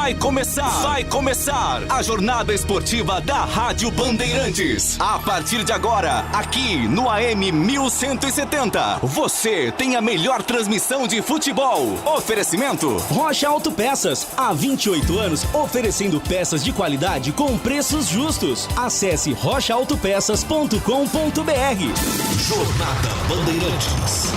Vai começar a jornada esportiva da Rádio Bandeirantes. A partir de agora, aqui no AM 1170, você tem a melhor transmissão de futebol. Oferecimento Rocha Autopeças, há 28 anos oferecendo peças de qualidade com preços justos. Acesse rochaautopeças.com.br. Jornada Bandeirantes.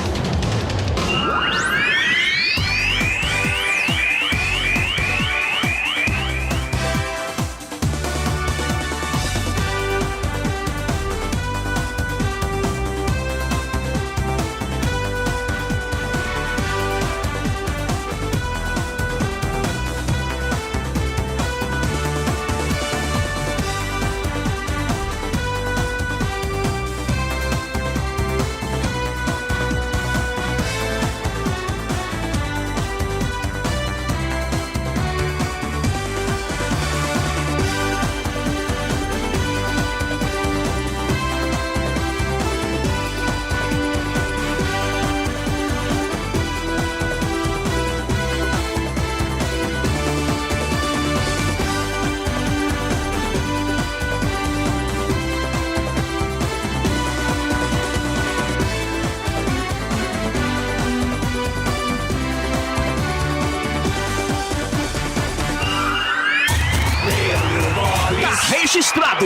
Registrado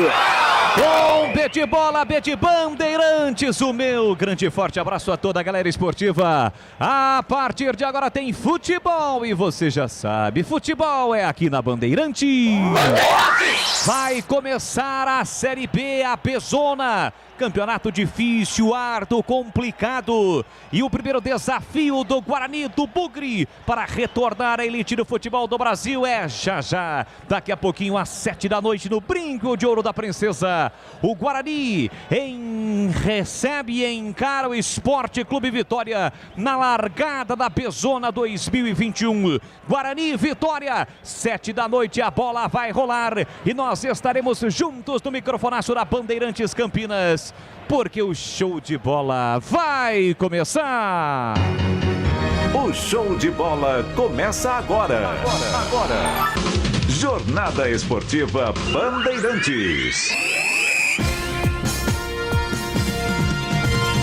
com Bet Bola, Bet Bandeirantes, o meu grande e forte abraço a toda a galera esportiva. A partir de agora tem futebol e você já sabe, futebol é aqui na Bandeirantes. Vai começar a Série B, a Pezona. Campeonato difícil, árduo, complicado. E o primeiro desafio do Guarani do Bugre para retornar à elite do futebol do Brasil é já. Daqui a pouquinho, às 7 da noite, no Brinco de Ouro da Princesa. O Guarani recebe e encara o Esporte Clube Vitória na largada da Pezona 2021. Guarani Vitória, 7 da noite, a bola vai rolar e nós estaremos juntos no microfonaço da Bandeirantes Campinas, porque o show de bola vai começar. O show de bola começa agora. Jornada Esportiva Bandeirantes.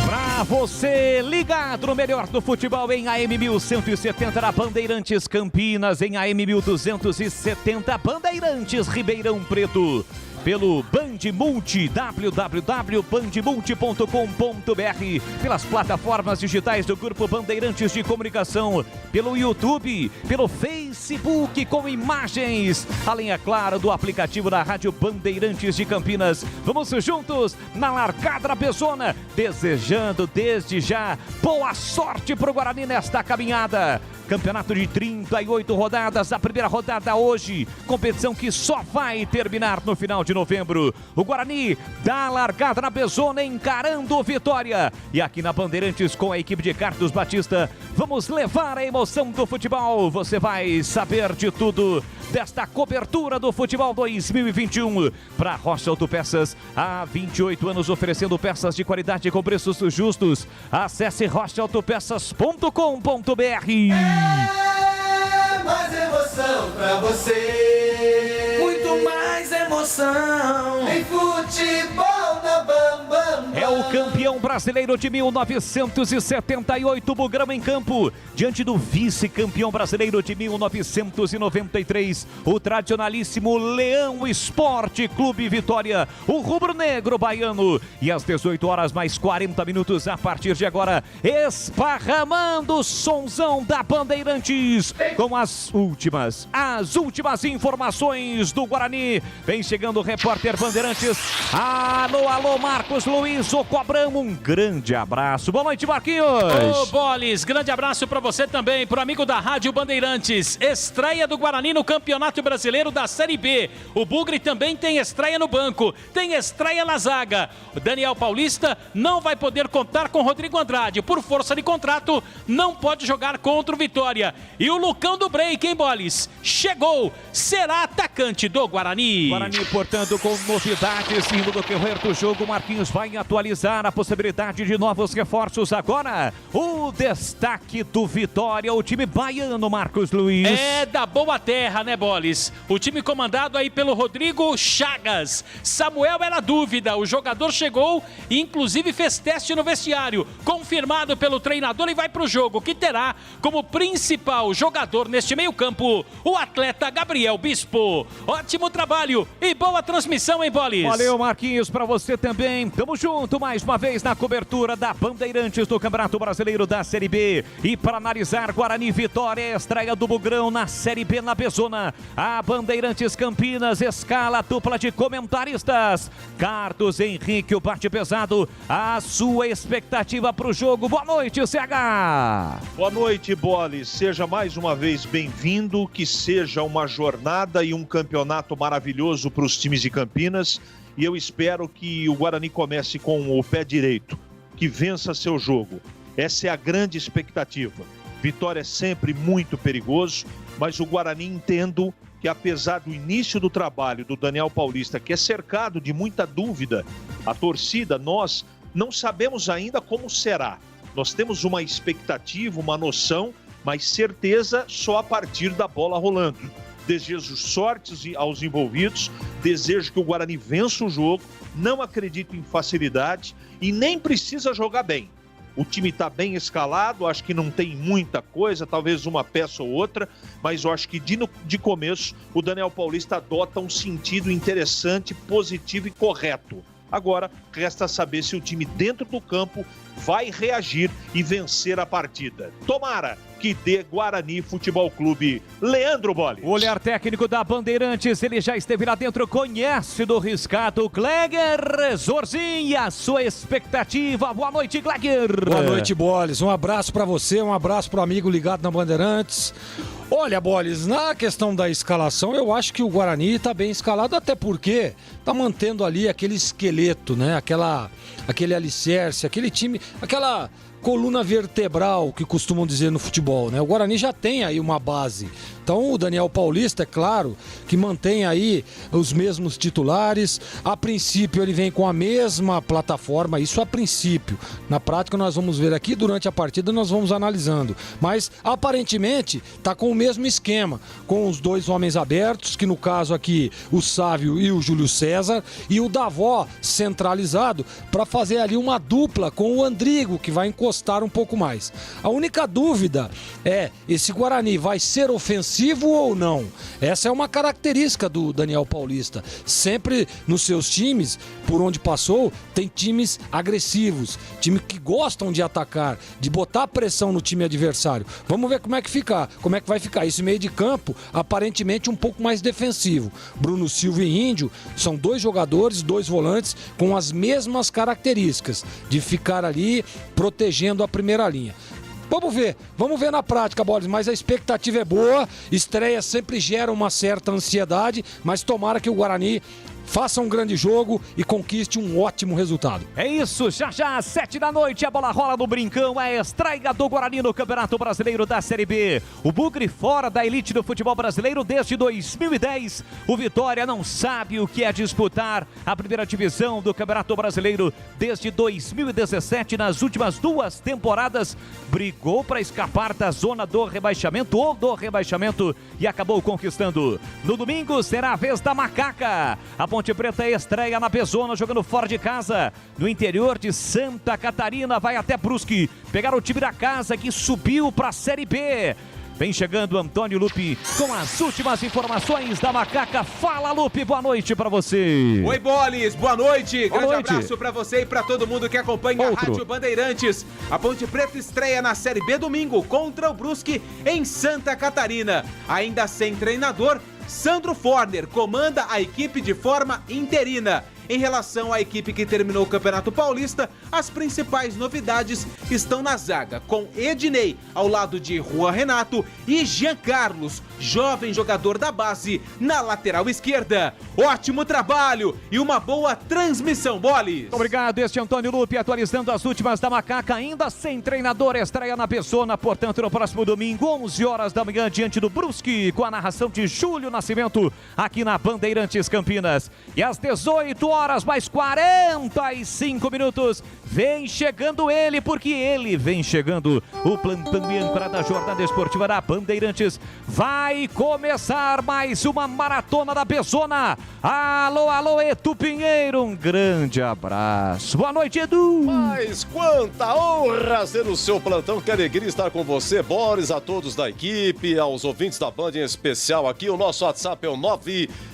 Pra você ligado no melhor do futebol em AM 1170 da Bandeirantes Campinas, em AM 1270 Bandeirantes Ribeirão Preto. Pelo Bandmulti, www.bandmulti.com.br, pelas plataformas digitais do Grupo Bandeirantes de Comunicação, pelo YouTube, pelo Facebook com imagens, além, é claro, do aplicativo da Rádio Bandeirantes de Campinas. Vamos juntos na largada da Pezona, desejando desde já boa sorte para o Guarani nesta caminhada. Campeonato de 38 rodadas, a primeira rodada hoje, competição que só vai terminar no final de novembro. O Guarani dá a largada na Pezona, encarando o Vitória. E aqui na Bandeirantes, com a equipe de Carlos Batista, vamos levar a emoção do futebol. Você vai saber de tudo desta cobertura do futebol 2021. Para Rocha Autopeças, há 28 anos oferecendo peças de qualidade com preços justos. Acesse rochaautopeças.com.br. Mais emoção pra você. Muito mais emoção. Em futebol na Bambam. É o campeão brasileiro de 1978, Bugrão em campo, diante do vice-campeão brasileiro de 1993, o tradicionalíssimo Leão Esporte Clube Vitória, o rubro-negro baiano. E às 18 horas mais 40 minutos a partir de agora, esparramando o sonzão da Bandeirantes com as últimas informações do Guarani. Vem chegando o repórter Bandeirantes. Alô, Marcos Luiz, o Cobrão, um grande abraço. Boa noite, Marquinhos. Ô, Bolis, grande abraço para você também, pro amigo da Rádio Bandeirantes. Estreia do Guarani no Campeonato Brasileiro da Série B. O Bugre também tem estreia no banco, tem estreia na zaga. O Daniel Paulista não vai poder contar com Rodrigo Andrade. Por força de contrato, não pode jogar contra o Vitória. E o Lucão do Break, hein, Bolis? Chegou, será atacante do Guarani. Guarani, portanto, com novidades indo do decorrer do jogo. Marquinhos vai atualizar a possibilidade de novos reforços agora. O destaque do Vitória, o time baiano, Marcos Luiz. É da boa terra, né, Bolis? O time comandado aí pelo Rodrigo Chagas. Samuel era dúvida, o jogador chegou e inclusive fez teste no vestiário. Confirmado pelo treinador e vai pro jogo, que terá como principal jogador neste meio-campo o atleta Gabriel Bispo. Ótimo trabalho e boa transmissão, hein, Bolis? Valeu, Marquinhos, pra você também. Tamo junto mais uma vez na cobertura da Bandeirantes do Campeonato Brasileiro da Série B. E para analisar Guarani Vitória, estreia do Bugrão na Série B na Bezona. A Bandeirantes Campinas escala dupla de comentaristas. Carlos Henrique, o parte pesado. A sua expectativa pro jogo. Boa noite, CH. Boa noite, Bolis. Seja mais uma vez bem-vindo. Que seja uma jornada e um campeonato maravilhoso para os times de Campinas. E eu espero que o Guarani comece com o pé direito, que vença seu jogo. Essa é a grande expectativa. Vitória é sempre muito perigoso, mas o Guarani entendo que apesar do início do trabalho do Daniel Paulista, que é cercado de muita dúvida, a torcida, nós não sabemos ainda como será. Nós temos uma expectativa, uma noção, mas certeza só a partir da bola rolando. Desejo sortes aos envolvidos, desejo que o Guarani vença o jogo, não acredito em facilidade e nem precisa jogar bem. O time está bem escalado, acho que não tem muita coisa, talvez uma peça ou outra, mas eu acho que de começo o Daniel Paulista adota um sentido interessante, positivo e correto. Agora, resta saber se o time dentro do campo vai reagir e vencer a partida. Tomara que dê Guarani Futebol Clube. Leandro Bolis. O olhar técnico da Bandeirantes, ele já esteve lá dentro, conhece do riscado. Gleger Zorzinho, a sua expectativa. Boa noite, Gleger. Boa noite, Bolis. Um abraço pra você, um abraço pro amigo ligado na Bandeirantes. Olha, Bolis, na questão da escalação, eu acho que o Guarani tá bem escalado, até porque tá mantendo ali aquele esqueleto, né? Aquele alicerce, aquele time, aquela coluna vertebral que costumam dizer no futebol, né? O Guarani já tem aí uma base. Então o Daniel Paulista, é claro, que mantém aí os mesmos titulares. A princípio ele vem com a mesma plataforma, isso a princípio. Na prática nós vamos ver aqui, durante a partida nós vamos analisando. Mas aparentemente tá com o mesmo esquema, com os dois homens abertos, que no caso aqui o Sávio e o Júlio César, e o Davó centralizado para fazer ali uma dupla com o Andrigo, que vai encostar um pouco mais. A única dúvida é, esse Guarani vai ser ofensivo ou não? Essa é uma característica do Daniel Paulista. Sempre nos seus times, por onde passou, tem times agressivos, times que gostam de atacar, de botar pressão no time adversário. Vamos ver como é que vai ficar. Esse meio de campo, aparentemente um pouco mais defensivo. Bruno Silva e Índio são dois jogadores, dois volantes com as mesmas características de ficar ali protegendo a primeira linha. Vamos ver na prática, Bolis, mas a expectativa é boa, estreia sempre gera uma certa ansiedade, mas tomara que o Guarani faça um grande jogo e conquiste um ótimo resultado. É isso, já às 7 da noite, a bola rola no Brincão, a estreia do Guarani no Campeonato Brasileiro da Série B. O Bugre fora da elite do futebol brasileiro desde 2010. O Vitória não sabe o que é disputar a primeira divisão do Campeonato Brasileiro desde 2017. Nas últimas 2 temporadas, brigou para escapar da zona do rebaixamento ou do rebaixamento e acabou conquistando. No domingo será a vez da Macaca. A Ponte Preta estreia na Bezona, jogando fora de casa. No interior de Santa Catarina, vai até Brusque pegar o time da casa que subiu para a Série B. Vem chegando Antônio Lupi com as últimas informações da Macaca. Fala, Lupi, boa noite pra você. Oi, Bolis, boa noite. Boa Grande noite. abraço pra você e pra todo mundo que acompanha a Rádio Bandeirantes. A Ponte Preta estreia na Série B domingo contra o Brusque em Santa Catarina. Ainda sem treinador, Sandro Forner comanda a equipe de forma interina. Em relação à equipe que terminou o Campeonato Paulista, as principais novidades estão na zaga, com Ednei ao lado de Juan Renato e Jean Carlos, jovem jogador da base, na lateral esquerda. Ótimo trabalho e uma boa transmissão, Bolis. Obrigado, este é Antônio Lupi atualizando as últimas da Macaca, ainda sem treinador, estreia na Bezona, portanto no próximo domingo, 11 horas da manhã, diante do Brusque, com a narração de Júlio Nascimento, aqui na Bandeirantes Campinas. E às 18 horas mais 45 minutos, Vem chegando ele, porque ele vem chegando. O plantão e âncora da jornada esportiva da Bandeirantes. Vai começar mais uma maratona da Bezona. Alô, Edu Pinheiro. Um grande abraço. Boa noite, Edu. Mas quanta honra ser o seu plantão. Que alegria estar com você, Boris, a todos da equipe, aos ouvintes da Band em especial aqui. O nosso WhatsApp é o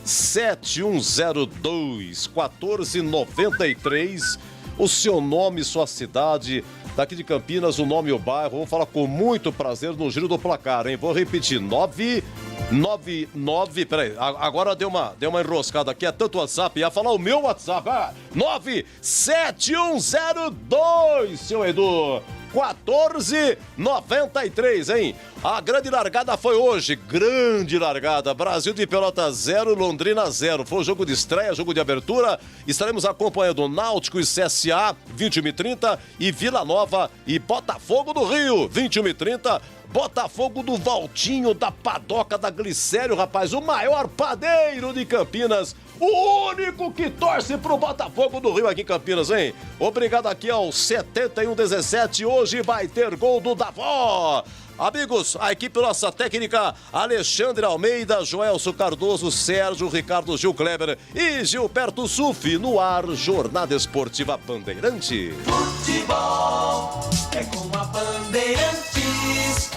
97102-1493. O seu nome, sua cidade, daqui de Campinas, o nome e o bairro. Vamos falar com muito prazer no Giro do Placar, hein? Vou repetir, 999, peraí, agora deu uma enroscada aqui, é tanto WhatsApp, ia falar o meu WhatsApp, 97102, seu Edu, 1493, hein? A grande largada foi hoje, grande largada, Brasil de Pelotas 0, Londrina 0, foi o jogo de estreia, jogo de abertura, estaremos acompanhando Náutico e CSA, 21h30, e Vila Nova e Botafogo do Rio, 21h30, Botafogo do Valtinho, da Padoca da Glicério, rapaz, o maior padeiro de Campinas, o único que torce pro Botafogo do Rio aqui em Campinas, hein? Obrigado aqui ao 71-17, hoje vai ter gol do Davó. Amigos, a equipe nossa técnica, Alexandre Almeida, Joelso Cardoso, Sérgio, Ricardo Gil Kleber e Gilberto Sufi, no ar, Jornada Esportiva Bandeirante. Futebol é com a Bandeirantes.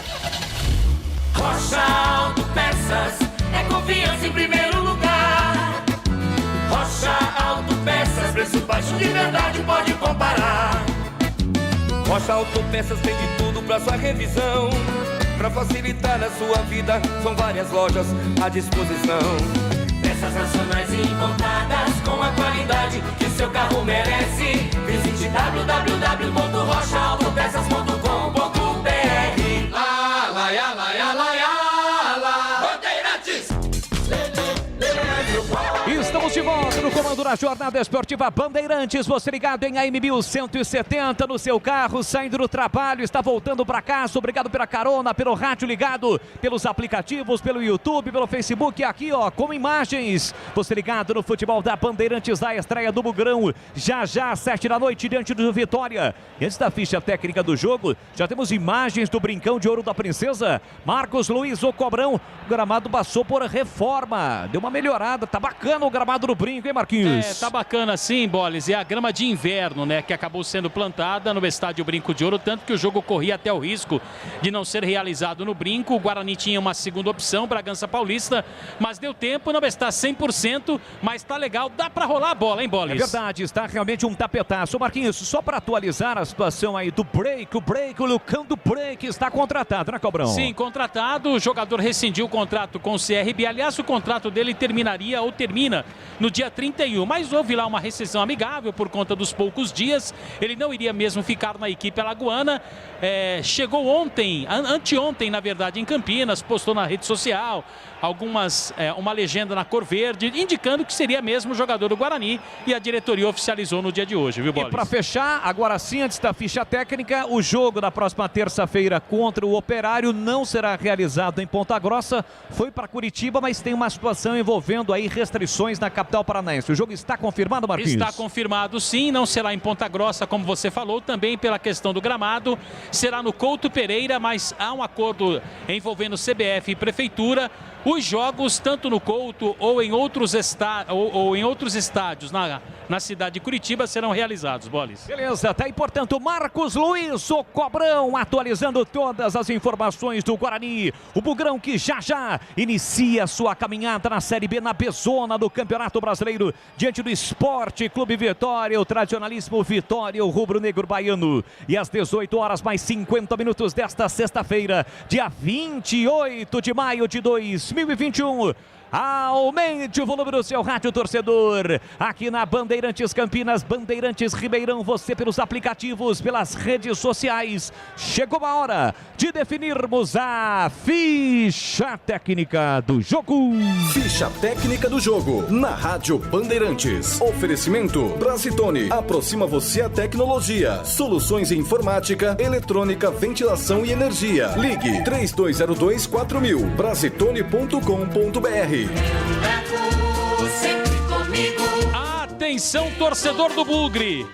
Rocha Autopeças é confiança em primeiro lugar. Rocha Autopeças, preço baixo de verdade, pode comparar. Rocha Autopeças tem de tudo pra sua revisão. Pra facilitar a sua vida, são várias lojas à disposição. Peças nacionais e importadas com a qualidade que o seu carro merece. Visite www.rochaautopeças.com.br. Estamos de volta no comando da jornada esportiva Bandeirantes. Você ligado em AM 1170 no seu carro, saindo do trabalho, está voltando para casa. Obrigado pela carona, pelo rádio ligado, pelos aplicativos, pelo YouTube, pelo Facebook. Aqui, ó, com imagens. Você ligado no futebol da Bandeirantes, da estreia do Bugrão. Já, 7 da noite, diante do Vitória. E antes da ficha técnica do jogo, já temos imagens do Brincão de Ouro da Princesa. Marcos Luiz, o Cobrão. O gramado passou por reforma. Deu uma melhorada, tá bacana o gramado do Brinco, hein, Marquinhos? Tá bacana sim, Bolis. É a grama de inverno, né, que acabou sendo plantada no estádio Brinco de Ouro, tanto que o jogo corria até o risco de não ser realizado no Brinco. O Guarani tinha uma segunda opção, Bragança Paulista, mas deu tempo, não está 100%, mas tá legal, dá pra rolar a bola, hein, Bolis? É verdade, está realmente um tapetaço. Marquinhos, só para atualizar a situação aí do break, o Lucão do break está contratado, né, Cobrão? Sim, contratado, o jogador rescindiu o contrato com o CRB, aliás, o contrato dele terminaria ou termina no dia 31, mas houve lá uma rescisão amigável por conta dos poucos dias, ele não iria mesmo ficar na equipe alagoana. Chegou ontem, anteontem na verdade, em Campinas, postou na rede social uma legenda na cor verde, indicando que seria mesmo jogador do Guarani, e a diretoria oficializou no dia de hoje, viu, Bolis? E para fechar, agora sim, antes da ficha técnica, o jogo da próxima terça-feira contra o Operário não será realizado em Ponta Grossa, foi para Curitiba, mas tem uma situação envolvendo aí restrições na capital paranaense. O jogo está confirmado, Marquinhos? Está confirmado sim, não será em Ponta Grossa, como você falou, também pela questão do gramado, será no Couto Pereira, mas há um acordo envolvendo CBF e Prefeitura. Os jogos, tanto no Couto ou em outros estádios na cidade de Curitiba, serão realizados, Bolis. Beleza, tá aí, portanto, Marcos Luiz, o Cobrão, atualizando todas as informações do Guarani. O Bugrão que já inicia sua caminhada na Série B, na Bezona do Campeonato Brasileiro, diante do Esporte Clube Vitória, o tradicionalíssimo Vitória, o rubro-negro baiano. E às 18 horas, mais 50 minutos desta sexta-feira, dia 28 de maio de 2021. Aumente o volume do seu rádio, torcedor. Aqui na Bandeirantes Campinas, Bandeirantes Ribeirão, você pelos aplicativos, pelas redes sociais. Chegou a hora de definirmos a ficha técnica do jogo. Ficha técnica do jogo na Rádio Bandeirantes. Oferecimento Brasitone. Aproxima você a tecnologia. Soluções em informática, eletrônica, ventilação e energia. Ligue 3202-4000. Brasitone.com.br. Sempre comigo. Atenção, torcedor do Bugre.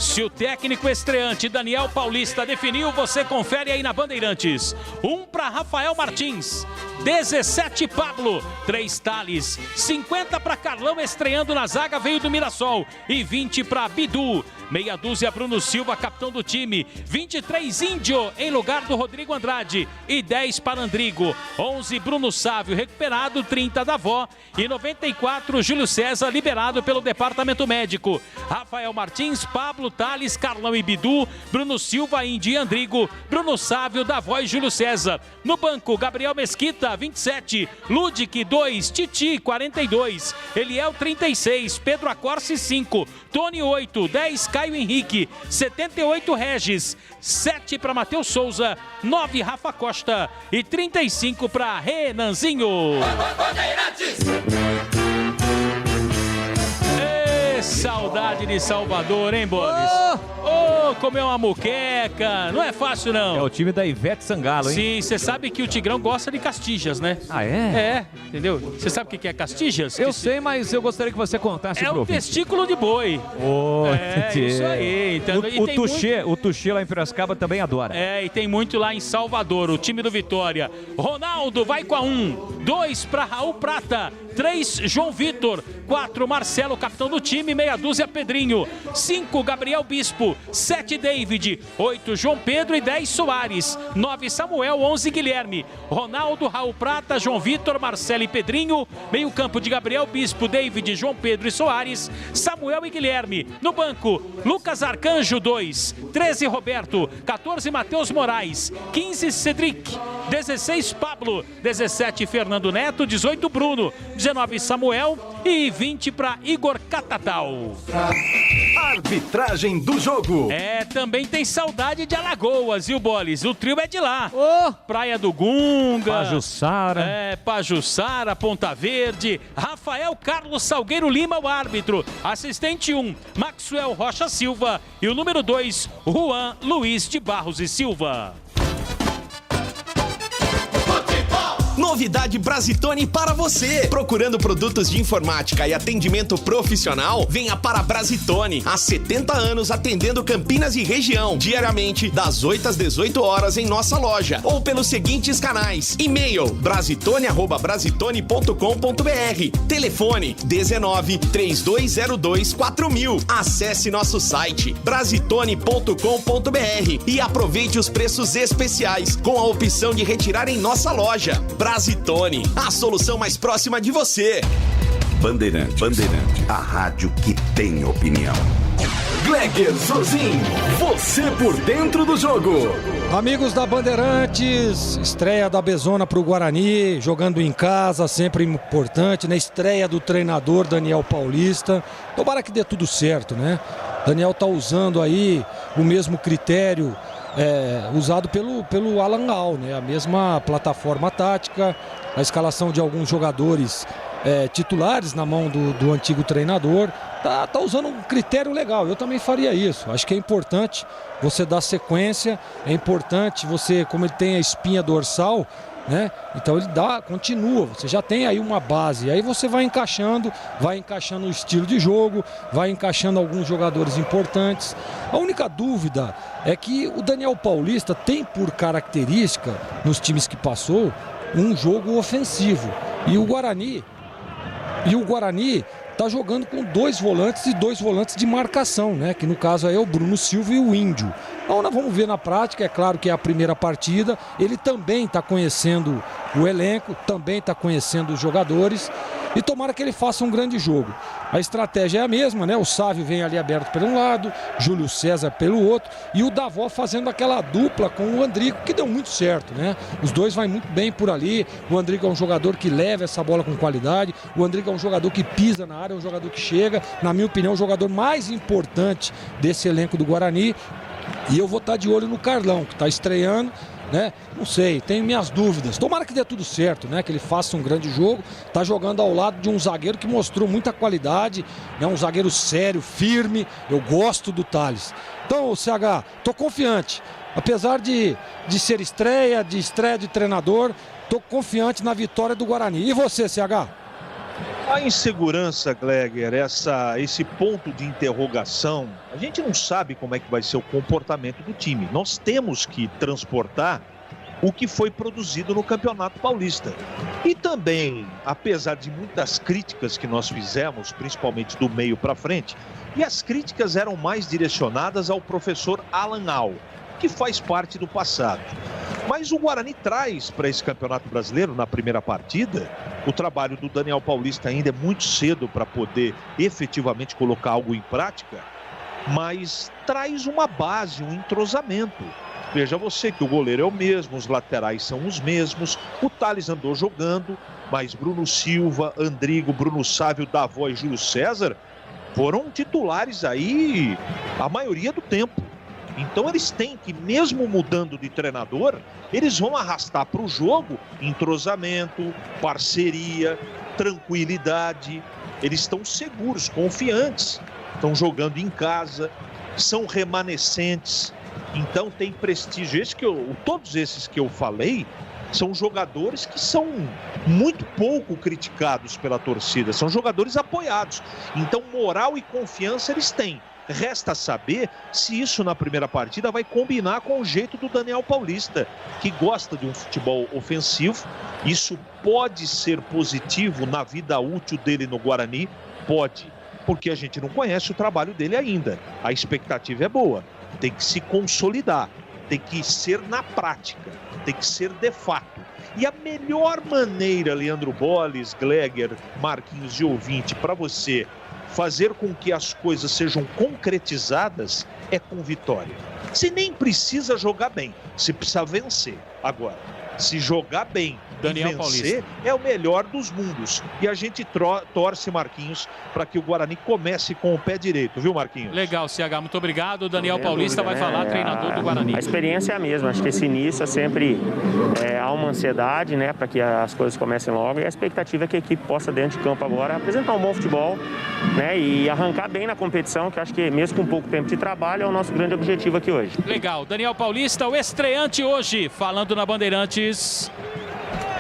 Se o técnico estreante Daniel Paulista definiu, você confere aí na Bandeirantes. 1 para Rafael Martins, 17 Pablo, 3 Thales, 50 para Carlão estreando na zaga, veio do Mirassol, e 20 para Bidu. Meia dúzia Bruno Silva, capitão do time, 23 Índio em lugar do Rodrigo Andrade e 10 para Andrigo, 11 Bruno Sávio recuperado, 30 Davó e 94 Júlio César liberado pelo departamento médico. Rafael Martins, Pablo, Thales, Carlão e Bidu, Bruno Silva, Índio e Andrigo, Bruno Sávio, Davó e Júlio César. No banco, Gabriel Mesquita, 27, Ludic, 2, Titi, 42, Eliel, 36, Pedro Acorce, 5, Tony, 8, 10, Caio Henrique, 78 Regis, 7 para Matheus Souza, 9 Rafa Costa e 35 para Renanzinho. Saudade de Salvador, hein, Boris? Comer uma muqueca, não é fácil, não. É o time da Ivete Sangalo, hein? Sim, você sabe que o Tigrão gosta de Castijas, né? Ah, é? É, entendeu? Você sabe o que é Castijas? Eu sei, mas eu gostaria que você contasse pro ouvinte. testículo de boi. Entendi. Isso aí. Então, O Tuxê lá em Piracicaba também adora. E tem muito lá em Salvador, o time do Vitória. Ronaldo vai com a 1, 2 para Raul Prata, 3 João Vitor, 4 Marcelo, capitão do time, meia dúzia Pedrinho, 5 Gabriel Bispo, 7 David, 8 João Pedro e 10 Soares, 9 Samuel, 11 Guilherme, Ronaldo, Raul Prata, João Vitor, Marcelo e Pedrinho, meio campo de Gabriel Bispo, David, João Pedro e Soares, Samuel e Guilherme. No banco, Lucas Arcanjo, 2, 13 Roberto, 14 Matheus Moraes, 15 Cedric, 16 Pablo, 17 Fernando Neto, 18 Bruno, 19 Samuel e 20 para Igor Catatal. Arbitragem do jogo. Também tem saudade de Alagoas, viu, Bolis? O trio é de lá. Praia do Gunga. Pajuçara. Pajuçara, Ponta Verde. Rafael Carlos Salgueiro Lima, o árbitro. Assistente 1, Maxwell Rocha Silva. E o número 2, Juan Luiz de Barros e Silva. Novidade Brasitone para você. Procurando produtos de informática e atendimento profissional? Venha para a Brasitone. Há 70 anos atendendo Campinas e região. Diariamente, das 8 às 18 horas em nossa loja. Ou pelos seguintes canais. E-mail brasitone@brasitone.com.br. Telefone 19 3202 4000. Acesse nosso site brasitone.com.br e aproveite os preços especiais com a opção de retirar em nossa loja. Brasitone, a solução mais próxima de você. Bandeirante, a rádio que tem opinião. Gleger Zorzin, você por dentro do jogo. Amigos da Bandeirantes, estreia da Bezona pro Guarani, jogando em casa, sempre importante, né? Estreia do treinador Daniel Paulista. Tomara que dê tudo certo, né? Daniel tá usando aí o mesmo critério usado pelo Alan Al, né? A mesma plataforma tática, a escalação de alguns jogadores titulares na mão do antigo treinador. Tá usando um critério legal, eu também faria isso. Acho que é importante você dar sequência, é importante você, como ele tem a espinha dorsal, né? Então ele continua, você já tem aí uma base, aí você vai encaixando o estilo de jogo, vai encaixando alguns jogadores importantes. A única dúvida é que o Daniel Paulista tem por característica, nos times que passou, um jogo ofensivo. E o Guarani está jogando com 2 volantes e 2 volantes de marcação, né? Que no caso aí é o Bruno Silva e o Índio. Então nós vamos ver na prática, é claro que é a primeira partida, ele também está conhecendo o elenco, também está conhecendo os jogadores e tomara que ele faça um grande jogo. A estratégia é a mesma, né? O Sávio vem ali aberto por um lado, Júlio César pelo outro e o Davó fazendo aquela dupla com o Andrigo, que deu muito certo, né? Os dois vai muito bem por ali, o Andrigo é um jogador que leva essa bola com qualidade, o Andrigo é um jogador que pisa na área, é um jogador que chega, na minha opinião, o jogador mais importante desse elenco do Guarani. E eu vou estar de olho no Carlão, que está estreando, né? Não sei, tenho minhas dúvidas. Tomara que dê tudo certo, né? Que ele faça um grande jogo. Está jogando ao lado de um zagueiro que mostrou muita qualidade, né? Um zagueiro sério, firme. Eu gosto do Thales. Então, CH, tô confiante. Apesar de ser estreia de treinador, tô confiante na vitória do Guarani. E você, CH? A insegurança, Gleger, esse ponto de interrogação, a gente não sabe como é que vai ser o comportamento do time. Nós temos que transportar o que foi produzido no Campeonato Paulista. E também, apesar de muitas críticas que nós fizemos, principalmente do meio para frente, e as críticas eram mais direcionadas ao professor Alan Al, que faz parte do passado. Mas o Guarani traz para esse Campeonato Brasileiro, na primeira partida, o trabalho do Daniel Paulista ainda é muito cedo para poder efetivamente colocar algo em prática, mas traz uma base, um entrosamento. Veja você que o goleiro é o mesmo, os laterais são os mesmos, o Thales andou jogando, mas Bruno Silva, Andrigo, Bruno Sávio, Davó e Júlio César foram titulares aí a maioria do tempo. Então eles têm que, mesmo mudando de treinador, eles vão arrastar para o jogo entrosamento, parceria, tranquilidade. Eles estão seguros, confiantes, estão jogando em casa, são remanescentes. Então tem prestígio. Todos esses que eu falei são jogadores que são muito pouco criticados pela torcida, são jogadores apoiados. Então moral e confiança eles têm. Resta saber se isso na primeira partida vai combinar com o jeito do Daniel Paulista, que gosta de um futebol ofensivo. Isso pode ser positivo na vida útil dele no Guarani? Pode, porque a gente não conhece o trabalho dele ainda. A expectativa é boa. Tem que se consolidar, tem que ser na prática, tem que ser de fato. E a melhor maneira, Leandro Bolles, Gleger, Marquinhos e ouvinte, para você fazer com que as coisas sejam concretizadas é com vitória. Você nem precisa jogar bem, você precisa vencer. Agora, se jogar bem Daniel e vencer, Paulista é o melhor dos mundos. E a gente torce, Marquinhos, para que o Guarani comece com o pé direito, viu, Marquinhos? Legal, CH, muito obrigado. O Daniel Paulista vai falar, treinador do Guarani. A experiência é a mesma, acho que esse início é sempre há uma ansiedade, né, para que as coisas comecem logo, e a expectativa é que a equipe possa, dentro de campo agora, apresentar um bom futebol, né, e arrancar bem na competição, que acho que mesmo com pouco tempo de trabalho é o nosso grande objetivo aqui hoje. Legal, Daniel Paulista, o estreante hoje, falando na Bandeirantes.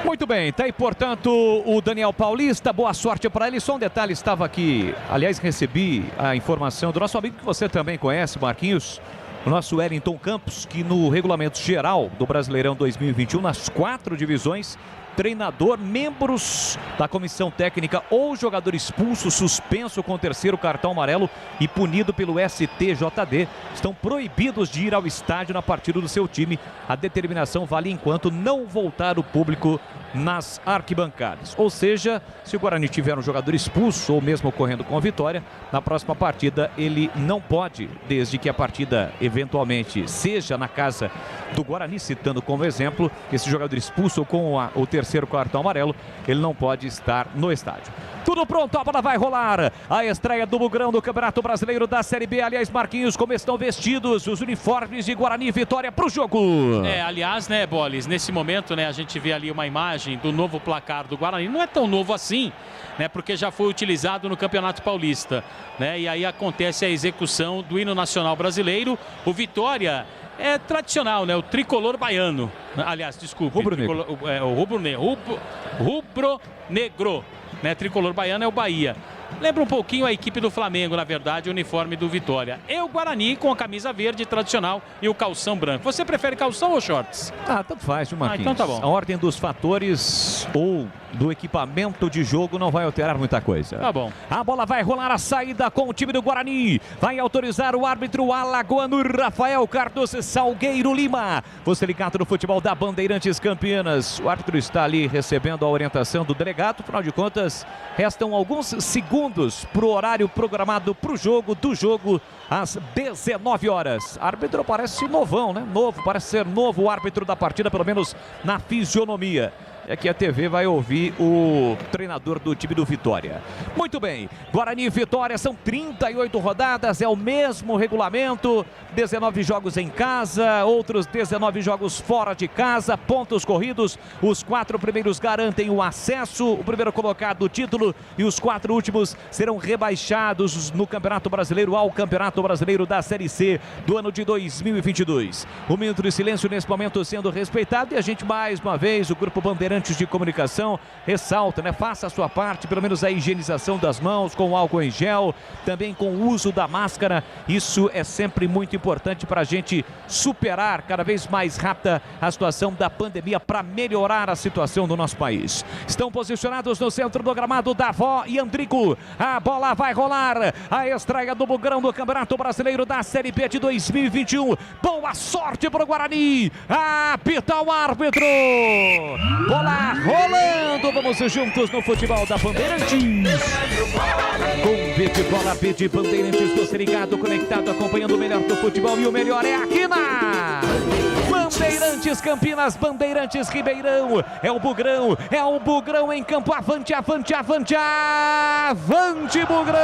Muito bem, tá aí, portanto, o Daniel Paulista, boa sorte para ele. Só um detalhe, estava aqui, aliás, recebi a informação do nosso amigo que você também conhece, Marquinhos, o nosso Wellington Campos, que no regulamento geral do Brasileirão 2021, nas 4 divisões, treinador, membros da comissão técnica ou jogador expulso, suspenso com o 3º cartão amarelo e punido pelo STJD estão proibidos de ir ao estádio na partida do seu time. A determinação vale enquanto não voltar o público nas arquibancadas. Ou seja, se o Guarani tiver um jogador expulso ou mesmo ocorrendo com a vitória, na próxima partida ele não pode, desde que a partida eventualmente seja na casa do Guarani, citando como exemplo, esse jogador expulso com o 3º cartão amarelo, ele não pode estar no estádio. Tudo pronto, a bola vai rolar. A estreia do Bugrão do Campeonato Brasileiro da Série B. Aliás, Marquinhos, como estão vestidos os uniformes de Guarani e Vitória para o jogo? Aliás, né, Bolis, nesse momento, né, a gente vê ali uma imagem do novo placar do Guarani. Não é tão novo assim, né, porque já foi utilizado no Campeonato Paulista, né, e aí acontece a execução do hino nacional brasileiro. O Vitória é tradicional, né, o tricolor baiano. Aliás, desculpe, rubro-negro. Rubro-negro. Né, tricolor baiano é o Bahia. Lembra um pouquinho a equipe do Flamengo, na verdade, o uniforme do Vitória. E o Guarani com a camisa verde tradicional e o calção branco. Você prefere calção ou shorts? Tanto faz, viu, Marquinhos? Então tá bom. A ordem dos fatores ou do equipamento de jogo não vai alterar muita coisa. Tá bom. A bola vai rolar, a saída com o time do Guarani. Vai autorizar o árbitro alagoano Rafael Cardoso Salgueiro Lima. Você ligado no futebol da Bandeirantes Campinas. O árbitro está ali recebendo a orientação do delegado. Afinal de contas, restam alguns segundos para o horário programado para o jogo, às 19 horas. Árbitro parece novão, né? Novo, parece ser novo o árbitro da partida, pelo menos na fisionomia. E aqui a TV vai ouvir o treinador do time do Vitória. Muito bem, Guarani e Vitória são 38 rodadas, é o mesmo regulamento, 19 jogos em casa, outros 19 jogos fora de casa, pontos corridos, os 4 primeiros garantem o acesso, o primeiro colocado o título e os 4 últimos serão rebaixados no Campeonato Brasileiro ao Campeonato Brasileiro da Série C do ano de 2022. O minuto de silêncio nesse momento sendo respeitado e a gente mais uma vez, o Grupo Bandeirantes integrantes de comunicação, ressalta, né? Faça a sua parte, pelo menos a higienização das mãos com álcool em gel, também com o uso da máscara. Isso é sempre muito importante para a gente superar cada vez mais rápida a situação da pandemia, para melhorar a situação do nosso país. Estão posicionados no centro do gramado Davó e Andrigo. A bola vai rolar. A estreia do Bugrão do Campeonato Brasileiro da Série B de 2021. Boa sorte para o Guarani. Apita o árbitro. Bola rolando. Vamos juntos no futebol da Bandeirantes. Com B de bola, B de Bandeirantes. Você ligado, conectado, acompanhando o melhor do futebol. E o melhor é aqui na Bandeirantes Campinas, Bandeirantes Ribeirão. É o Bugrão em campo. Avante, avante, avante, avante, Bugrão!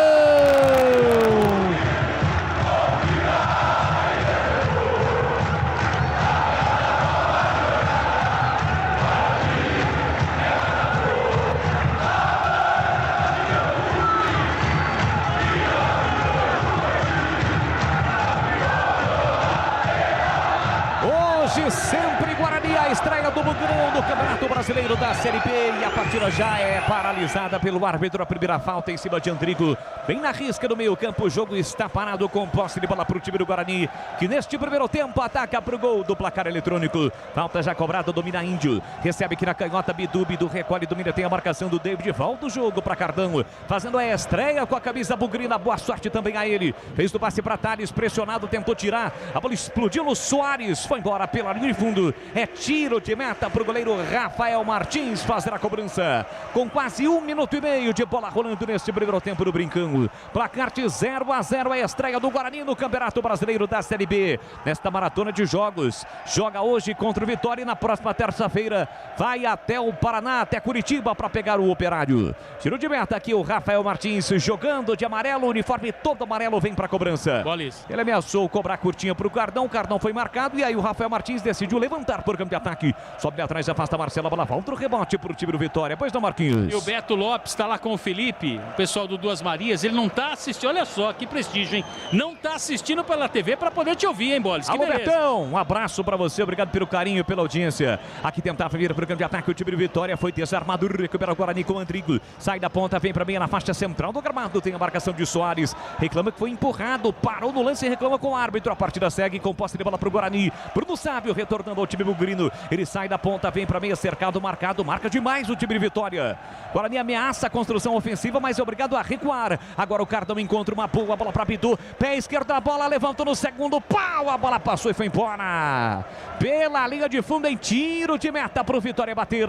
Hoje sempre Guarani, a estreia do Bugrão do Campeonato Brasileiro da Série B, e a partida já é paralisada pelo árbitro. A primeira falta em cima de Andrigo, bem na risca do meio campo. O jogo está parado com posse de bola para o time do Guarani, que neste primeiro tempo ataca para o gol do placar eletrônico. Falta já cobrada, domina Índio, recebe aqui na canhota Bidu, recolhe, domina, tem a marcação do David, volta o jogo para Cardão, fazendo a estreia com a camisa bugrina. Boa sorte também a ele, fez o passe para Thales, pressionado, tentou tirar, a bola explodiu no Soares, foi embora pela linha de fundo. É tiro de meta para o goleiro Rafael Martins fazer a cobrança, com quase 1 minuto e meio de bola rolando neste primeiro tempo do Brincão. Placar de 0-0, a estreia do Guarani no Campeonato Brasileiro da Série B, nesta maratona de jogos. Joga hoje contra o Vitória e na próxima terça-feira vai até o Paraná, até Curitiba, para pegar o Operário. Tiro de meta aqui o Rafael Martins jogando de amarelo, uniforme todo amarelo, vem para a cobrança. Ele ameaçou cobrar curtinha para o Cardão, foi marcado, e aí o Rafael Martins decidiu levantar por campo de ataque, sobe atrás, afasta Marcelo, a bola volta, o rebote para o time do Vitória. Pois não, Marquinhos? E o Beto Lopes está lá com o Felipe, o pessoal do Duas Marias. Ele não está assistindo, olha só que prestígio, hein? Não está assistindo pela TV para poder te ouvir, hein, Boles? Alô, Betão, um abraço para você, obrigado pelo carinho, pela audiência. Aqui tentava vir para o campo de ataque, o time do Vitória foi desarmado, recupera o Guarani com o Andrigo, sai da ponta, vem para meia na faixa central do gramado, tem a marcação de Soares, reclama que foi empurrado, parou no lance e reclama com o árbitro. A partida segue com posse de bola para o Guarani. Bruno Sábio retornando ao time bugrino, ele sai da ponta, vem para meia, cercado, marcado, marca demais o time de Vitória. Guarani ameaça a construção ofensiva, mas é obrigado a recuar. Agora o Cardão encontra uma boa bola para Bidu, pé esquerdo, a bola levantou no segundo pau, a bola passou e foi embora pela linha de fundo, em tiro de meta para o Vitória bater.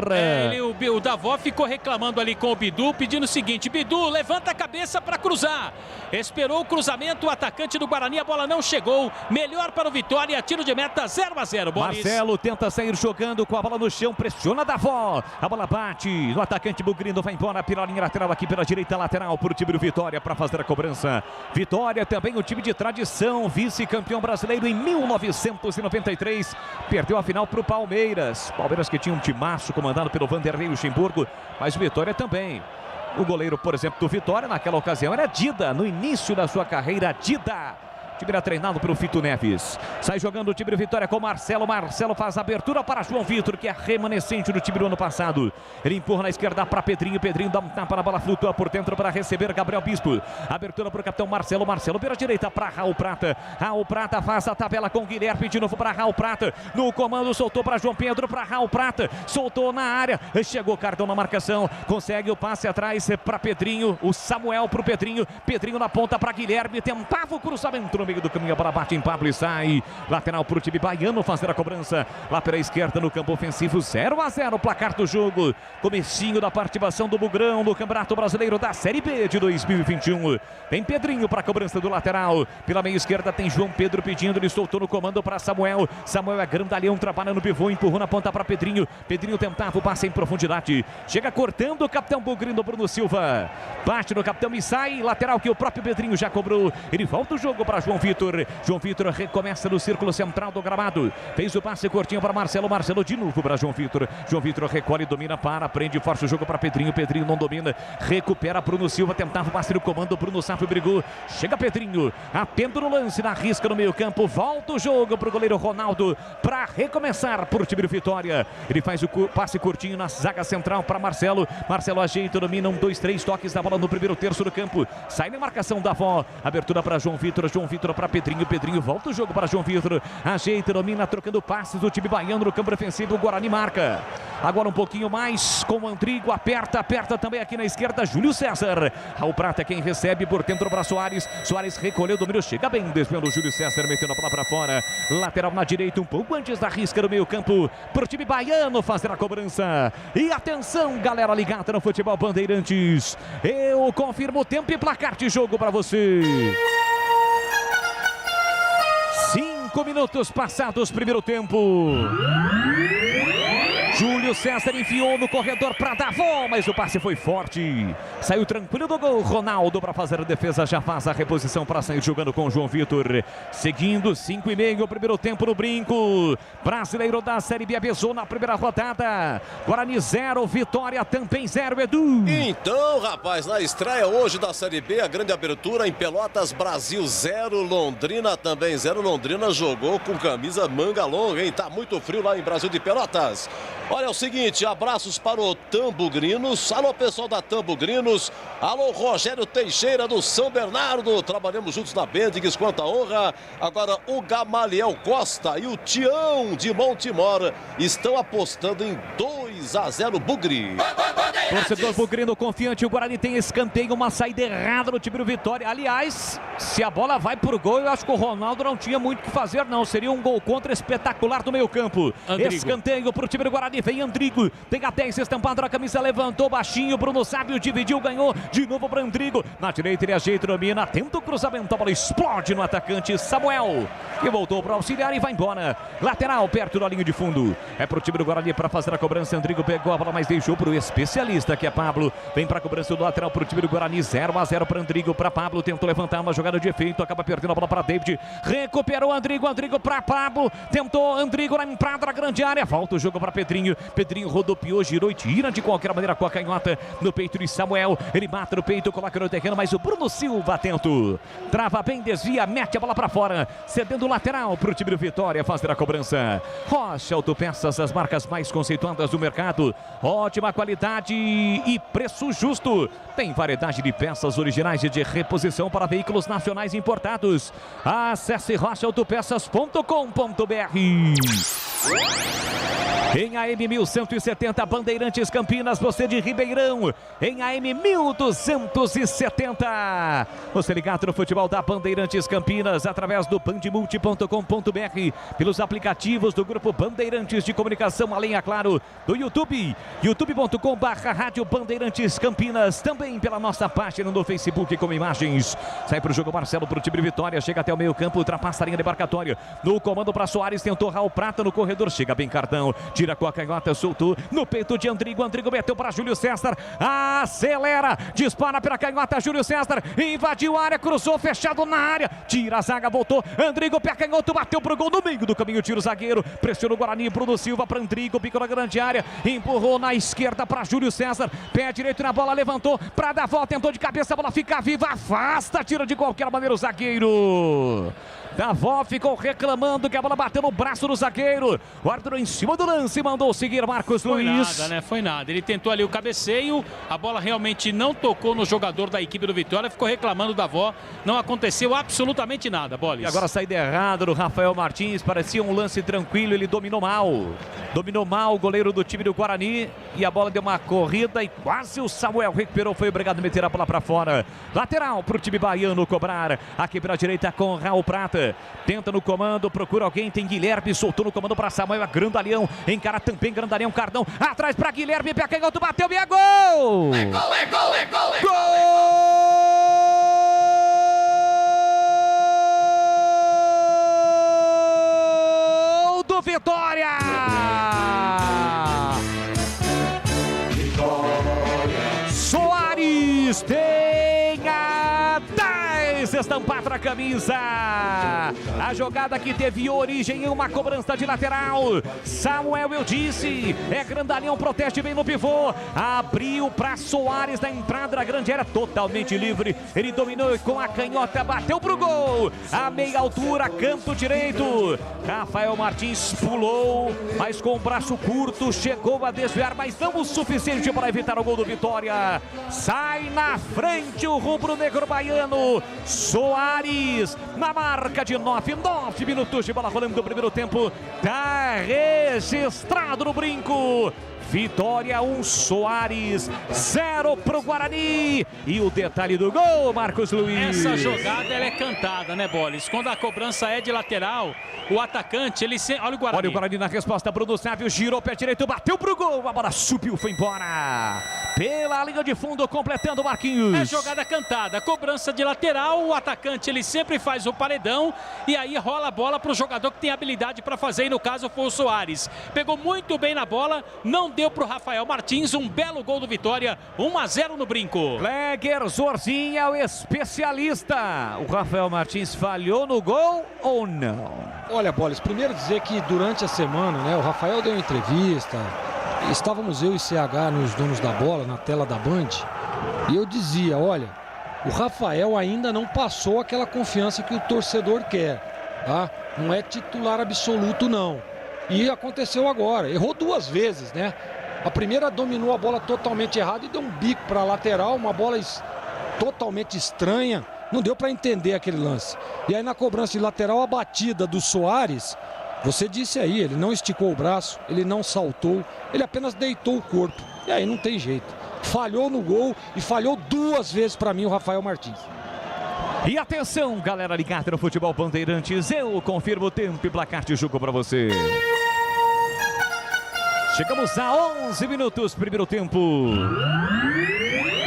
O Davó ficou reclamando ali com o Bidu, pedindo o seguinte: Bidu, levanta a cabeça para cruzar. Esperou o cruzamento, o atacante do Guarani, a bola não chegou. Melhor para o Vitória, tiro de meta, 0-0. Marcelo tenta sair jogando com a bola no chão, pressiona Davó, a bola bate no atacante bugrino, vai embora pela linha lateral, aqui pela direita lateral para o time do Vitória para fazer a cobrança. Vitória também, o time de tradição, vice-campeão brasileiro em 1993, perdeu a final para o Palmeiras que tinha um timaço comandado pelo Vanderlei Luxemburgo, mas o Vitória também. O goleiro, por exemplo, do Vitória naquela ocasião era Dida, no início da sua carreira, Dida. O time era treinado pelo Fito Neves. Sai jogando o time do Vitória com Marcelo. Marcelo faz a abertura para João Vitor, que é remanescente do time do ano passado. Ele empurra na esquerda para Pedrinho. Pedrinho dá um tapa na bola, flutua por dentro para receber Gabriel Bispo. Abertura para o capitão Marcelo. Marcelo pela direita para Raul Prata. Raul Prata faz a tabela com Guilherme. De novo para Raul Prata. No comando, soltou para João Pedro. Para Raul Prata. Soltou na área. Chegou Cardão na marcação. Consegue o passe atrás para Pedrinho. O Samuel para o Pedrinho. Pedrinho na ponta para Guilherme. Tentava o cruzamento meio do caminho, a bola bate em Pablo e sai. Lateral para o time baiano fazer a cobrança. Lá pela esquerda no campo ofensivo, 0-0 placar do jogo. Comecinho da participação do Bugrão no Campeonato Brasileiro da Série B de 2021. Tem Pedrinho para a cobrança do lateral. Pela meia esquerda tem João Pedro pedindo, ele soltou no comando para Samuel. Samuel é grandalhão, trabalha no pivô, empurrou na ponta para Pedrinho. Pedrinho tentava o passe em profundidade. Chega cortando o capitão bugrino Bruno Silva. Bate no capitão e sai. Lateral que o próprio Pedrinho já cobrou. Ele volta o jogo para João João Vitor. João Vitor recomeça no círculo central do gramado. Fez o passe curtinho para Marcelo. Marcelo de novo para João Vitor. João Vitor recolhe, domina, prende, força o jogo para Pedrinho. Pedrinho não domina, recupera Bruno Silva. Tentava o passe no comando. Bruno Safo brigou. Chega Pedrinho, atento no lance, na risca no meio campo. Volta o jogo para o goleiro Ronaldo para recomeçar por time do Vitória. Ele faz o passe curtinho na zaga central para Marcelo. Marcelo ajeita, domina 2, 3 toques da bola no primeiro terço do campo. Sai na marcação da avó. Abertura para João Vitor. João Vitor para Pedrinho. Pedrinho volta o jogo para João Vitor. Ajeita, domina, trocando passes do time baiano no campo defensivo. O Guarani marca. Agora um pouquinho mais com o Andrigo. Aperta também aqui na esquerda. Júlio César. Raul Prata quem recebe por dentro para Soares. Soares recolheu, domínio, chega bem. Desviando o Júlio César, metendo a bola para fora. Lateral na direita, um pouco antes da risca no meio campo. Para o time baiano fazer a cobrança. E atenção, galera ligada no Futebol Bandeirantes. Eu confirmo o tempo e placar de jogo para você. 5 minutos passados, primeiro tempo. Júlio César enfiou no corredor para Davó, mas o passe foi forte. Saiu tranquilo do gol. Ronaldo para fazer a defesa, já faz a reposição para sair jogando com o João Vitor. Seguindo, 5:30, o primeiro tempo no Brinco. Brasileiro da Série B avisou na primeira rodada. Guarani 0, Vitória também 0, Edu. Então, rapaz, na estreia hoje da Série B, a grande abertura em Pelotas, Brasil 0, Londrina também 0. Londrina jogou com camisa manga longa, hein? Tá muito frio lá em Brasil de Pelotas. Olha, é o seguinte, abraços para o Tambugrinos. Alô, pessoal da Tambugrinos. Alô, Rogério Teixeira do São Bernardo. Trabalhamos juntos na Bendix, quanta honra. Agora o Gamaliel Costa e o Tião de Montemor estão apostando em 2-0 Bugre. Torcedor bugrino confiante, o Guarani tem escanteio, uma saída errada no time do Vitória. Aliás, se a bola vai por gol, eu acho que o Ronaldo não tinha muito o que fazer, não. Seria um gol contra espetacular do meio campo. Andrigo. Escanteio para o time do Guarani, vem Andrigo, tem a 10 estampado na camisa, levantou baixinho, Bruno Sábio dividiu, ganhou, de novo para Andrigo. Na direita ele ajeita, domina, tenta o cruzamento, a bola explode no atacante Samuel, que voltou para auxiliar e vai embora. Lateral, perto da linha de fundo. É para o time do Guarani para fazer a cobrança. Andrigo pegou a bola, mas deixou para o especialista, que é Pablo. Vem para a cobrança do lateral para o time do Guarani, 0-0 para Andrigo, para Pablo, tentou levantar uma jogada de efeito, acaba perdendo a bola para David, recuperou Andrigo para Pablo, tentou Andrigo na entrada da grande área, volta o jogo para Pedrinho, Pedrinho rodopiou, girou e tira de qualquer maneira com a canhota no peito de Samuel, ele mata no peito, coloca no terreno, mas o Bruno Silva atento, trava bem, desvia, mete a bola para fora, cedendo o lateral para o time do Vitória fazer a cobrança. Rocha Autopeças, as marcas mais conceituadas do mercado, ótima qualidade e preço justo. Tem variedade de peças originais e de reposição para veículos nacionais importados. Acesse rochaautopeças.com.br. Em AM 1170 Bandeirantes Campinas, você de Ribeirão, em AM 1270. Você ligado no futebol da Bandeirantes Campinas através do bandmulti.com.br, pelos aplicativos do grupo Bandeirantes de Comunicação, além, é claro, do YouTube, youtube.com/Rádio Bandeirantes Campinas, também pela nossa página no Facebook com imagens. Sai para o jogo Marcelo para o time de Vitória, chega até o meio campo, ultrapassa a linha demarcatória, no comando para Soares, tentou Raul Prata no corredor, chega bem Cardão, tira com a canhota, soltou no peito de Andrigo, Andrigo meteu para Júlio César, acelera, dispara pela canhota, Júlio César, invadiu a área, cruzou, fechado na área, tira a zaga, voltou, Andrigo, pé canhoto, bateu pro gol no meio do caminho, tira o zagueiro, pressiona o Guarani, Bruno Silva para Andrigo, pico na grande área, empurrou na esquerda para Júlio César, pé direito na bola, levantou, para dar volta, tentou de cabeça, a bola fica viva, afasta, tira de qualquer maneira o zagueiro. Davó ficou reclamando que a bola bateu no braço do zagueiro. O árbitro em cima do lance mandou seguir Marcos Luiz. Foi nada, né? Foi nada. Ele tentou ali o cabeceio, a bola realmente não tocou no jogador da equipe do Vitória, ficou reclamando da Davó. Não aconteceu absolutamente nada, Bolis. E agora a saída errada do Rafael Martins, parecia um lance tranquilo, ele dominou mal. Dominou mal o goleiro do time do Guarani e a bola deu uma corrida e quase o Samuel recuperou, foi obrigado a meter a bola para fora. Lateral para o time baiano cobrar. Aqui pela direita com Raul Prata. Tenta no comando, procura alguém, tem Guilherme, soltou no comando para Samuel, é Grandalhão, encara também Grandalhão, Cardão, atrás para Guilherme, pé canhoto, bateu, e é gol! É gol, é gol, é gol, é gol! Gol do Vitória! Vitória! Soares tem a 10 estampar a camisa. A jogada que teve origem em uma cobrança de lateral. Samuel, eu disse, é grandalhão, protege bem no pivô. Abriu para Soares na entrada da grande área, totalmente livre. Ele dominou com a canhota, bateu pro gol. A meia altura, canto direito. Rafael Martins pulou, mas com o braço curto, chegou a desviar, mas não o suficiente para evitar o gol do Vitória. Sai na frente o rubro-negro baiano. Soares, na marca de 9 minutos de bola rolando do primeiro tempo. Tá registrado no brinco. Vitória 1, Soares 0 pro Guarani. E o detalhe do gol, Marcos Luiz. Essa jogada ela é cantada, né, Bolis? Quando a cobrança é de lateral, o atacante, ele olha o Guarani. Olha o Guarani na resposta, Bruno Sávio girou pé direito, bateu pro gol, a bola subiu, foi embora. Pela linha de fundo, completando o Marquinhos. É jogada cantada, cobrança de lateral, o atacante ele sempre faz o paredão e aí rola a bola pro jogador que tem habilidade para fazer, e no caso foi o Soares. Pegou muito bem na bola, não deu pro Rafael Martins, um belo gol do Vitória, 1-0 no brinco. Gleger Zorzinho é o especialista. O Rafael Martins falhou no gol ou não? Olha, Bolis, primeiro dizer que durante a semana, né, o Rafael deu uma entrevista, estávamos eu e CH nos Donos da Bola, na tela da Band, e eu dizia, olha, o Rafael ainda não passou aquela confiança que o torcedor quer, tá? Não é titular absoluto, não. E aconteceu agora, errou 2 vezes, né? A primeira dominou a bola totalmente errada e deu um bico para a lateral, uma bola totalmente estranha. Não deu para entender aquele lance. E aí na cobrança de lateral, a batida do Soares, você disse aí, ele não esticou o braço, ele não saltou, ele apenas deitou o corpo. E aí não tem jeito. Falhou no gol e falhou 2 vezes para mim o Rafael Martins. E atenção, galera ligada no Futebol Bandeirantes, eu confirmo o tempo e placar de jogo para você. Chegamos a 11 minutos, primeiro tempo.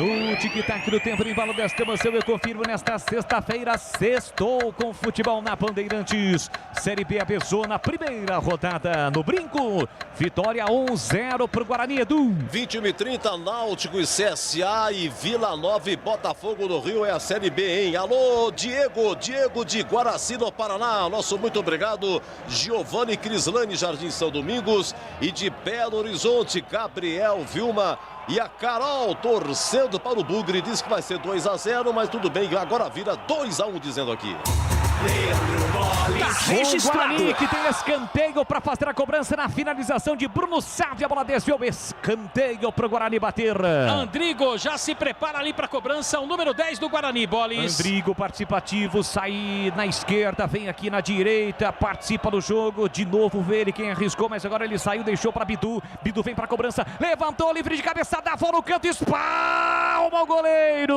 O tic-tac do tempo no embalo desta emoção, eu confirmo nesta sexta-feira, sextou com futebol na Bandeirantes. Série B abençoou na primeira rodada no brinco. Vitória 1-0 pro Guarani, Edu. 21h30, Náutico e CSA e Vila Nova e Botafogo do Rio é a Série B, hein? Alô, Diego de Guaraci, no Paraná. Nosso muito obrigado, Giovanni Crislane, Jardim São Domingos, e de Belo Horizonte, Gabriel Vilma. E a Carol torcendo para o Bugre, diz que vai ser 2-0, mas tudo bem, agora vira 2-1, dizendo aqui. O Guarani que tem escanteio para fazer a cobrança na finalização de Bruno Sávio. A bola desviou, escanteio para o Guarani bater. Andrigo já se prepara ali para a cobrança, o número 10 do Guarani, Bolis. Andrigo participativo, sai na esquerda, vem aqui na direita, participa do jogo. De novo vê ele quem arriscou, mas agora ele saiu, deixou para Bidu. Bidu vem para a cobrança, levantou, livre de cabeça, dá fora no canto, espalma o goleiro.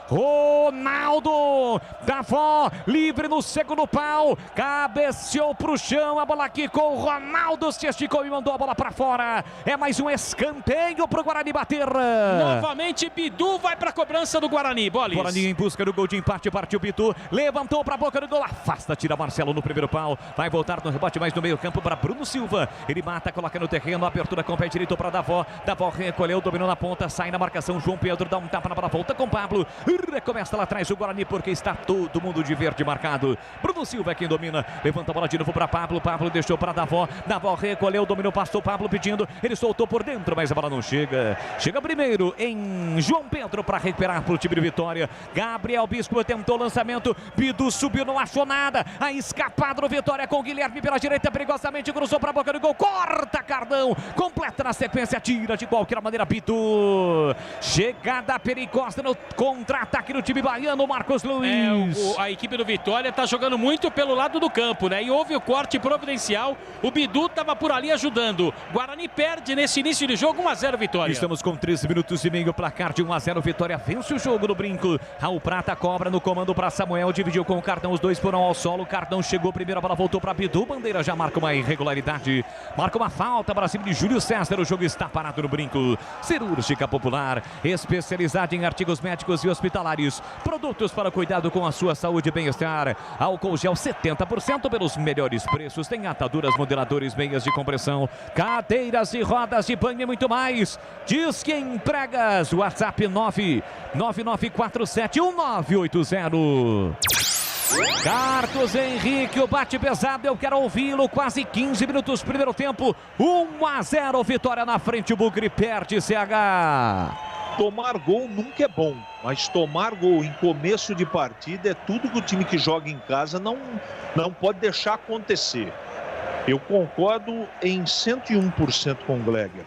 Ronaldo, Davó, livre no segundo pau, cabeceou pro chão, a bola aqui com o Ronaldo, se esticou e mandou a bola pra fora. É mais um escanteio pro Guarani bater. Novamente, Bidu vai pra cobrança do Guarani, Bolis. Guarani em busca do gol de empate, partiu Bidu, levantou pra boca do gol, afasta, tira Marcelo no primeiro pau, vai voltar no rebote mais no meio campo para Bruno Silva. Ele mata, coloca no terreno, abertura com o pé direito para Davó. Davó recolheu, dominou na ponta, sai na marcação, João Pedro dá um tapa na bola, volta com Pablo. Recomeça lá atrás o Guarani porque está todo mundo de verde marcado. Bruno Silva é quem domina, levanta a bola de novo para Pablo, Pablo deixou para Davó, Davó recolheu, dominou, passou Pablo pedindo, ele soltou por dentro, mas a bola não chega. Chega primeiro em João Pedro para recuperar para o time de Vitória. Gabriel Bispo tentou o lançamento, Bidu subiu, não achou nada, a escapada do Vitória com o Guilherme pela direita, perigosamente cruzou para a boca do gol, corta Cardão, completa na sequência, tira de qualquer maneira Bidu. Chegada perigosa no contra-ataque do time baiano, Marcos Luiz. A equipe do Vitória está jogando muito pelo lado do campo, né? E houve o corte providencial, o Bidu estava por ali ajudando. Guarani perde nesse início de jogo, 1-0 Vitória. Estamos com 13 minutos e meio, placar de 1-0, Vitória vence o jogo no brinco. Raul Prata cobra no comando para Samuel, dividiu com o Cardão, os dois foram ao solo, o Cardão chegou primeiro, a bola voltou para Bidu, Bandeira já marca uma irregularidade, marca uma falta para cima de Júlio César, o jogo está parado no brinco. Cirúrgica Popular, especializada em artigos médicos e hospitais hospitalares, produtos para cuidado com a sua saúde e bem-estar. Álcool gel 70% pelos melhores preços. Tem ataduras, modeladores, meias de compressão, cadeiras e rodas de banho e muito mais. Diz que empregas. WhatsApp 999471980. Carlos Henrique, o bate pesado, eu quero ouvi-lo. Quase 15 minutos, primeiro tempo, 1-0, vitória na frente, o Bugre perde, CH. Tomar gol nunca é bom, mas tomar gol em começo de partida é tudo que o time que joga em casa não pode deixar acontecer. Eu concordo em 101% com o Gleger.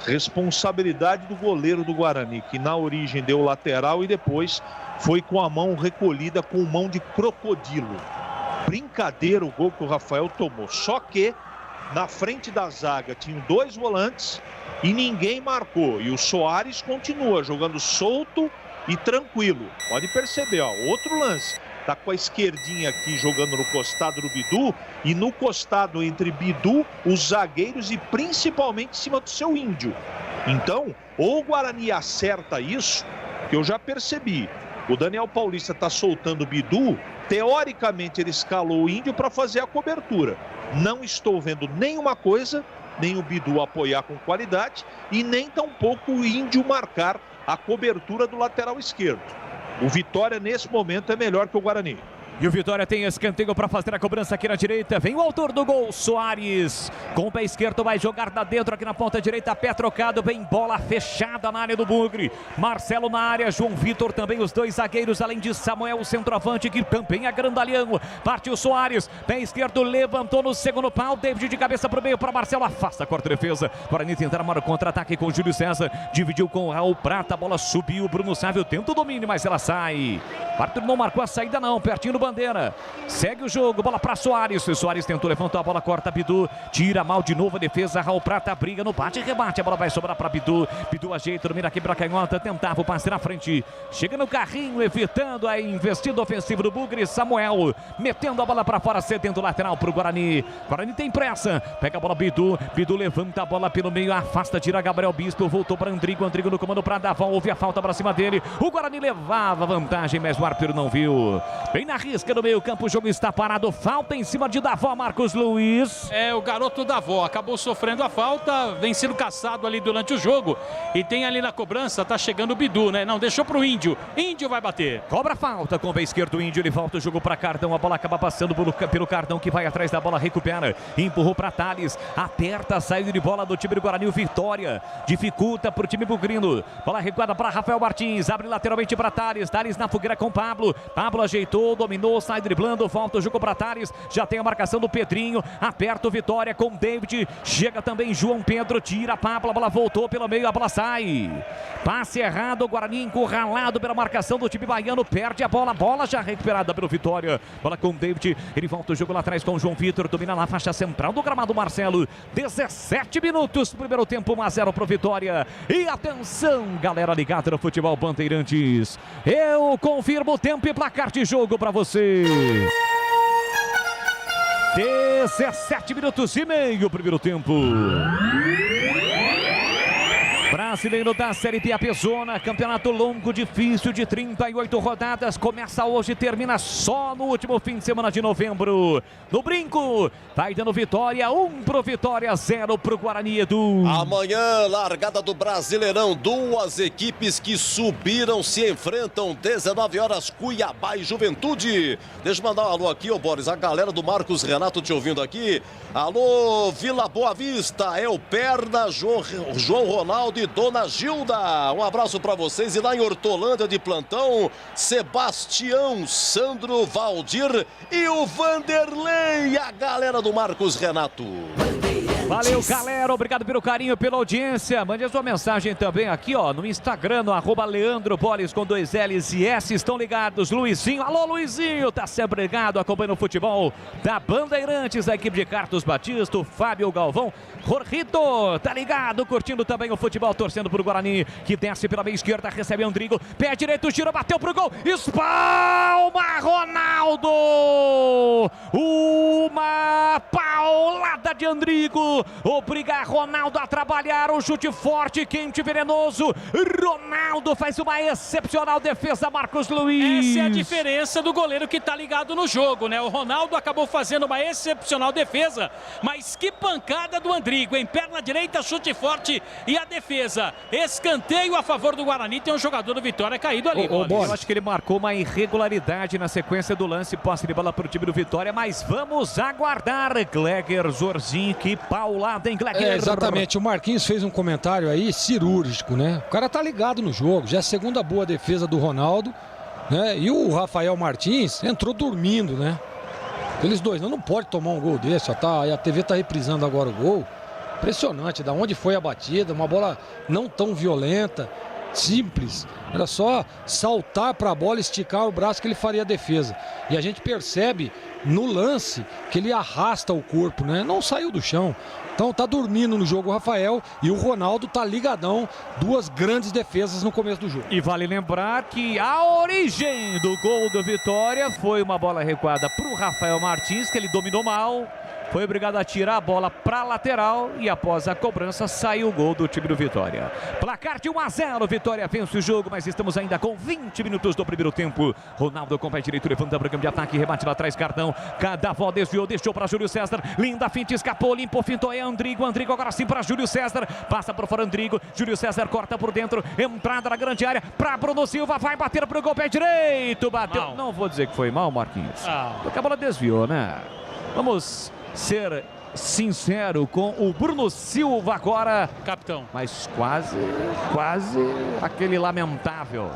Responsabilidade do goleiro do Guarani, que na origem deu lateral e depois foi com a mão recolhida com mão de crocodilo. Brincadeira o gol que o Rafael tomou. Só que na frente da zaga tinham 2 volantes e ninguém marcou. E o Soares continua jogando solto e tranquilo. Pode perceber, ó, outro lance. Tá com a esquerdinha aqui jogando no costado do Bidu. E no costado entre Bidu, os zagueiros e principalmente em cima do seu Índio. Então, ou o Guarani acerta isso, que eu já percebi. O Daniel Paulista tá soltando o Bidu. Teoricamente ele escalou o Índio para fazer a cobertura. Não estou vendo nenhuma coisa, nem o Bidu apoiar com qualidade e nem tampouco o Índio marcar a cobertura do lateral esquerdo. O Vitória, nesse momento, é melhor que o Guarani. E o Vitória tem escanteio para fazer a cobrança aqui na direita. Vem o autor do gol, Soares. Com o pé esquerdo vai jogar da dentro aqui na ponta direita. Pé trocado, vem bola fechada na área do Bugre. Marcelo na área, João Vitor também, os 2 zagueiros, além de Samuel, o centroavante que também é grandalhão. Partiu Soares, pé esquerdo, levantou no segundo pau. David de cabeça para o meio para Marcelo, afasta, corta a defesa. Guarani tentar armar o contra-ataque com o Júlio César. Dividiu com o Raul Prata, a bola subiu. Bruno Sávio tenta o domínio, mas ela sai. O árbitro não marcou a saída não, pertinho do bandeira. Segue o jogo, bola para Soares. Soares tentou levantar a bola, corta Bidu. Tira mal de novo a defesa. Raul Prata briga no bate e rebate. A bola vai sobrar para Bidu. Bidu ajeita, domina aqui para canhota. Tentava o passe na frente. Chega no carrinho, evitando a investida ofensiva do Bugre. Samuel metendo a bola para fora, cedendo o lateral para o Guarani. Guarani tem pressa. Pega a bola Bidu. Bidu levanta a bola pelo meio, afasta, tira Gabriel Bispo. Voltou para Andrigo. Andrigo no comando para Davão. Houve a falta para cima dele. O Guarani levava vantagem, mas o árbitro não viu. Bem na risca do meio campo, o jogo está parado. Falta em cima de Davó, Marcos Luiz. É, o garoto Davó acabou sofrendo a falta, vem sendo caçado ali durante o jogo. E tem ali na cobrança, tá chegando o Bidu, né? Não, deixou pro Índio. Índio vai bater. Cobra falta com o pé esquerdo do Índio. Ele volta o jogo para Cardão. A bola acaba passando pelo Cardão, que vai atrás da bola, recupera. Empurrou para Thales. Aperta a saída de bola do time do Guarani. O Vitória dificulta pro time bugrino. Bola recuada para Rafael Martins. Abre lateralmente para Thales. Thales na fogueira com Pablo. Pablo ajeitou, dominou, sai driblando, volta o jogo para Thales, já tem a marcação do Pedrinho, aperta o Vitória com David, chega também João Pedro, tira a Pablo, a bola voltou pelo meio, a bola sai. Passe errado, o Guarani encurralado pela marcação do time baiano, perde a bola já recuperada pelo Vitória, bola com David, ele volta o jogo lá atrás com o João Vitor, domina na faixa central do gramado Marcelo, 17 minutos, primeiro tempo, 1-0 pro Vitória. E atenção, galera ligada no Futebol Bandeirantes, eu confirmo o tempo e placar de jogo para você. 17 minutos e meio, primeiro tempo. Brasileiro da Série B Apesona, campeonato longo, difícil, de 38 rodadas, começa hoje e termina só no último fim de semana de novembro. No brinco, vai dando Vitória, 1 pro Vitória, 0 pro Guarani, Edu. Amanhã, largada do Brasileirão, 2 equipes que subiram se enfrentam, 19 horas, Cuiabá e Juventude. Deixa eu mandar um alô aqui, ô Boris, a galera do Marcos Renato te ouvindo aqui. Alô, Vila Boa Vista, é o Perna, João Ronaldo e Dona Gilda. Um abraço para vocês. E lá em Hortolândia de plantão, Sebastião, Sandro, Valdir e o Vanderlei, a galera do Marcos Renato. Valeu, galera, obrigado pelo carinho, pela audiência. Mande a sua mensagem também aqui, ó, no Instagram, no @Leandro Bolis com 2 L's e S. Estão ligados, Luizinho. Alô, Luizinho, tá sempre ligado, acompanhando o futebol da Bandeirantes, a equipe de Carlos Batista, o Fábio Galvão, Jorrito, tá ligado, curtindo também o futebol, torcendo pro Guarani, que desce pela meia esquerda, recebe Andrigo, pé direito, gira, bateu pro gol, espalma Ronaldo! Uma paulada de Andrigo, Ronaldo. Obriga Ronaldo a trabalhar. O chute forte, quente, venenoso. Ronaldo faz uma excepcional defesa, Marcos Luiz. Essa é a diferença do goleiro que tá ligado no jogo, né? O Ronaldo acabou fazendo uma excepcional defesa, mas que pancada do Andrigo, em perna direita, chute forte e a defesa. Escanteio a favor do Guarani, tem um jogador do Vitória caído ali. Eu acho que ele marcou uma irregularidade na sequência do lance, posse de bola para o time do Vitória, mas vamos aguardar. Gleger Zorzinho, que paulada, hein, Gleger? Exatamente, o Marquinhos fez um comentário aí cirúrgico, né? O cara tá ligado no jogo, já é a segunda boa defesa do Ronaldo, né? E o Rafael Martins entrou dormindo, né? Eles dois, não pode tomar um gol desse, ó, tá, a TV tá reprisando agora o gol. Impressionante, da onde foi a batida, uma bola não tão violenta, simples. Era só saltar para a bola, esticar o braço que ele faria a defesa. E a gente percebe no lance que ele arrasta o corpo, né? Não saiu do chão. Então tá dormindo no jogo o Rafael e o Ronaldo tá ligadão. Duas grandes defesas no começo do jogo. E vale lembrar que a origem do gol do Vitória foi uma bola recuada para o Rafael Martins, que ele dominou mal. Foi obrigado a tirar a bola para a lateral e após a cobrança saiu o gol do time do Vitória. Placar de 1-0, Vitória vence o jogo, mas estamos ainda com 20 minutos do primeiro tempo. Ronaldo com o pé direito, levanta para o campo de ataque, rebate lá atrás, Cardão. Cadaval desviou, deixou para Júlio César. Linda finta, escapou, limpou, fintou, é Andrigo. Andrigo agora sim para Júlio César. Passa por fora Andrigo. Júlio César corta por dentro, entrada na grande área para Bruno Silva, vai bater para o gol, pé direito. Bateu, mal. Não vou dizer que foi mal, Marquinhos. Porque a bola desviou, né? Vamos ser sincero com o Bruno Silva agora, capitão, mas quase aquele lamentável.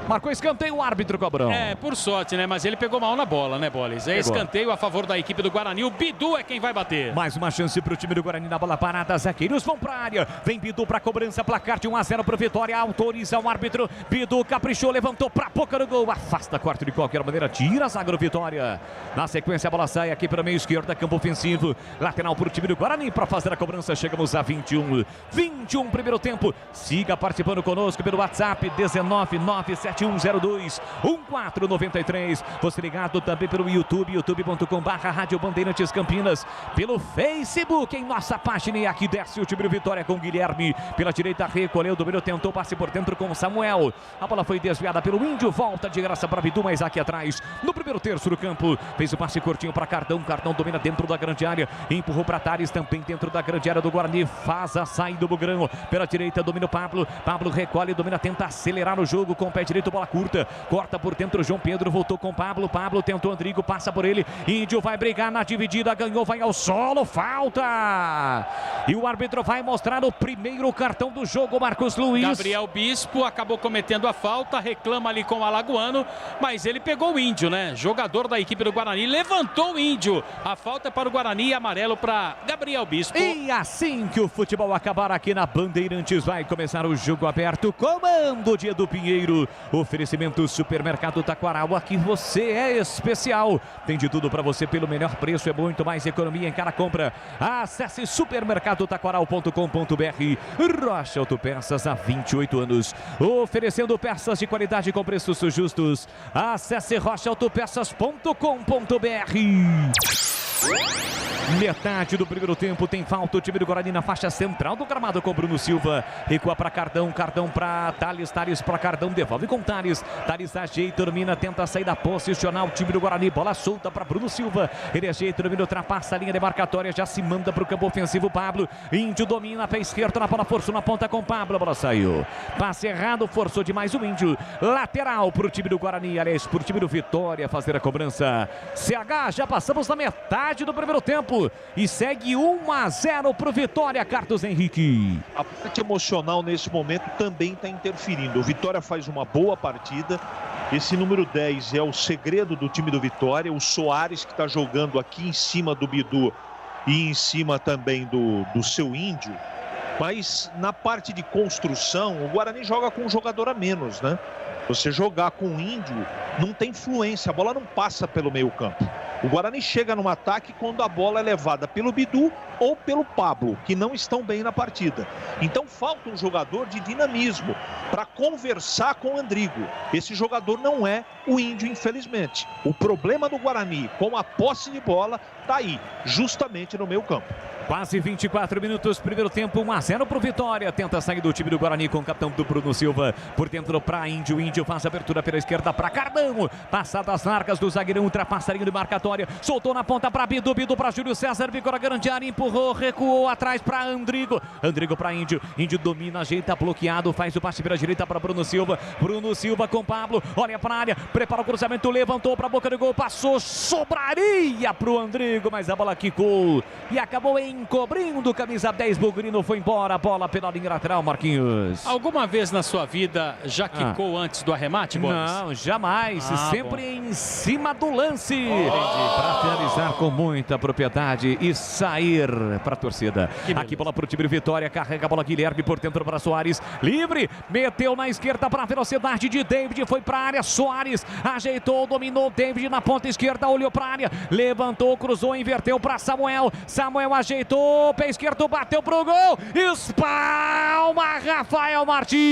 Marcou escanteio, o árbitro cobrou. É, por sorte, né? Mas ele pegou mal na bola, né, Bolis? É escanteio a favor da equipe do Guarani. O Bidu é quem vai bater. Mais uma chance para o time do Guarani na bola parada. Zagueiros vão para a área. Vem Bidu para a cobrança. Placar de 1-0 para o Vitória. Autoriza o árbitro. Bidu caprichou, levantou para a boca do gol. Afasta quarto de qualquer maneira. Tira a zaga do Vitória. Na sequência, a bola sai aqui para o meio esquerdo. Campo ofensivo. Lateral para o time do Guarani para fazer a cobrança. Chegamos a 21 primeiro tempo. Siga participando conosco pelo WhatsApp 19971021493. Você ligado também pelo YouTube, youtube.com/Rádio Bandeirantes Campinas, pelo Facebook, em nossa página. E aqui desce o time do Vitória com Guilherme pela direita, recolheu, domínio, tentou, passe por dentro com Samuel. A bola foi desviada pelo Índio, volta de graça para Bidu, mas aqui atrás, no primeiro terço do campo, fez o passe curtinho para Cardão. Cardão domina dentro da grande área, empurrou para Tales, também dentro da grande área do Guarani, faz a saída do Bugrão pela direita, domina o Pablo. Pablo recolhe, domina, tenta acelerar o jogo com o pé direito, bola curta, corta por dentro, João Pedro voltou com Pablo. Pablo tentou, Andrigo passa por ele. Índio vai brigar na dividida, ganhou, vai ao solo, falta. E o árbitro vai mostrar o primeiro cartão do jogo, Marcos Luiz. Gabriel Bispo acabou cometendo a falta, reclama ali com o alagoano, mas ele pegou o Índio, né? Jogador da equipe do Guarani, levantou o Índio. A falta é para o Guarani e amarelo para Gabriel Bispo. E assim que o futebol acabar aqui na Bandeirantes, vai começar o jogo aberto. Comando de Edu Pinheiro. Oferecimento Supermercado Taquaral, aqui você é especial. Tem de tudo para você pelo melhor preço, é muito mais economia em cada compra. Acesse supermercadotaquaral.com.br. Rocha Autopeças há 28 anos, oferecendo peças de qualidade com preços justos. Acesse rochaautopeças.com.br. Metade do primeiro tempo, tem falta o time do Guarani na faixa central do gramado com Bruno Silva. Recua para Cardão, Cardão para Tales, Tales para Cardão, devolve com Tales. Tales ajeita, domina, tenta sair da posicional. O time do Guarani, bola solta para Bruno Silva. Ele ajeita, domina, ultrapassa a linha demarcatória, já se manda para o campo ofensivo. Pablo, Índio domina, pé esquerdo na bola, forçou na ponta com Pablo, a bola saiu. Passe errado, forçou demais o Índio. Lateral para o time do Guarani, aliás, para o time do Vitória fazer a cobrança. CH, já passamos na metade do primeiro tempo e segue 1-0 para o Vitória, Carlos Henrique. A parte emocional nesse momento também está interferindo. O Vitória faz uma boa partida. Esse número 10 é o segredo do time do Vitória. O Soares, que está jogando aqui em cima do Bidu e em cima também do seu Índio. Mas na parte de construção, o Guarani joga com um jogador a menos, né? Você jogar com o Índio não tem fluência, a bola não passa pelo meio campo. O Guarani chega no ataque quando a bola é levada pelo Bidu ou pelo Pablo, que não estão bem na partida. Então falta um jogador de dinamismo para conversar com o Andrigo. Esse jogador não é o Índio, infelizmente. O problema do Guarani com a posse de bola está aí, justamente no meio campo. Quase 24 minutos, primeiro tempo, 1-0 pro Vitória. Tenta sair do time do Guarani com o capitão do Bruno Silva. Por dentro pra Índio. Índio faz a abertura pela esquerda pra Cardão. Passada as marcas do zagueirão, ultrapassarinho de marcatória. Soltou na ponta pra Bidu. Bidu pra Júlio César. Vigora grande área, empurrou, recuou atrás pra Andrigo. Andrigo pra Índio. Índio domina, ajeita, bloqueado. Faz o passe pela direita pra Bruno Silva. Bruno Silva com Pablo. Olha pra área, prepara o cruzamento, levantou pra boca do gol. Passou, sobraria pro Andrigo. Mas a bola quicou e acabou encobrindo, camisa 10, Bugrino foi embora, a bola pela linha lateral, Marquinhos. Alguma vez na sua vida já quicou antes do arremate, Boris? Não, jamais, sempre em cima do lance. Para finalizar com muita propriedade e sair para a torcida. Aqui bola para o time de Vitória, carrega a bola Guilherme por dentro para Soares, livre, meteu na esquerda para a velocidade de David, foi para a área, Soares ajeitou, dominou David na ponta esquerda, olhou para a área, levantou, cruzou, inverteu para Samuel, Samuel ajeitou, pé esquerdo, bateu pro gol, espalma Rafael Martins.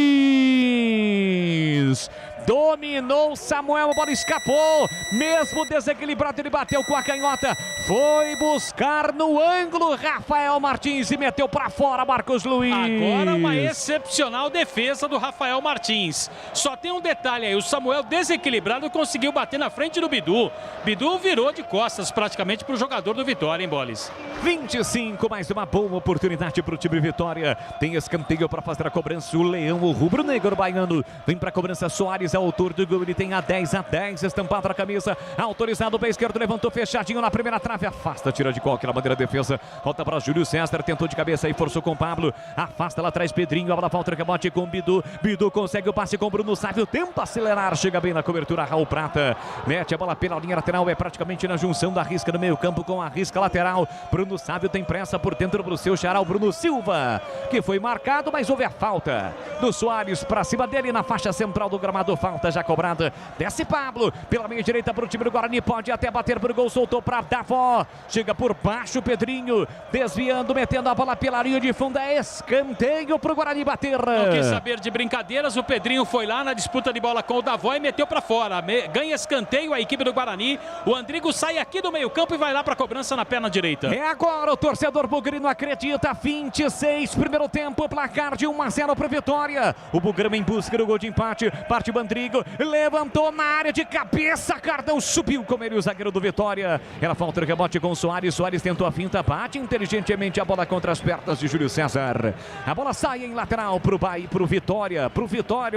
Dominou Samuel, a bola escapou, mesmo desequilibrado ele bateu com a canhota, foi buscar no ângulo Rafael Martins e meteu para fora Marcos Luiz. Agora uma excepcional defesa do Rafael Martins. Só tem um detalhe aí, o Samuel desequilibrado conseguiu bater na frente do Bidu. Bidu virou de costas praticamente para o jogador do Vitória, hein, Bolis? 25, mais uma boa oportunidade para o time Vitória. Tem escanteio para fazer a cobrança, o Leão, o rubro-negro baiano, vem para a cobrança Soares. Autor do gol, ele tem a 10 estampado na camisa, autorizado o pé esquerdo, levantou fechadinho na primeira trave, afasta, tira de qualquer maneira a defesa, volta para Júlio César, tentou de cabeça e forçou com Pablo, afasta lá atrás Pedrinho, a bola volta, rebote com Bidu, Bidu consegue o passe com Bruno Sávio, tenta acelerar, chega bem na cobertura, Raul Prata, mete a bola pela linha lateral, é praticamente na junção da risca no meio campo com a risca lateral, Bruno Sávio tem pressa por dentro pro seu xará, o Bruno Silva, que foi marcado, mas houve a falta do Soares para cima dele na faixa central do gramado, falta já cobrada, desce Pablo, pela meia direita para o time do Guarani, pode até bater pro gol, soltou para Davó, chega por baixo Pedrinho, desviando, metendo a bola pela linha de fundo, é escanteio pro Guarani bater. Não quis saber de brincadeiras, o Pedrinho foi lá na disputa de bola com o Davó e meteu para fora, ganha escanteio a equipe do Guarani, o Andrigo sai aqui do meio campo e vai lá para a cobrança na perna direita. É agora, o torcedor Bugrino acredita, 26, primeiro tempo, placar de 1-0 para Vitória, o Bugrama em busca do gol de empate, parte o Andrigo, levantou na área de cabeça, Cardão subiu com ele o zagueiro do Vitória, era falta de rebote com o Soares, Soares tentou a finta, bate inteligentemente a bola contra as pernas de Júlio César, a bola sai em lateral pro Vitória,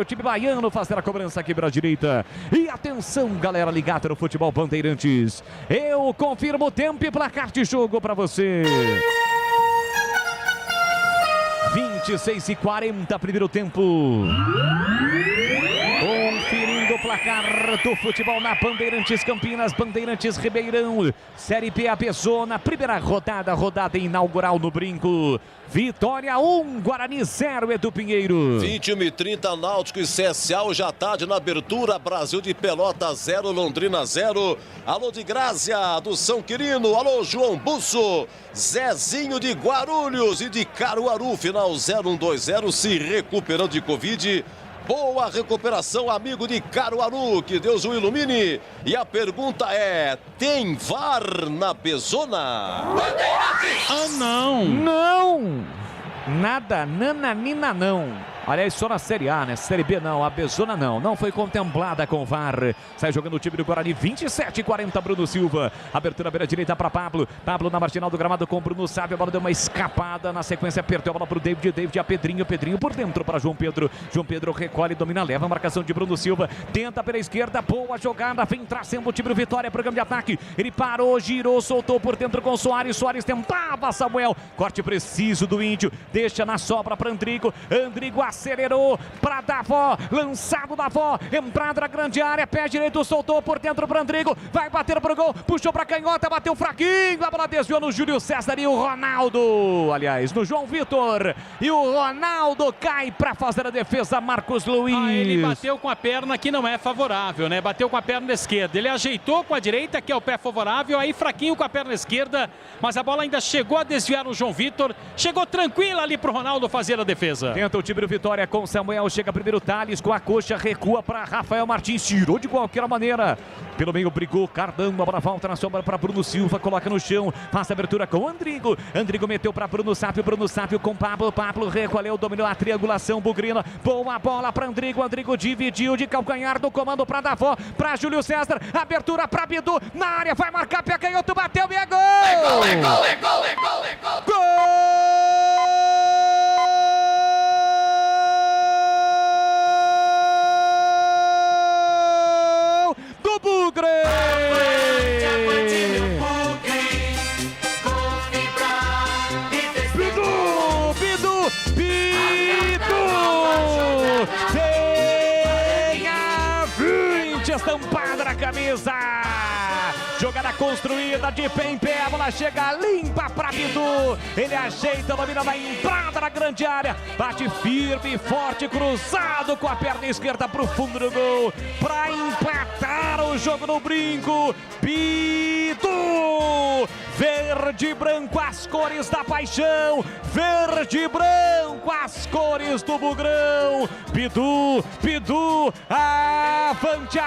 o time baiano fazer a cobrança aqui para a direita, e atenção galera ligada no futebol Bandeirantes, eu confirmo o tempo e placar de jogo para você. 26:40, primeiro tempo. Conferindo o placar do futebol na Bandeirantes Campinas, Bandeirantes Ribeirão, Série B Abezona, primeira rodada inaugural no Brinco. Vitória 1, Guarani 0, Edu Pinheiro. 21:30, Náutico e CSA, hoje à tarde na abertura, Brasil de Pelotas 0, Londrina 0. Alô de Grácia, do São Quirino, alô João Busso, Zezinho de Guarulhos e de Caruaru, final 0120, se recuperando de Covid. Boa recuperação, amigo de Caruaru, que Deus o ilumine. E a pergunta é, tem VAR na Bezona? Ah, não! Não! Nada, nananina não. Aliás, só na Série A, né? Série B não, a Bezona não foi contemplada com o VAR. Sai jogando o time do Guarani, 27:40, Bruno Silva. Abertura beira direita para Pablo. Pablo na marginal do gramado com Bruno Sávio. A bola deu uma escapada, na sequência apertou a bola para o David a Pedrinho por dentro para João Pedro. João Pedro recolhe, domina, leva a marcação de Bruno Silva. Tenta pela esquerda, boa jogada, vem trazendo o time do Vitória, programa de ataque. Ele parou, girou, soltou por dentro com Soares. Soares tentava, Samuel. Corte preciso do Índio, deixa na sobra para Andrigo. Andrigo acelerou para Davó, lançado Davó, entrada na grande área, pé direito, soltou por dentro para Andrigo, vai bater pro gol, puxou para canhota, bateu fraquinho, a bola desviou no Júlio César e o Ronaldo, aliás, no João Vitor, e o Ronaldo cai para fazer a defesa, Marcos Luiz. Ele bateu com a perna que não é favorável, né? Bateu com a perna esquerda, ele ajeitou com a direita, que é o pé favorável, aí fraquinho com a perna esquerda, mas a bola ainda chegou a desviar o João Vitor, chegou tranquila ali pro Ronaldo fazer a defesa. Tenta o time do Vitória. Vitória com Samuel, chega primeiro Thales com a coxa, recua para Rafael Martins, tirou de qualquer maneira. Pelo meio brigou Cardão, a bola volta na sombra para Bruno Silva, coloca no chão, faz a abertura com Andrigo. Andrigo meteu para Bruno Sávio com Pablo recolheu, dominou a triangulação, Bugrina, boa bola para Andrigo, Andrigo dividiu de calcanhar do comando para Davó, para Júlio César, abertura para Bidu, na área, vai marcar, pé canhoto, bateu e é gol! É gol, é gol, é gol, é gol, é gol! Gol! Bugre! Bidu! Tem a 20 estampada na camisa! Jogada construída de pé em pé, a bola chega limpa para Bidu. Ele ajeita, domina na entrada na grande área. Bate firme, forte, cruzado com a perna esquerda para o fundo do gol. Para empatar o jogo no brinco. Bidu! Verde e branco, as cores da paixão. Verde e branco, as cores do Bugrão. Bidu! Avante!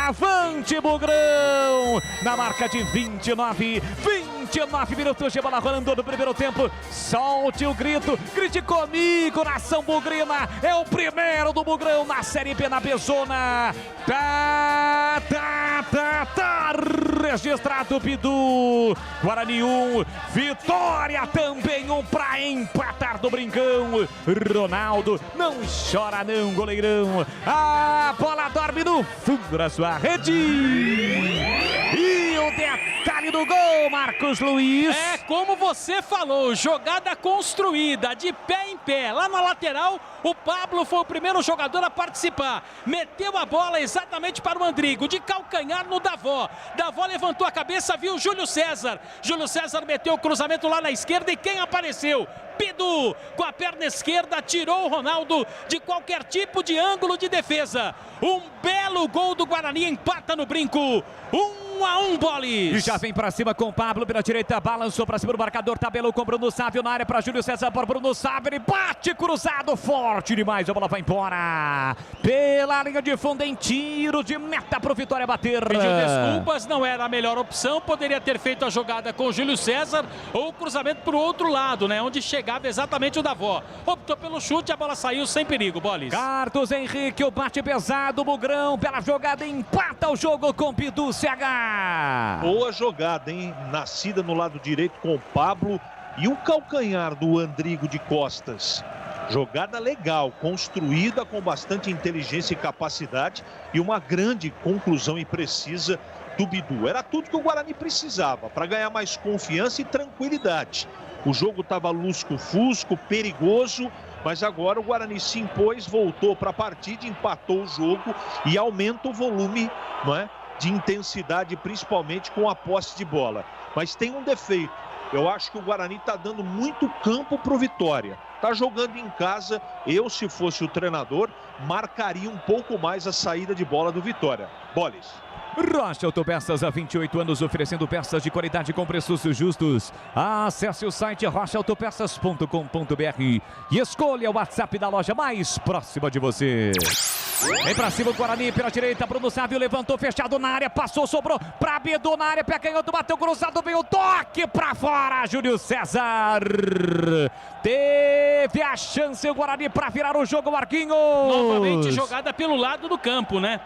Avante, Bugrão! Na marca de 29 minutos de bola rolando no primeiro tempo. Solte o grito, grite comigo, nação bugrina. É o primeiro do Bugrão na Série B na Bezona. Tá registrado Bidu. Guarani 1, Vitória também 1 para empatar do Brincão. Ronaldo, não chora não, goleirão. A bola dorme no fundo da sua rede. E o detalhe do gol, Marcos Luiz. É como você falou, jogada construída, de pé em pé. Lá na lateral, o Pablo foi o primeiro jogador a participar. Meteu a bola exatamente para o Andrigo, de calcanhar no Davó. Davó levantou a cabeça, viu Júlio César. Júlio César meteu o cruzamento lá na esquerda e quem apareceu? Bidu, com a perna esquerda, tirou o Ronaldo de qualquer tipo de ângulo de defesa. Um belo gol do Guarani, empata no brinco. 1-1, Bolis. E já vem pra cima com o Pablo pela direita, balançou pra cima do marcador, tabelou com Bruno Sávio na área pra Júlio César, por Bruno Sávio, ele bate cruzado, forte demais, a bola vai embora. Pela linha de fundo em tiro de meta pro Vitória bater. Pediu desculpas, não era a melhor opção, poderia ter feito a jogada com o Júlio César ou o cruzamento pro outro lado, né, onde chegava exatamente o Davó. Optou pelo chute, a bola saiu sem perigo, Bolis. Carlos Henrique, o bate pesado, Bugrão, pela jogada, empata o jogo com Bidu CH. Boa jogada, hein? Nascida no lado direito com o Pablo e o calcanhar do Andrigo de costas. Jogada legal, construída com bastante inteligência e capacidade e uma grande conclusão e precisa do Bidu. Era tudo que o Guarani precisava para ganhar mais confiança e tranquilidade. O jogo estava lusco-fusco, perigoso, mas agora o Guarani se impôs, voltou para a partida, empatou o jogo e aumenta o volume, não é, de intensidade, principalmente com a posse de bola. Mas tem um defeito. Eu acho que o Guarani está dando muito campo para o Vitória. Está jogando em casa. Eu, se fosse o treinador, marcaria um pouco mais a saída de bola do Vitória. Bolis. Rocha Autopeças, há 28 anos oferecendo peças de qualidade com preços justos. Acesse o site rochaautopeças.com.br e escolha o WhatsApp da loja mais próxima de você. Vem pra cima o Guarani pela direita, Bruno Sávio levantou, fechado na área, passou, sobrou pra Bidu na área, pé canhoto, bateu cruzado, veio o toque pra fora, Júlio César. Teve a chance o Guarani pra virar o jogo, Marquinhos. Novamente jogada pelo lado do campo, né?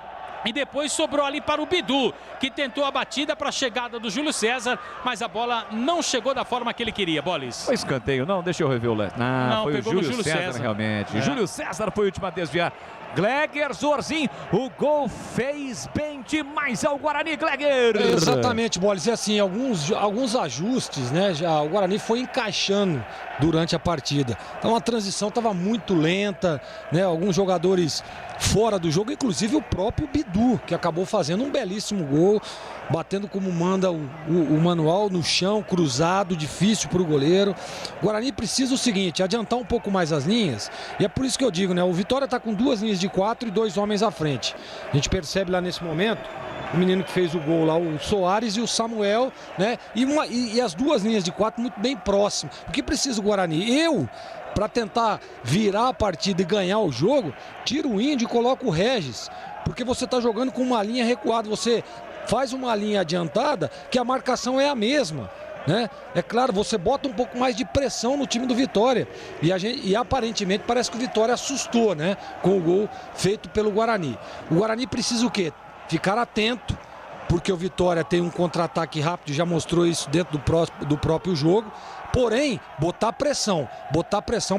E depois sobrou ali para o Bidu, que tentou a batida para a chegada do Júlio César, mas a bola não chegou da forma que ele queria, Bolis. Foi escanteio, não, deixa eu rever o lance. Não, foi o Júlio César, César, realmente. Júlio César foi o último a desviar. Gleger Zorzin, o gol fez bem demais ao Guarani, Gleger. Exatamente, Bolis. E assim, alguns ajustes, né? Já o Guarani foi encaixando durante a partida. Então a transição estava muito lenta, né? Alguns jogadores fora do jogo, inclusive o próprio Bidu, que acabou fazendo um belíssimo gol, batendo como manda o manual no chão, cruzado, difícil para o goleiro. O Guarani precisa o seguinte, adiantar um pouco mais as linhas, e é por isso que eu digo, né? O Vitória está com 2 linhas de 4 e 2 homens à frente. A gente percebe lá nesse momento o menino que fez o gol lá, o Soares e o Samuel, né? E as 2 linhas de 4 muito bem próximas. O que precisa o Guarani? para tentar virar a partida e ganhar o jogo, tira o Índio e coloca o Regis. Porque você está jogando com uma linha recuada, você faz uma linha adiantada que a marcação é a mesma. Né? É claro, você bota um pouco mais de pressão no time do Vitória e aparentemente parece que o Vitória assustou, né? Com o gol feito pelo Guarani. O Guarani precisa o quê? Ficar atento, porque o Vitória tem um contra-ataque rápido, já mostrou isso dentro do próprio jogo. Porém, botar pressão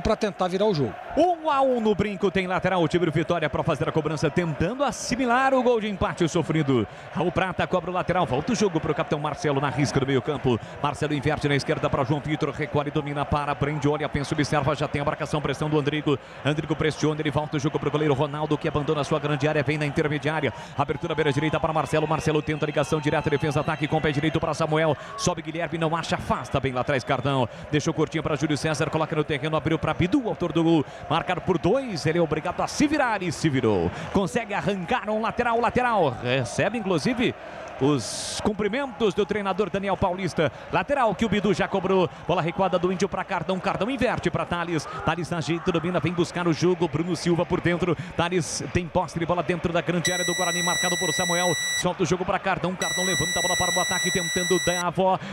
para tentar virar o jogo. 1-1 no Brinco, tem lateral, o time do Vitória para fazer a cobrança, tentando assimilar o gol de empate sofrido. Raul Prata cobra o lateral, volta o jogo para o capitão Marcelo na risca do meio campo. Marcelo inverte na esquerda para João Vitor, recolhe, domina, prende, olha, pensa, observa, já tem a marcação, pressão do Andrigo. Andrigo pressiona, ele volta o jogo para o goleiro Ronaldo, que abandona a sua grande área, vem na intermediária. Abertura beira direita para Marcelo, Marcelo tenta a ligação direta, defesa, ataque com o pé direito para Samuel. Sobe Guilherme, não acha, afasta bem lá atrás Cardão. Deixou curtinho para Júlio César, coloca no terreno, abriu para Bidu, autor do gol, marcado por 2, ele é obrigado a se virar e se virou. Consegue arrancar um lateral, recebe inclusive os cumprimentos do treinador Daniel Paulista. Lateral que o Bidu já cobrou. Bola recuada do Índio para Cardão. Cardão inverte para Thales. Thales na jeito, domina, vem buscar o jogo. Bruno Silva por dentro. Thales tem posse de bola dentro da grande área do Guarani, marcado por Samuel. Solta o jogo para Cardão. Cardão levanta a bola para o ataque, tentando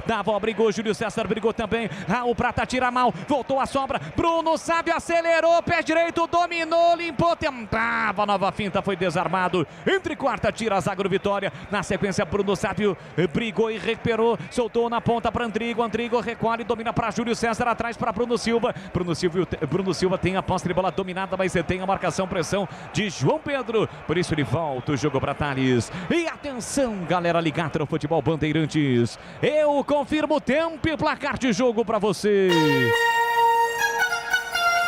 da avó brigou. Júlio César brigou também. Raul Prata tira mal. Voltou a sobra. Bruno Sábio acelerou. Pé direito, dominou, limpou, tentava. Nova finta, foi desarmado. Entre quarta, tira a zaga do Vitória. Na sequência, Bruno Sábio brigou e recuperou, soltou na ponta para Andrigo, Andrigo recolhe, domina para Júlio César, atrás para Bruno Silva. Bruno Silva tem a posse de bola dominada, mas tem a marcação, pressão de João Pedro, por isso ele volta o jogo para Thales. E atenção, galera ligada no Futebol Bandeirantes, eu confirmo o tempo e placar de jogo para você.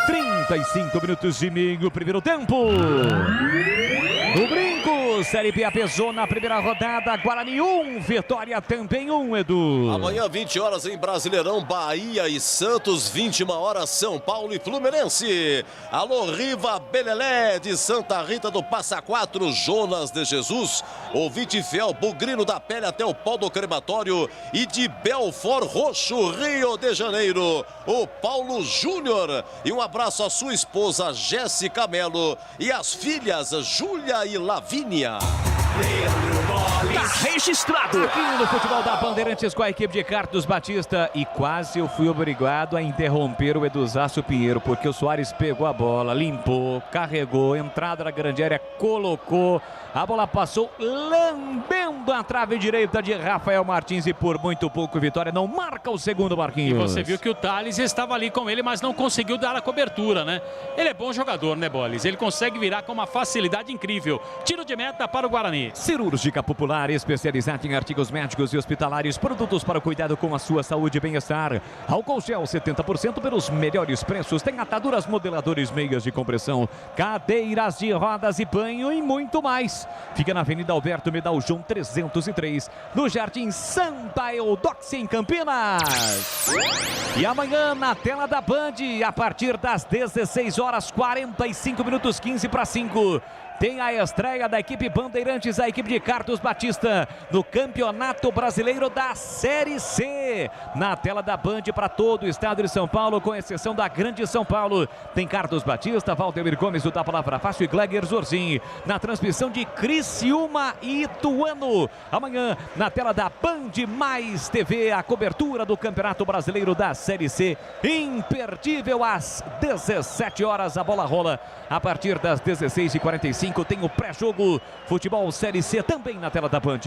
35 minutos e meio, primeiro tempo. O Brinco, Série B pesou na primeira rodada, Guarani 1, Vitória também 1, Edu. Amanhã, 20 horas em Brasileirão, Bahia e Santos, 21 horas, São Paulo e Fluminense. Alô, Riva Belelé de Santa Rita do Passa Quatro, Jonas de Jesus, ouvinte fiel, Bugrino da Pele até o pau do crematório e de Belfort Roxo, Rio de Janeiro, o Paulo Júnior. E um abraço à sua esposa Jéssica Melo e às filhas Júlia e Lavínia. Tá registrado aqui no Futebol da Bandeirantes com a equipe de Carlos Batista. E quase eu fui obrigado a interromper o Eduzácio Pinheiro, porque o Soares pegou a bola, limpou, carregou, entrada na grande área, colocou, a bola passou lambendo a trave direita de Rafael Martins e por muito pouco Vitória não marca o segundo, Marquinhos. E você viu que o Thales estava ali com ele, mas não conseguiu dar a cobertura, né? Ele é bom jogador, né, Bolis? Ele consegue virar com uma facilidade incrível. Tiro de meta para o Guarani. Cirúrgica Popular, especializada em artigos médicos e hospitalares, produtos para o cuidado com a sua saúde e bem-estar. Álcool gel 70% pelos melhores preços. Tem ataduras, modeladores, meias de compressão, cadeiras de rodas e banho e muito mais. Fica na Avenida Alberto Medal João 303, no Jardim Santa Eudóxia, em Campinas. E amanhã na tela da Band, a partir das 16 horas 45 minutos, 15 para 5. Tem a estreia da equipe Bandeirantes, a equipe de Carlos Batista, no Campeonato Brasileiro da Série C. Na tela da Band para todo o estado de São Paulo, com exceção da Grande São Paulo. Tem Carlos Batista, Valdemir Gomes, o da Palavra Fácil e Gleger Zorzin. Na transmissão de Criciúma e Ituano. Amanhã, na tela da Band Mais TV, a cobertura do Campeonato Brasileiro da Série C. Imperdível às 17 horas. A bola rola a partir das 16h45. Tem o pré-jogo, Futebol Série C também na tela da Band.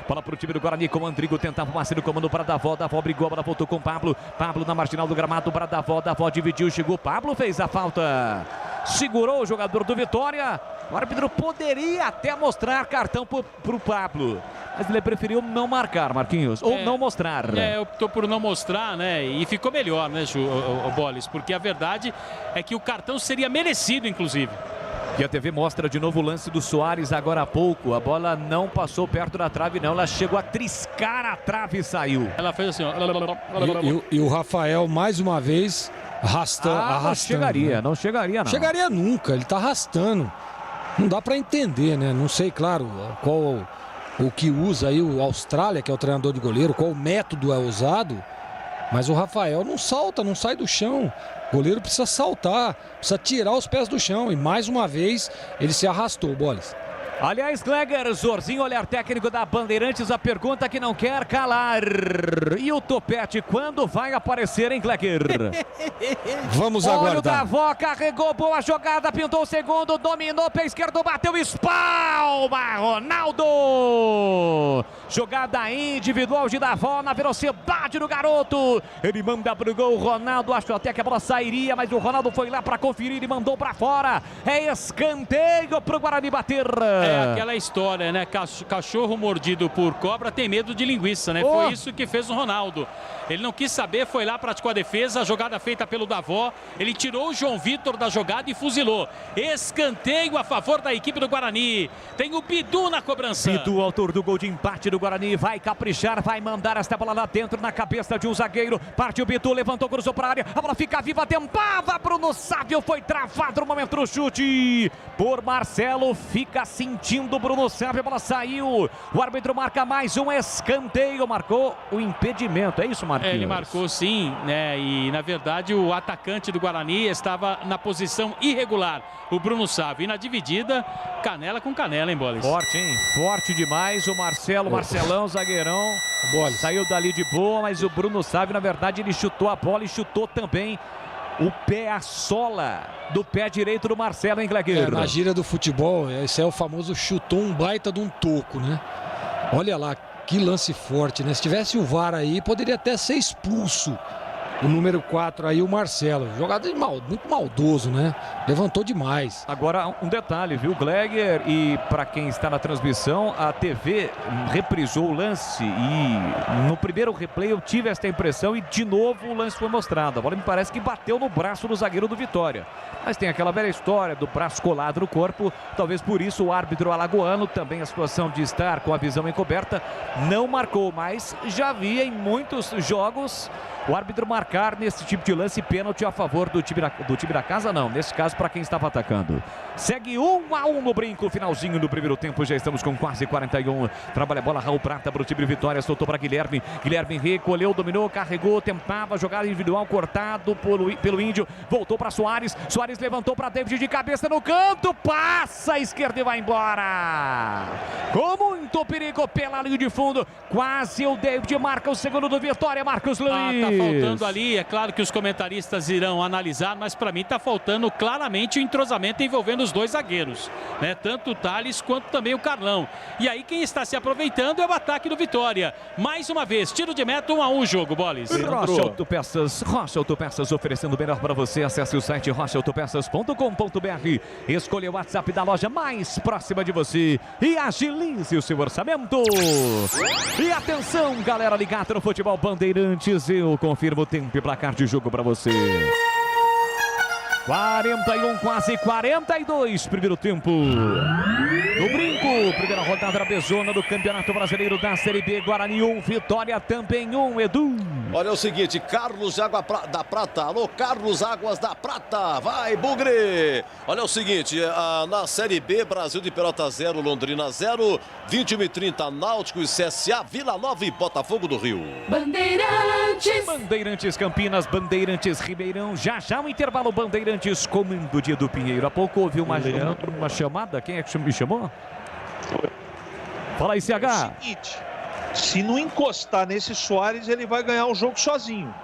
Bola para o time do Guarani com o Andrigo, tentava o Marcelo, comando para Davó, Davó brigou, a bola voltou com o Pablo, Pablo na marginal do gramado para Davó, Davó dividiu, chegou, Pablo fez a falta, segurou o jogador do Vitória. O árbitro poderia até mostrar cartão para o Pablo, mas ele preferiu não marcar, Marquinhos, ou não mostrar. Optou por não mostrar, né? E ficou melhor, né, o Bolis? Porque a verdade é que o cartão seria merecido, inclusive. E a TV mostra de novo o lance do Soares agora há pouco. A bola não passou perto da trave, não. Ela chegou a triscar a trave e saiu. Ela fez assim, ó. E o Rafael, mais uma vez, arrastando. Não chegaria, não chegaria, não. Chegaria nunca, ele tá arrastando. Não dá para entender, né? Não sei, claro, qual o que usa aí o Austrália, que é o treinador de goleiro, qual método é usado. Mas o Rafael não salta, não sai do chão. O goleiro precisa saltar, precisa tirar os pés do chão. E mais uma vez ele se arrastou, Boles. Aliás, Gleger, Zorzinho, olhar técnico da Bandeirantes, a pergunta que não quer calar. E o topete, quando vai aparecer, hein, Gleger? Vamos aguardar. aguardar. Olha o Davó, carregou, boa jogada, pintou o segundo, dominou, pé esquerdo, bateu, espalma, Ronaldo! Jogada individual de Davó na velocidade do garoto. Ele manda pro gol, o Ronaldo achou até que a bola sairia, mas o Ronaldo foi lá pra conferir e mandou pra fora. É escanteio pro Guarani bater. É aquela história, né? Cachorro mordido por cobra tem medo de linguiça, né? Foi isso que fez o Ronaldo. Ele não quis saber, foi lá, praticou a defesa, a jogada feita pelo Davó. Ele tirou o João Vitor da jogada e fuzilou. Escanteio a favor da equipe do Guarani. Tem o Bidu na cobrança. Bidu, autor do gol de empate do Guarani, vai caprichar, vai mandar esta bola lá dentro na cabeça de um zagueiro. Partiu Bidu, levantou, cruzou para a área. A bola fica viva, tentava Bruno Sávio, foi travado no momento do chute por Marcelo, fica sentindo Bruno Sávio, a bola saiu. O árbitro marca mais um escanteio, marcou o impedimento, é isso, Marquinhos? Ele marcou sim, né? E na verdade o atacante do Guarani estava na posição irregular, o Bruno Sávio. E na dividida, canela com canela, hein, Boles? Forte, hein? Forte demais o Marcelão, zagueirão. Boles. Saiu dali de boa, mas o Bruno Sávio, na verdade, ele chutou a bola e chutou também o pé, a sola do pé direito do Marcelo, hein, Glegueiro? Na gíria do futebol, esse é o famoso chutou um baita de um toco, né? Olha lá, que lance forte, né? Se tivesse o VAR aí, poderia até ser expulso. O número 4 aí, o Marcelo. Jogada muito maldoso, né? Levantou demais. Agora, um detalhe, viu, Gleger? E para quem está na transmissão, a TV reprisou o lance. E no primeiro replay eu tive esta impressão e de novo o lance foi mostrado. A bola me parece que bateu no braço do zagueiro do Vitória. Mas tem aquela velha história do braço colado no corpo. Talvez por isso o árbitro alagoano, também a situação de estar com a visão encoberta, não marcou. Mas já vi em muitos jogos o árbitro marcar nesse tipo de lance pênalti a favor do time da casa, não. Nesse caso, para quem estava atacando. Segue 1-1 no brinco, finalzinho do primeiro tempo. Já estamos com quase 41. Trabalha a bola, Raul Prata para o time de Vitória. Soltou para Guilherme. Guilherme recolheu, dominou, carregou, tentava jogada individual, cortado pelo Índio. Voltou para Soares. Soares levantou para David de cabeça no canto. Passa a esquerda e vai embora. Com muito perigo pela linha de fundo. Quase o David marca o segundo do Vitória, Marcos Luiz. Tá faltando ali, é claro que os comentaristas irão analisar, mas para mim tá faltando claramente o entrosamento envolvendo os dois zagueiros, né? Tanto o Thales quanto também o Carlão. E aí quem está se aproveitando é o ataque do Vitória. Mais uma vez, tiro de meta, 1-1 o jogo, Boles. Rocha Autopeças oferecendo o melhor para você. Acesse o site rochaautopeças.com.br. Escolha o WhatsApp da loja mais próxima de você e agilize o seu orçamento. E atenção, galera ligada no Futebol Bandeirantes, eu confirmo o tempo e placar de jogo para você. 41, quase 42, primeiro tempo. No brinco, primeira rodada da Bezona do Campeonato Brasileiro da Série B. Guarani 1, Vitória também 1, Edu. Olha o seguinte, Carlos Água da Prata. Alô, Carlos Águas da Prata. Vai, Bugre. Olha o seguinte, na Série B, Brasil de Pelotas 0, Londrina 0, 21h30, Náutico e CSA, Vila Nova e Botafogo do Rio. Bandeirantes. Bandeirantes Campinas, Bandeirantes Ribeirão. Já o intervalo, Bandeirantes, comando de Edu Pinheiro. Há pouco houve uma chamada. Quem é que me chamou? Fala aí, CH. É o seguinte, se não encostar nesse Soares, ele vai ganhar o jogo sozinho.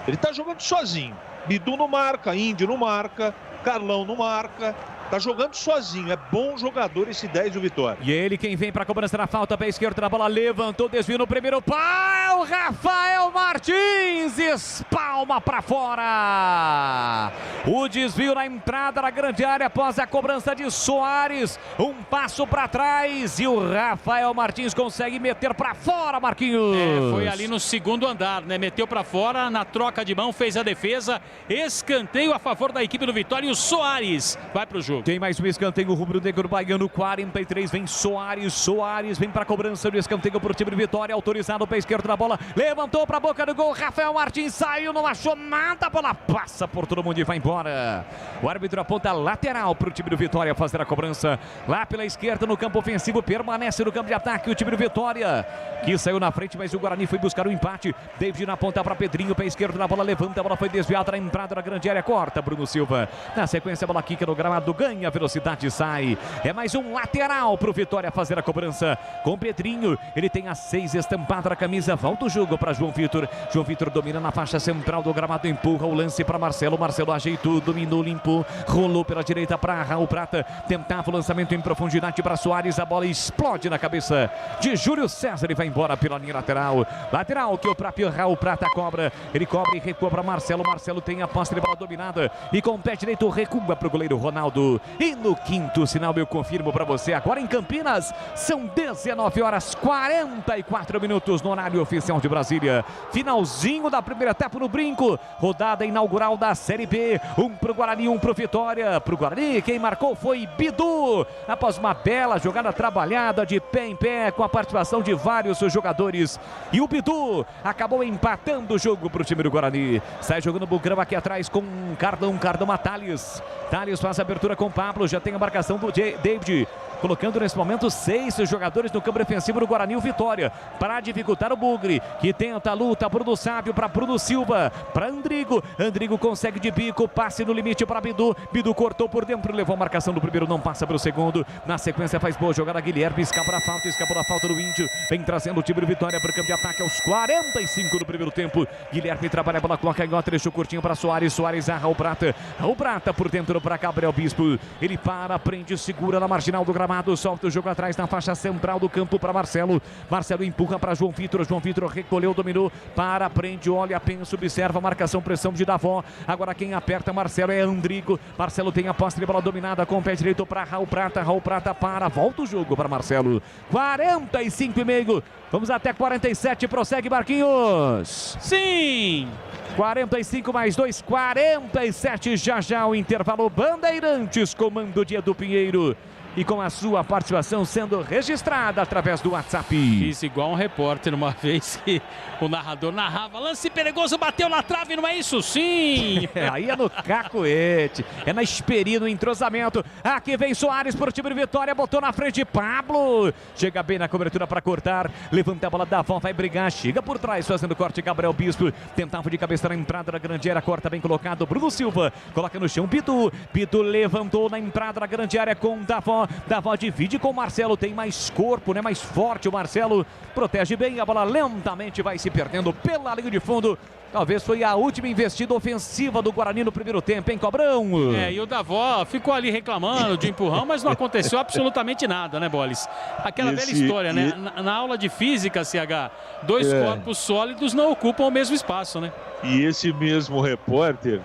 Ele tá jogando sozinho. Bidu não marca, Índio não marca, Carlão não marca. Tá jogando sozinho, é bom jogador esse 10 do Vitória. E ele quem vem para a cobrança da falta, pé esquerdo na bola, levantou, desvio no primeiro pau, Rafael Martins, espalma para fora. O desvio na entrada da grande área após a cobrança de Soares, um passo para trás e o Rafael Martins consegue meter para fora, Marquinhos. Foi ali no segundo andar, né? Meteu para fora, na troca de mão, fez a defesa, escanteio a favor da equipe do Vitória e o Soares vai para o jogo. Tem mais um escanteio, o rubro-negro baiano, 43, vem Soares vem para a cobrança do escanteio para o time de Vitória, autorizado o pé esquerdo na bola, levantou para a boca do gol, Rafael Martins saiu não achou nada, a bola passa por todo mundo e vai embora. O árbitro aponta lateral para o time do Vitória fazer a cobrança. Lá pela esquerda no campo ofensivo, permanece no campo de ataque o time do Vitória, que saiu na frente, mas o Guarani foi buscar o empate. David na ponta para Pedrinho, pé esquerdo na bola, levanta, a bola foi desviada na entrada da grande área, corta Bruno Silva. Na sequência a bola quica no gramado, ganha velocidade e sai. É mais um lateral para o Vitória fazer a cobrança com Pedrinho. Ele tem a 6 estampada na camisa, volta o jogo para João Vitor. João Vitor domina na faixa central do gramado, empurra o lance para Marcelo. Marcelo ajeitou, dominou, limpou, rolou pela direita para Raul Prata. Tentava o lançamento em profundidade para Soares. A bola explode na cabeça de Júlio César e vai embora pela linha lateral. Lateral que o próprio Raul Prata cobra. Ele cobra e recua para Marcelo. Marcelo tem a posse de bola dominada e com o pé direito recua para o goleiro Ronaldo. E no quinto sinal eu confirmo para você, agora em Campinas, são 19 horas 44 minutos no horário oficial de Brasília. Finalzinho da primeira etapa no Brinco. Rodada inaugural da Série B. Um pro Guarani, um pro Vitória. Pro Guarani, quem marcou foi Bidu. Após uma bela jogada trabalhada de pé em pé, com a participação de vários jogadores. E o Bidu acabou empatando o jogo pro time do Guarani. Sai jogando o Bugrão aqui atrás com Cardão a Thales. Thales faz a abertura com Pablo. Já tem a marcação do David. Colocando nesse momento 6 jogadores no campo defensivo do Guarani, o Vitória, para dificultar o Bugre, que tenta a luta. Bruno Sávio para Bruno Silva, para Andrigo. Andrigo consegue de bico, passe no limite para Bidu. Bidu cortou por dentro, levou a marcação do primeiro, não passa para o segundo. Na sequência faz boa jogada Guilherme, escapou da falta do Índio. Vem trazendo o time do Vitória para o campo de ataque aos 45 do primeiro tempo. Guilherme trabalha a bola com a canhota, deixou curtinho para Soares. Soares a Raul Prata. Raul Prata por dentro para Gabriel Bispo. Ele para, prende, segura na marginal do gramado. Solta o jogo atrás na faixa central do campo para Marcelo. Marcelo empurra para João Vitor. João Vitor recolheu, dominou, para, prende, olha, pensa, observa a marcação, pressão de Davó. Agora quem aperta Marcelo é Andrigo. Marcelo tem a posse de bola dominada com o pé direito para Raul Prata. Raul Prata para, volta o jogo para Marcelo. 45,5. Vamos até 47, prossegue Marquinhos. Sim! 45 mais 2, 47, já o intervalo. Bandeirantes, comando de Edu Pinheiro. E com a sua participação sendo registrada através do WhatsApp. Fiz igual um repórter uma vez que o narrador narrava. Lance perigoso, bateu na trave, não é isso? Sim! Aí é no cacuete, é na esperia, no entrosamento. Aqui vem Soares por time de Vitória, botou na frente Pablo. Chega bem na cobertura para cortar. Levanta a bola da Avon, vai brigar. Chega por trás fazendo corte Gabriel Bispo. Tentava de cabeça na entrada da grande área, corta bem colocado. Bruno Silva coloca no chão Bidu. Bidu levantou na entrada da grande área com Davó. Davó divide com o Marcelo, tem mais corpo, né? Mais forte o Marcelo, protege bem, a bola lentamente vai se perdendo pela linha de fundo. Talvez foi a última investida ofensiva do Guarani no primeiro tempo, hein, Cobrão? E o Davó ficou ali reclamando de empurrão, mas não aconteceu absolutamente nada, né, Bolis? Aquela velha história, né? Na aula de física, CH, dois corpos sólidos não ocupam o mesmo espaço, né? E esse mesmo repórter,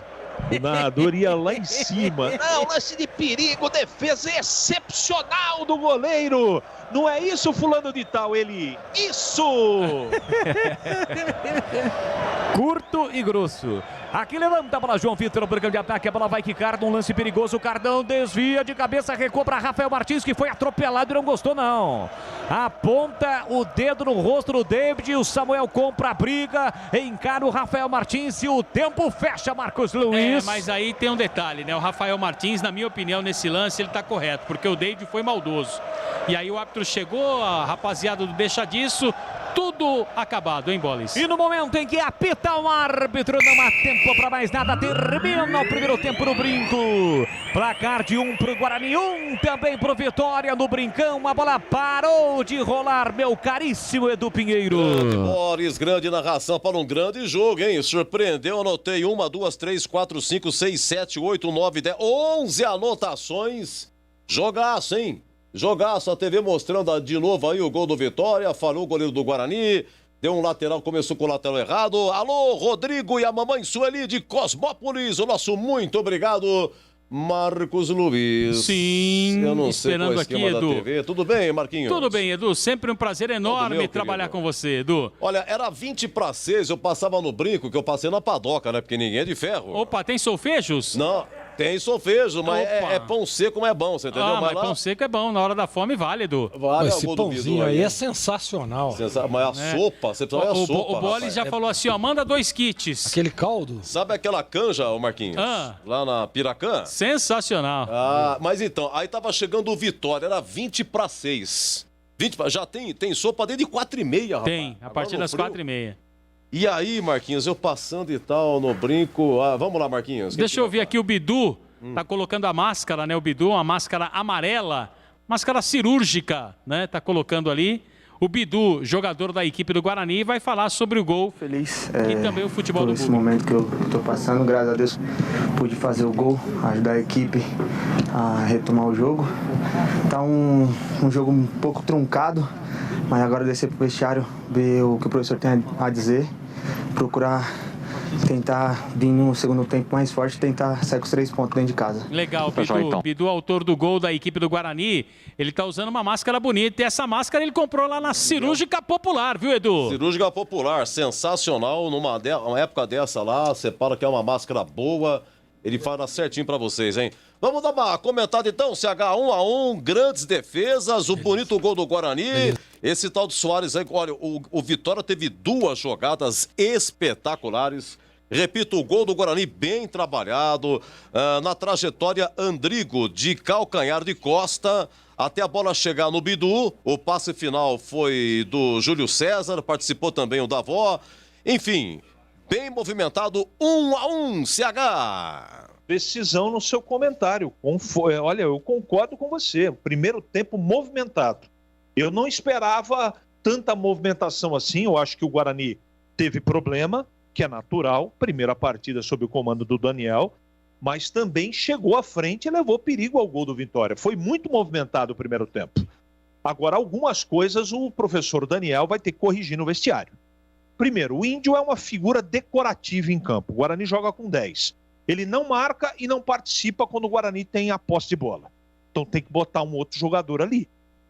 o narrador ia lá em cima. Não, lance de perigo, defesa excepcional do goleiro. Não é isso, fulano de tal? Ele, isso! Curto e grosso. Aqui levanta a bola João Vitor, no campo de ataque, a bola vai quicar num lance perigoso, o Cardão desvia de cabeça, recua para Rafael Martins, que foi atropelado e não gostou não. Aponta o dedo no rosto do David, o Samuel compra a briga, encara o Rafael Martins e o tempo fecha, Marcos Luiz. Mas aí tem um detalhe, né? O Rafael Martins, na minha opinião, nesse lance, ele tá correto, porque o David foi maldoso. E aí o árbitro chegou, a rapaziada deixa disso, tudo acabado, hein, Bolis? E no momento em que apita o árbitro, não há tempo para mais nada, termina o primeiro tempo no Brinco. Placar de 1 pro Guarani, 1 também pro Vitória no Brincão. A bola parou de rolar, meu caríssimo Edu Pinheiro. Grande Boris, grande narração para um grande jogo, hein? Surpreendeu, anotei 1, 2, 3, 4, 5, 6, 7, 8, 9, 10, 11 anotações. Jogaço, hein? Jogaço, a TV mostrando de novo aí o gol do Vitória, falhou o goleiro do Guarani, deu um lateral, começou com o lateral errado. Alô, Rodrigo e a mamãe Sueli de Cosmópolis, o nosso muito obrigado, Marcos Luiz. Sim, eu não esperando sei qual é o aqui, esquema Edu. da TV. Tudo bem, Marquinhos? Tudo bem, Edu, sempre um prazer enorme trabalhar com você, Edu. Olha, era 20 para 6, eu passava no Brinco, que eu passei na padoca, né, porque ninguém é de ferro. Opa, tem solfejos? Não. Tem solfejo, mas é pão seco, mas é bom, você entendeu? Mas pão seco é bom, na hora da fome vale, Edu. Vale esse pãozinho aí é sensacional. Mas a sopa, você precisa ver a sopa. O Bolis já falou assim, ó, manda 2 kits. Aquele caldo. Sabe aquela canja, ô Marquinhos? Lá na Piracã? Sensacional. Mas então, aí tava chegando o Vitória, era 20-6. Já tem sopa desde 4h30, rapaz. Tem, a partir das 4h30. E aí, Marquinhos, eu passando e tal, no brinco. Vamos lá, Marquinhos. Deixa eu ver aqui o Bidu. Tá colocando a máscara, né? O Bidu, uma máscara amarela. Máscara cirúrgica, né? Tá colocando ali. O Bidu, jogador da equipe do Guarani, vai falar sobre o gol. Feliz. E também o futebol do esse Bugre. momento que eu tô passando, graças a Deus, pude fazer o gol, ajudar a equipe a retomar o jogo. Tá um jogo um pouco truncado, mas agora descer pro vestiário, ver o que o professor tem a dizer, procurar tentar vir no segundo tempo mais forte, tentar sair com os 3 pontos dentro de casa. Legal, Bidu. Bidu, autor do gol da equipe do Guarani, ele tá usando uma máscara bonita. E essa máscara ele comprou lá na Cirúrgica Popular, viu, Edu? Cirúrgica Popular, sensacional. Uma época dessa lá, você fala que é uma máscara boa. Ele fala certinho pra vocês, hein? Vamos dar uma comentada então, CH, 1-1, grandes defesas, o bonito gol do Guarani. Esse tal de Soares aí, olha, o Vitória teve 2 jogadas espetaculares. Repito, o gol do Guarani bem trabalhado. Na trajetória, Andrigo de calcanhar de costa até a bola chegar no Bidu. O passe final foi do Júlio César, participou também o Davó. Enfim, bem movimentado, 1-1, CH. Precisão no seu comentário. Olha, eu concordo com você. Primeiro tempo movimentado. Eu não esperava tanta movimentação assim. Eu acho que o Guarani teve problema, que é natural. Primeira partida sob o comando do Daniel. Mas também chegou à frente e levou perigo ao gol do Vitória. Foi muito movimentado o primeiro tempo. Agora, algumas coisas o professor Daniel vai ter que corrigir no vestiário. Primeiro, o Índio é uma figura decorativa em campo. O Guarani joga com 10. Ele não marca e não participa quando o Guarani tem a posse de bola. Então tem que botar um outro jogador ali,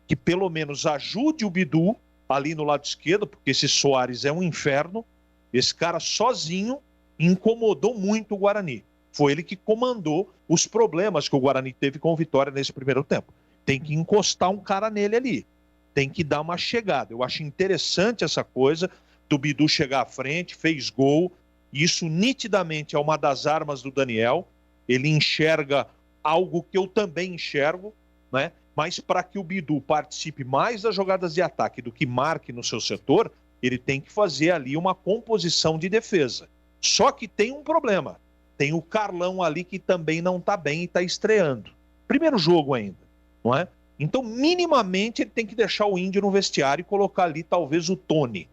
que pelo menos ajude o Bidu ali no lado esquerdo, porque esse Soares é um inferno. Esse cara sozinho incomodou muito o Guarani. Foi ele que comandou os problemas que o Guarani teve com o Vitória nesse primeiro tempo. Tem que encostar um cara nele ali. Tem que dar uma chegada. Eu acho interessante essa coisa do Bidu chegar à frente, fez gol. Isso nitidamente é uma das armas do Daniel. Ele enxerga algo que eu também enxergo, né? Mas para que o Bidu participe mais das jogadas de ataque do que marque no seu setor, ele tem que fazer ali uma composição de defesa. Só que tem um problema. Tem o Carlão ali que também não está bem e está estreando. Primeiro jogo ainda, não é? Então, minimamente, ele tem que deixar o Índio no vestiário e colocar ali talvez o Tony.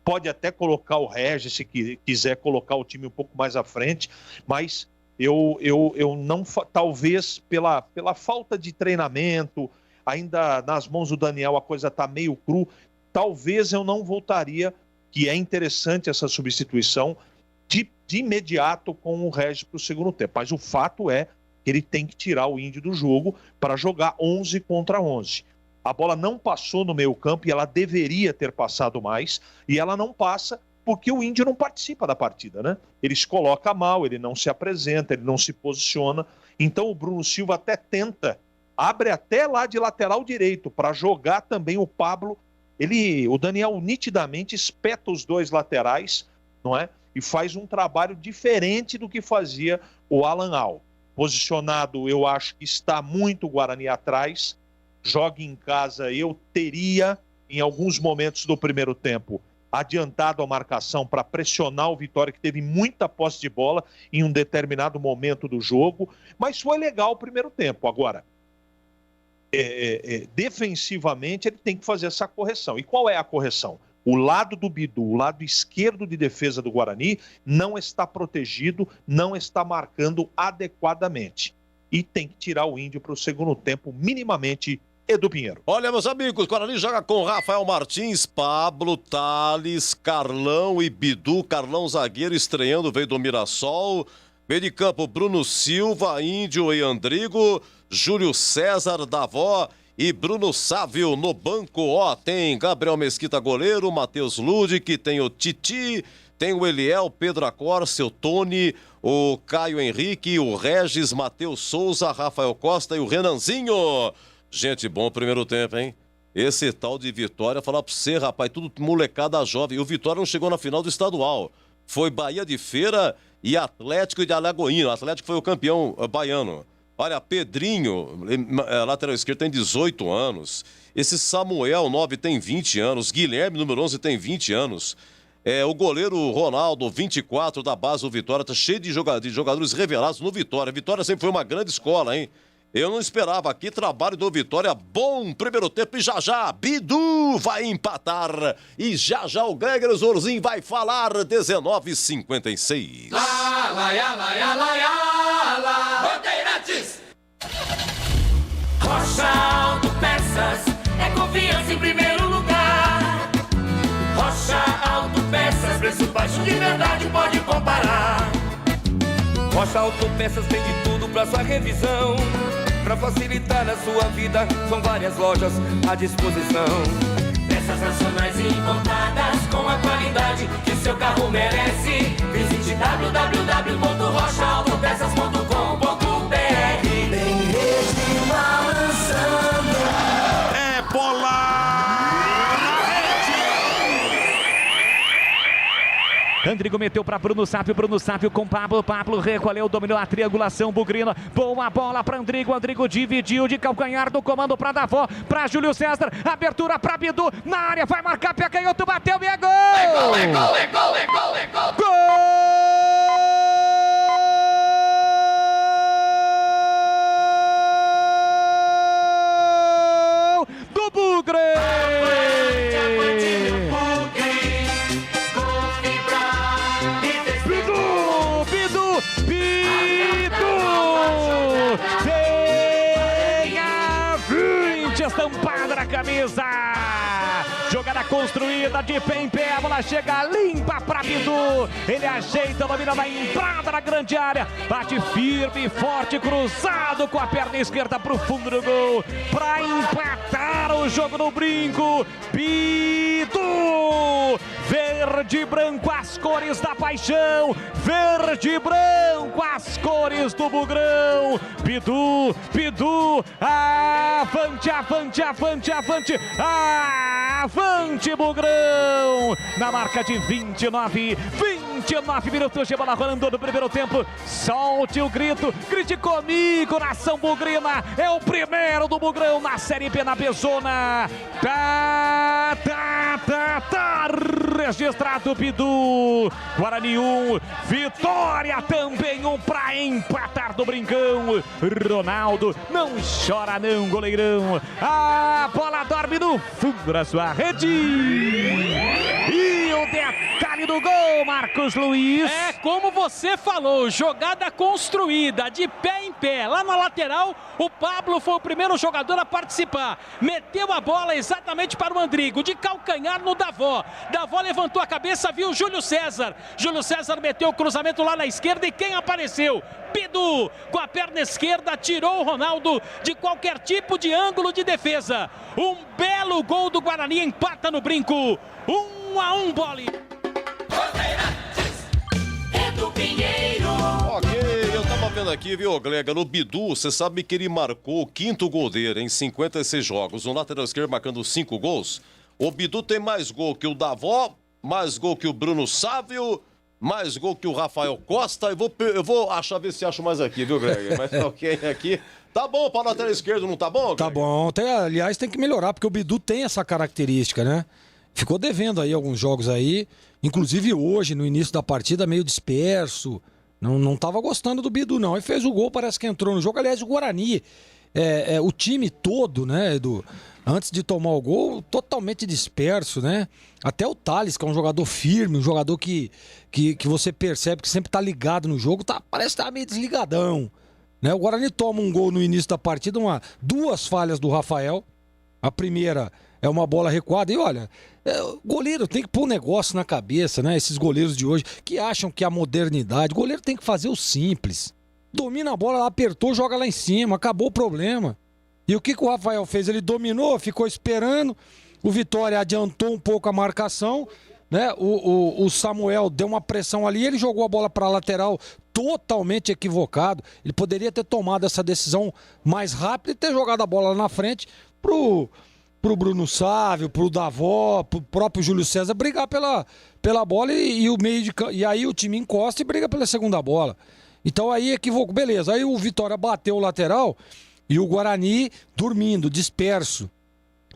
Pode até colocar o Regis, se quiser colocar o time um pouco mais à frente, mas eu não, talvez pela falta de treinamento, ainda nas mãos do Daniel a coisa está meio cru, talvez eu não voltaria, que é interessante essa substituição, de imediato com o Regis para o segundo tempo. Mas o fato é que ele tem que tirar o Índio do jogo para jogar 11 contra 11. A bola não passou no meio campo e ela deveria ter passado mais, e ela não passa porque o Índio não participa da partida, né? Ele se coloca mal, ele não se apresenta, ele não se posiciona. Então o Bruno Silva até tenta, abre até lá de lateral direito para jogar também o Pablo. O Daniel nitidamente espeta os 2 laterais, não é? E faz um trabalho diferente do que fazia o Alan Al. Posicionado, eu acho que está muito o Guarani atrás. Joga em casa, eu teria, em alguns momentos do primeiro tempo, adiantado a marcação para pressionar o Vitória, que teve muita posse de bola em um determinado momento do jogo, mas foi legal o primeiro tempo. Agora, defensivamente, ele tem que fazer essa correção. E qual é a correção? O lado do Bidu, o lado esquerdo de defesa do Guarani, não está protegido, não está marcando adequadamente. E tem que tirar o Índio para o segundo tempo, minimamente, Edu Pinheiro. Olha, meus amigos, o Guarani joga com Rafael Martins, Pablo, Thales, Carlão e Bidu. Carlão zagueiro estreando, veio do Mirassol. Meio de campo, Bruno Silva, Índio e Andrigo, Júlio César, Davó e Bruno Sávio no banco. Tem Gabriel Mesquita goleiro, Matheus Ludic, tem o Titi, Tem o Eliel, Pedro Acorce, o Tony, o Caio Henrique, o Regis, Matheus Souza, Rafael Costa e o Renanzinho. Gente, bom primeiro tempo, hein? Esse tal de Vitória, falar pra você, rapaz, tudo molecada jovem. E o Vitória não chegou na final do estadual. Foi Bahia de Feira e Atlético de Alagoinha. O Atlético foi o campeão baiano. Olha, Pedrinho, lateral esquerdo, tem 18 anos. Esse Samuel, 9, tem 20 anos. Guilherme, número 11, tem 20 anos. O goleiro Ronaldo, 24, da base do Vitória. Tá cheio de jogadores revelados no Vitória. Vitória sempre foi uma grande escola, hein? Eu não esperava aqui, trabalho do Vitória, bom primeiro tempo e já, Bidu vai empatar e já o Gregory Zorzinho vai falar, 19h56. Bandeirantes! Rocha Autopeças é confiança em primeiro lugar. Rocha Autopeças, preço baixo de verdade, pode comparar. Rocha Autopeças tem de tudo pra sua revisão. Pra facilitar a sua vida, são várias lojas à disposição. Peças nacionais e importadas com a qualidade que seu carro merece. Visite www.rochaautopeças.com.br. Tem rede balançando. É bola! Andrigo meteu para Bruno Sávio com Pablo recolheu, dominou a triangulação, Bugrino, boa bola para Andrigo dividiu de calcanhar do comando para Davó, para Júlio César, abertura para Bidu, na área, vai marcar, pé canhoto, bateu e é gol! É gol! Gol! Do Bugre! Estampada na camisa, jogada construída de pé em pé, a bola chega limpa para Bidu, ele ajeita, domina na entrada na grande área, bate firme, forte, cruzado com a perna esquerda para o fundo do gol, para empatar o jogo no brinco, Bidu, verde e branco, as cores da paixão, verde e branco, as cores do Bugrão, Bidu, avante Bugrão, na marca de 29 minutos de bola rolando no primeiro tempo, solte o grite comigo, nação bugrina, é o primeiro do Bugrão na Série B na Bezona, tá registrado Bidu, Guarani 1, Vitória também 1 para empatar do Brincão, Ronaldo, não chora não, goleirão, a bola dorme no fundo da sua rede, e o detalhe do gol, Marcos Luiz. É como você falou, jogada construída, de pé em pé, lá na lateral, o Pablo foi o primeiro jogador a participar, meteu a bola exatamente para o Andrigo, de calcanhar no Davó levantou a cabeça, viu Júlio César meteu o cruzamento lá na esquerda e quem apareceu? Bidu, com a perna esquerda, tirou o Ronaldo de qualquer tipo de ângulo de defesa, um belo gol do Guarani, empata no brinco, 1-1, Bolle. Ok, eu tava vendo aqui, viu, Glega, no Bidu, você sabe que ele marcou o 5º gol dele em 56 jogos, no lateral esquerdo marcando 5 gols, o Bidu tem mais gol que o Davó, mais gol que o Bruno Sávio, mais gol que o Rafael Costa, eu vou ver se acho mais aqui, viu, Greg? Mas ok, aqui, tá bom para o lateral esquerdo, não tá bom, Greg? Tá bom, aliás tem que melhorar, porque o Bidu tem essa característica, né? Ficou devendo aí alguns jogos aí, inclusive hoje, no início da partida, meio disperso, não tava gostando do Bidu não, e fez o gol, parece que entrou no jogo, aliás o Guarani, o time todo, né, Edu, antes de tomar o gol, totalmente disperso, né? Até o Thales, que é um jogador firme, um jogador que você percebe que sempre tá ligado no jogo, parece que tá meio desligadão, né? O Guarani toma um gol no início da partida, duas falhas do Rafael, a primeira é uma bola recuada, e olha, o goleiro tem que pôr um negócio na cabeça, né? Esses goleiros de hoje que acham que a modernidade, o goleiro tem que fazer o simples, domina a bola, apertou, joga lá em cima, acabou o problema. E o que o Rafael fez? Ele dominou, ficou esperando, o Vitória adiantou um pouco a marcação né? O Samuel deu uma pressão ali, ele jogou a bola para a lateral totalmente equivocado. Ele poderia ter tomado essa decisão mais rápida e ter jogado a bola lá na frente pro Bruno Sávio, pro Davó, pro próprio Júlio César brigar pela bola e o meio de campo. E aí o time encosta e briga pela segunda bola. Então aí equivocou. Beleza, aí o Vitória bateu o lateral e o Guarani dormindo, disperso.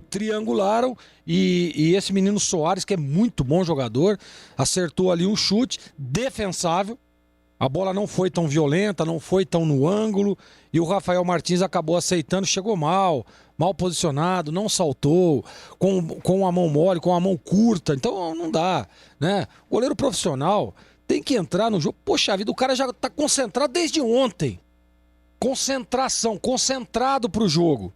Triangularam e esse menino Soares, que é muito bom jogador, acertou ali um chute defensável. A bola não foi tão violenta, não foi tão no ângulo, e o Rafael Martins acabou aceitando, chegou mal posicionado, não saltou, com a mão mole, com a mão curta, então não dá, né? O goleiro profissional tem que entrar no jogo. Poxa vida, o cara já tá concentrado desde ontem. Concentração, concentrado pro jogo.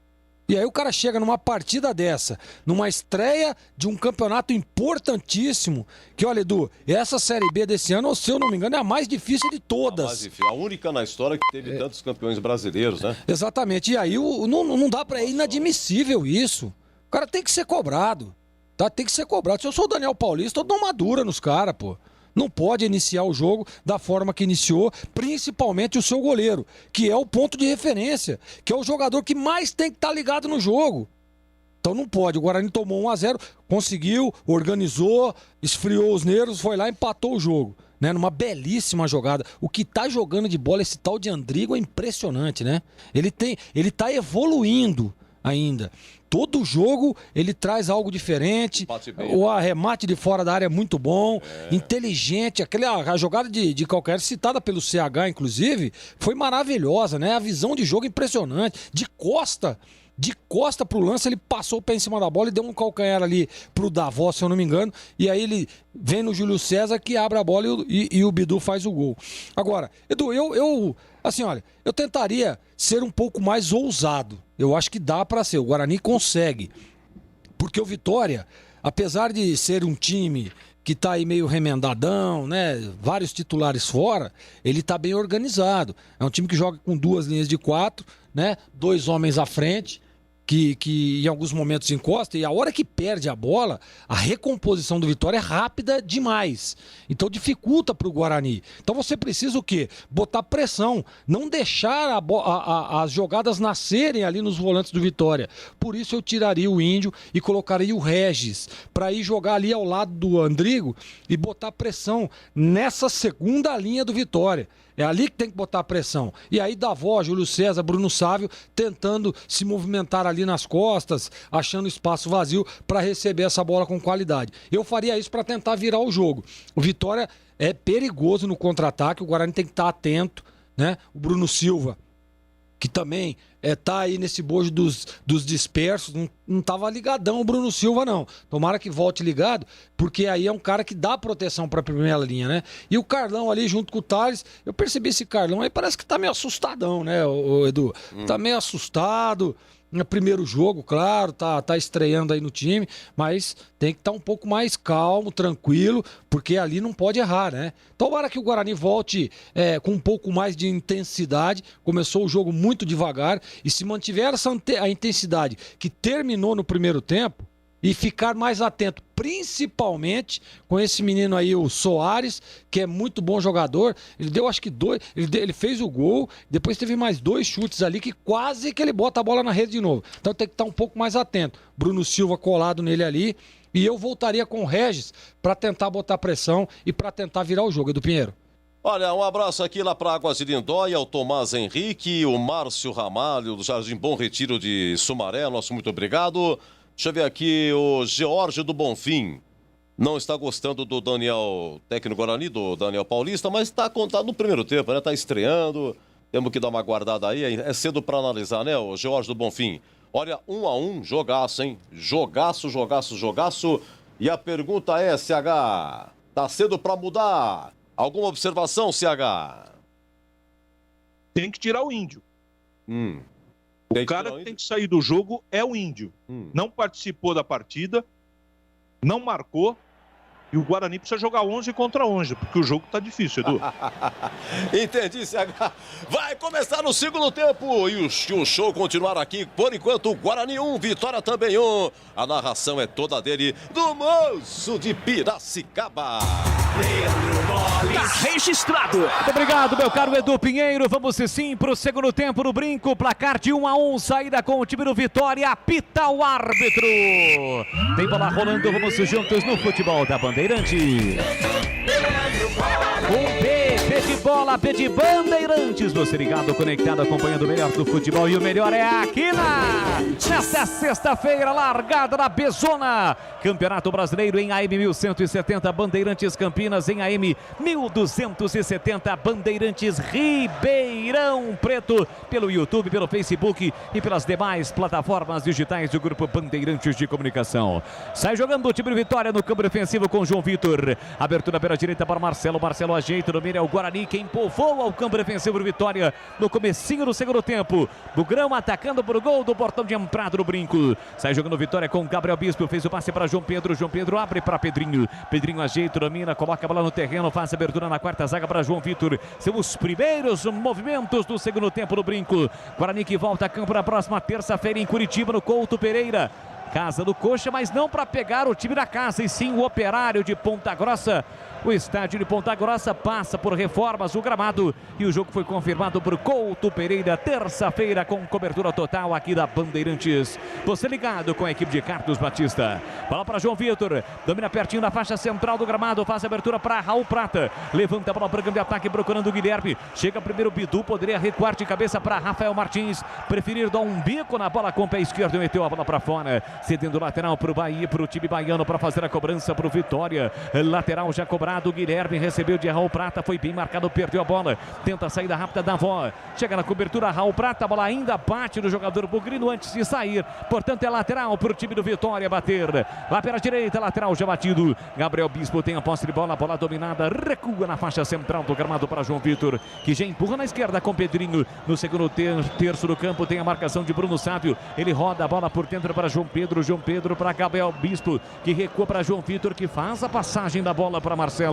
E aí o cara chega numa partida dessa, numa estreia de um campeonato importantíssimo, que olha, Edu, essa Série B desse ano, se eu não me engano, é a mais difícil de todas. A mais difícil, a única na história que teve tantos campeões brasileiros, né? Exatamente, e aí não dá pra ir, inadmissível isso. O cara tem que ser cobrado, tá? Tem que ser cobrado. Se eu sou o Daniel Paulista, eu dou uma dura nos caras, pô. Não pode iniciar o jogo da forma que iniciou, principalmente o seu goleiro, que é o ponto de referência, que é o jogador que mais tem que estar ligado no jogo. Então não pode. O Guarani tomou 1-0, conseguiu, organizou, esfriou os nervos, foi lá e empatou o jogo, né? Numa belíssima jogada. O que tá jogando de bola esse tal de Andrigo é impressionante, né? Ele tá evoluindo ainda. Todo jogo ele traz algo diferente. O arremate de fora da área é muito bom, inteligente. A jogada de calcanhar, citada pelo CH, inclusive, foi maravilhosa, né? A visão de jogo impressionante. De costa pro lance, ele passou o pé em cima da bola e deu um calcanhar ali pro Davó, se eu não me engano. E aí ele vem no Júlio César, que abre a bola e o Bidu faz o gol. Agora, Edu, assim, olha, eu tentaria ser um pouco mais ousado. Eu acho que dá pra ser. O Guarani consegue. Porque o Vitória, apesar de ser um time que tá aí meio remendadão, né? Vários titulares fora, ele tá bem organizado. É um time que joga com 2 linhas de 4, né? 2 homens à frente, que em alguns momentos encosta, e a hora que perde a bola, a recomposição do Vitória é rápida demais. Então dificulta para o Guarani. Então você precisa o quê? Botar pressão, não deixar as jogadas nascerem ali nos volantes do Vitória. Por isso eu tiraria o Índio e colocaria o Regis, para ir jogar ali ao lado do Andrigo e botar pressão nessa segunda linha do Vitória. É ali que tem que botar pressão. E aí Davó, Júlio César, Bruno Sávio tentando se movimentar ali nas costas, achando espaço vazio para receber essa bola com qualidade. Eu faria isso para tentar virar o jogo. O Vitória é perigoso no contra-ataque, o Guarani tem que estar atento, né? O Bruno Silva, que também tá aí nesse bojo dos dispersos, não tava ligadão o Bruno Silva, não. Tomara que volte ligado, porque aí é um cara que dá proteção pra primeira linha, né? E o Carlão ali junto com o Thales, eu percebi esse Carlão aí, parece que tá meio assustadão, né, o Edu? Tá meio assustado. No primeiro jogo, claro, tá estreando aí no time, mas tem que estar um pouco mais calmo, tranquilo, porque ali não pode errar, né? Tomara que o Guarani volte com um pouco mais de intensidade. Começou o jogo muito devagar, e se mantiver a intensidade que terminou no primeiro tempo, e ficar mais atento, principalmente com esse menino aí, o Soares, que é muito bom jogador. Ele deu acho que 2, ele fez o gol, depois teve mais 2 chutes ali que quase que ele bota a bola na rede de novo. Então tem que estar um pouco mais atento. Bruno Silva colado nele ali, e eu voltaria com o Regis para tentar botar pressão e para tentar virar o jogo, Edu Pinheiro. Olha, um abraço aqui lá para Águas de Lindóia, o Tomás Henrique, o Márcio Ramalho, do Jardim Bom Retiro de Sumaré, nosso muito obrigado. Deixa eu ver aqui, o George do Bonfim não está gostando do Daniel, técnico Guarani, do Daniel Paulista, mas está contado no primeiro tempo, né? Está estreando, temos que dar uma guardada aí, é cedo para analisar, né, o George do Bonfim? Olha, 1-1, jogaço, hein? Jogaço. E a pergunta é, CH, tá cedo para mudar? Alguma observação, CH? Tem que tirar o Índio. O cara que tem que sair do jogo é o Índio. Não participou da partida, não marcou, E o Guarani precisa jogar 11 contra 11, porque o jogo tá difícil, Edu. Entendi, CH. Vai começar no segundo tempo e o show continuar aqui. Por enquanto, Guarani 1, Vitória também 1. A narração é toda dele, do Moço de Piracicaba. Tá registrado. Muito obrigado, meu caro Edu Pinheiro. Vamos sim para o segundo tempo no Brinco. Placar de 1-1, saída com o time do Vitória. Apita o árbitro. Tem bola rolando, vamos juntos no futebol da Bandeirantes. B de bola, B de Bandeirantes. Você ligado, conectado, acompanhando o melhor do futebol. E o melhor é aqui nesta sexta-feira, largada na Bezona. Campeonato Brasileiro em AM 1170, Bandeirantes Campinas em AM 1270, Bandeirantes Ribeirão Preto, pelo YouTube, pelo Facebook e pelas demais plataformas digitais do Grupo Bandeirantes de Comunicação. Sai jogando o time de Vitória no campo defensivo com João Vitor. Abertura pela direita para Marcelo. Marcelo ajeita, domina, é o Guarani quem povoa ao campo defensivo do Vitória no comecinho do segundo tempo. Bugrão atacando para o gol do portão de entrada do Brinco. Sai jogando Vitória com Gabriel Bispo, fez o passe para João Pedro. João Pedro abre para Pedrinho. Pedrinho ajeita, domina, coloca a bola no terreno, faz a abertura na quarta zaga para João Vitor. São os primeiros movimentos do segundo tempo do Brinco. Guarani que volta a campo na próxima terça-feira em Curitiba, no Couto Pereira. Casa do Coxa, mas não para pegar o time da casa, e sim o Operário de Ponta Grossa. O estádio de Ponta Grossa passa por reformas, o gramado, e o jogo foi confirmado por Couto Pereira, terça-feira, com cobertura total aqui da Bandeirantes. Você ligado com a equipe de Carlos Batista. Bola para João Vitor, domina pertinho da faixa central do gramado, faz a abertura para Raul Prata. Levanta a bola para o campo de ataque, procurando o Guilherme. Chega primeiro o Bidu, poderia recuar de cabeça para Rafael Martins. Preferir dar um bico na bola com o pé esquerdo, meteu a bola para fora. Cedendo lateral para o Bahia, para o time baiano, para fazer a cobrança para o Vitória. Lateral já cobrado. Guilherme recebeu de Raul Prata, foi bem marcado, perdeu a bola, tenta a saída rápida da avó, chega na cobertura Raul Prata, a bola ainda bate no jogador bugrino antes de sair, portanto é lateral para o time do Vitória bater, lá pela direita, lateral já batido, Gabriel Bispo tem a posse de bola, a bola dominada, recua na faixa central do gramado para João Vitor, que já empurra na esquerda com Pedrinho, no segundo terço do campo tem a marcação de Bruno Sávio, ele roda a bola por dentro para João Pedro para Gabriel Bispo, que recua para João Vitor, que faz a passagem da bola para Marcelo.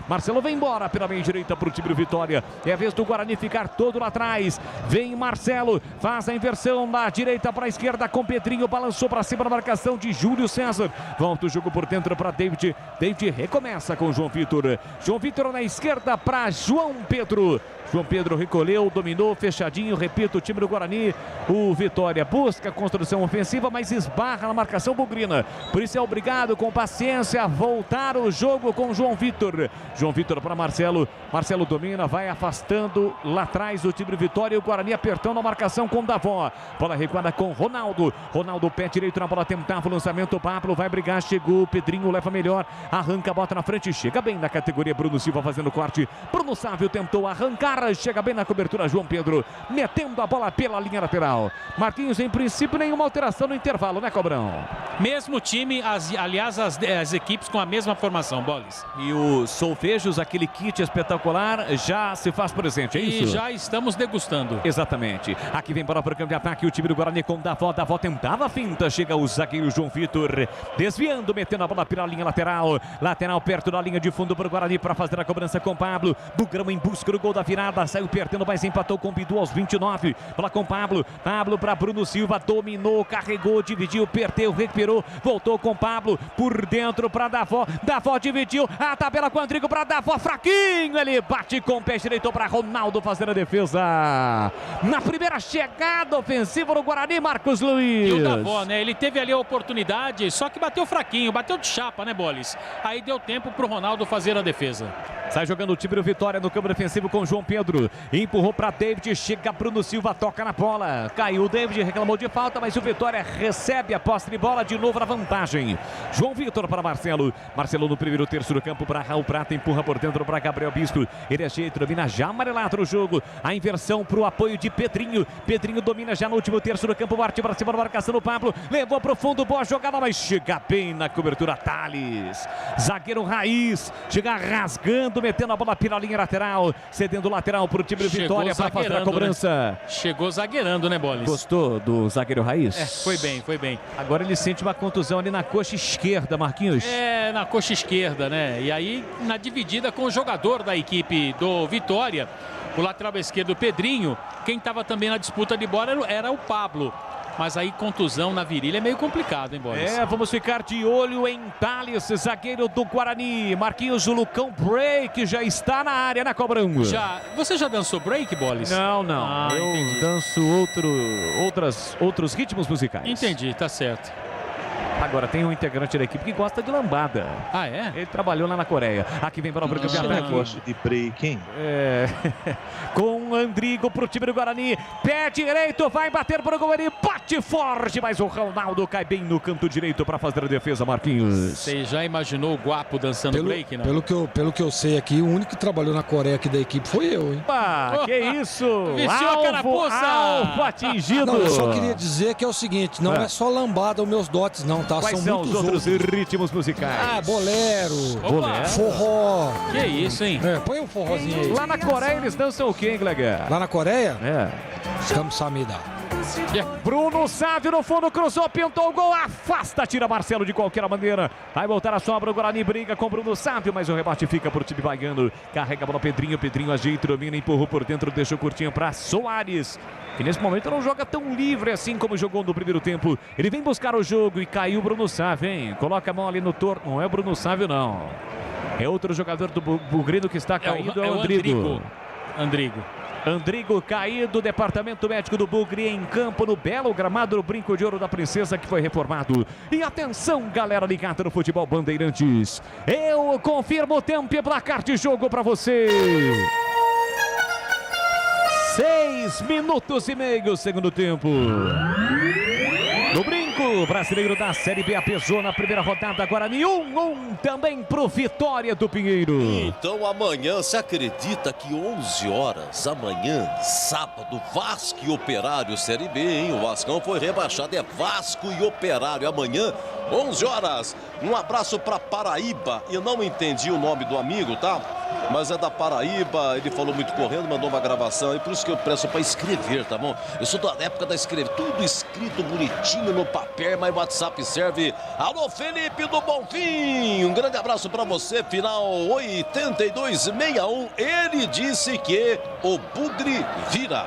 Marcelo vem embora pela meia direita para o time do Vitória. É a vez do Guarani ficar todo lá atrás. Vem Marcelo, faz a inversão da direita para a esquerda com Pedrinho. Balançou para cima da marcação de Júlio César. Volta o jogo por dentro para David. David recomeça com João Vitor. João Vitor na esquerda para João Pedro. João Pedro recolheu, dominou, fechadinho, repito, o time do Guarani, o Vitória busca a construção ofensiva, mas esbarra na marcação bugrina, por isso é obrigado com paciência a voltar o jogo com João Vitor. João Vitor para Marcelo, Marcelo domina, vai afastando lá atrás o time do Vitória, e o Guarani apertando a marcação com Davó, bola recuada com Ronaldo, Ronaldo pé direito na bola, tentava o lançamento, o Pablo vai brigar, chegou, Pedrinho leva melhor, arranca, bota na frente, chega bem na categoria, Bruno Silva fazendo corte, Bruno Sávio tentou arrancar, chega bem na cobertura João Pedro, metendo a bola pela linha lateral. Marquinhos, em princípio, nenhuma alteração no intervalo, né, Cobrão? Mesmo time, aliás, as equipes com a mesma formação, Bolis. E o Solfejos, aquele kit espetacular, já se faz presente, é isso? E já estamos degustando. Exatamente. Aqui vem bola para o campo de ataque, o time do Guarani com Davó. Davó tentava a finta, chega o zagueiro João Vitor, desviando, metendo a bola pela linha lateral. Lateral perto da linha de fundo para o Guarani para fazer a cobrança com Pablo. Bugrão em busca do gol da virada. Saiu perdendo, mas empatou com o Bidu aos 29. Bola com Pablo. Pablo para Bruno Silva. Dominou, carregou, dividiu, perdeu, recuperou. Voltou com Pablo. Por dentro para Davó. Davó dividiu. A tabela com o Andrigo para Davó. Fraquinho. Ele bate com o pé direito para Ronaldo fazer a defesa. Na primeira chegada ofensiva do Guarani, Marcos Luiz. E o Davó, né? Ele teve ali a oportunidade, só que bateu fraquinho. Bateu de chapa, né, Bolis? Aí deu tempo para o Ronaldo fazer a defesa. Sai jogando o time do Vitória no campo defensivo com João Pedro. Empurrou para David, chega Bruno Silva, toca na bola. Caiu o David, reclamou de falta, mas o Vitória recebe a posse de bola de novo na vantagem. João Vitor para Marcelo. Marcelo no primeiro terço do campo para Raul Prata, empurra por dentro para Gabriel Bispo. Ele ajeita, domina já amarelado no jogo. A inversão para o apoio de Pedrinho. Pedrinho domina já no último terço do campo, parte para cima da marcação do Pablo. Levou para o fundo, boa jogada, mas chega bem na cobertura Thales. Zagueiro Raiz, chega rasgando Azevedo metendo a bola pela linha lateral, cedendo lateral para o time do Vitória para fazer a cobrança. Né? Chegou zagueirando, né, Bolis? Gostou do zagueiro Raiz? Foi bem, foi bem. Agora ele sente uma contusão ali na coxa esquerda, Marquinhos. Na coxa esquerda, né? E aí, na dividida com o jogador da equipe do Vitória, o lateral esquerdo, Pedrinho, quem estava também na disputa de bola era o Pablo. Mas aí contusão na virilha é meio complicado, hein, Bolis? Vamos ficar de olho em Thales, zagueiro do Guarani. Marquinhos, o Lucão Break já está na área, na cobrança. Você já dançou break, Bolis? Não. Eu entendi. danço outros ritmos musicais. Entendi, tá certo. Agora tem um integrante da equipe que gosta de lambada. Ah, é? Ele trabalhou lá na Coreia. Aqui vem para o campeonato. Negócio de break, hein? Com Andrigo pro time do Guarani. Pé direito, vai bater para o Guarani. Bate forte, mas o Ronaldo cai bem no canto direito para fazer a defesa, Marquinhos. Você já imaginou o Guapo dançando break, não? Pelo que eu sei aqui, o único que trabalhou na Coreia aqui da equipe foi eu, hein? Que isso? Vestiu a carapuça! Alvo atingido. Não, eu só queria dizer que é o seguinte, não é só lambada os meus dotes, não, tá? Quais são os outros ritmos musicais? Bolero, forró. Que isso, hein? Põe um forrozinho aí. Lá na Coreia eles dançam o quê, hein, Gleger? Lá na Coreia? Kamsamida. Bruno Sávio no fundo, cruzou, pintou o gol, afasta, tira Marcelo de qualquer maneira. Vai voltar a sobra, o Guarani briga com Bruno Sávio, mas o rebate fica por time baiano. Carrega a bola Pedrinho ajeita, domina, empurrou por dentro, deixou curtinho para Soares, que nesse momento não joga tão livre assim como jogou no primeiro tempo. Ele vem buscar o jogo e caiu o Bruno Sávio, hein? Coloca a mão ali no torno, não é o Bruno Sávio não. É outro jogador do Bugrino que está caído, é o Andrigo. Andrigo caído, departamento médico do Bugre em campo no belo gramado do Brinco de Ouro da Princesa que foi reformado. E atenção, galera ligada no Futebol Bandeirantes. Eu confirmo o tempo e placar de jogo para você. 6 minutos e meio, segundo tempo. No Brinco, brasileiro da Série B apesou na primeira rodada, Guarani 1-1 também pro Vitória do Pinheiro. Então amanhã, se acredita que 11 horas, amanhã, sábado, Vasco e Operário Série B, hein? O Vascão foi rebaixado, é Vasco e Operário amanhã, 11 horas. Um abraço pra Paraíba, eu não entendi o nome do amigo, tá? Mas é da Paraíba, ele falou muito correndo, mandou uma gravação aí, por isso que eu peço pra escrever, tá bom? Eu sou da época da escrever, tudo escrito bonitinho no papel, mas o WhatsApp serve. Alô, Felipe do Bonfim, um grande abraço pra você, final 8261, ele disse que o Bugre vira.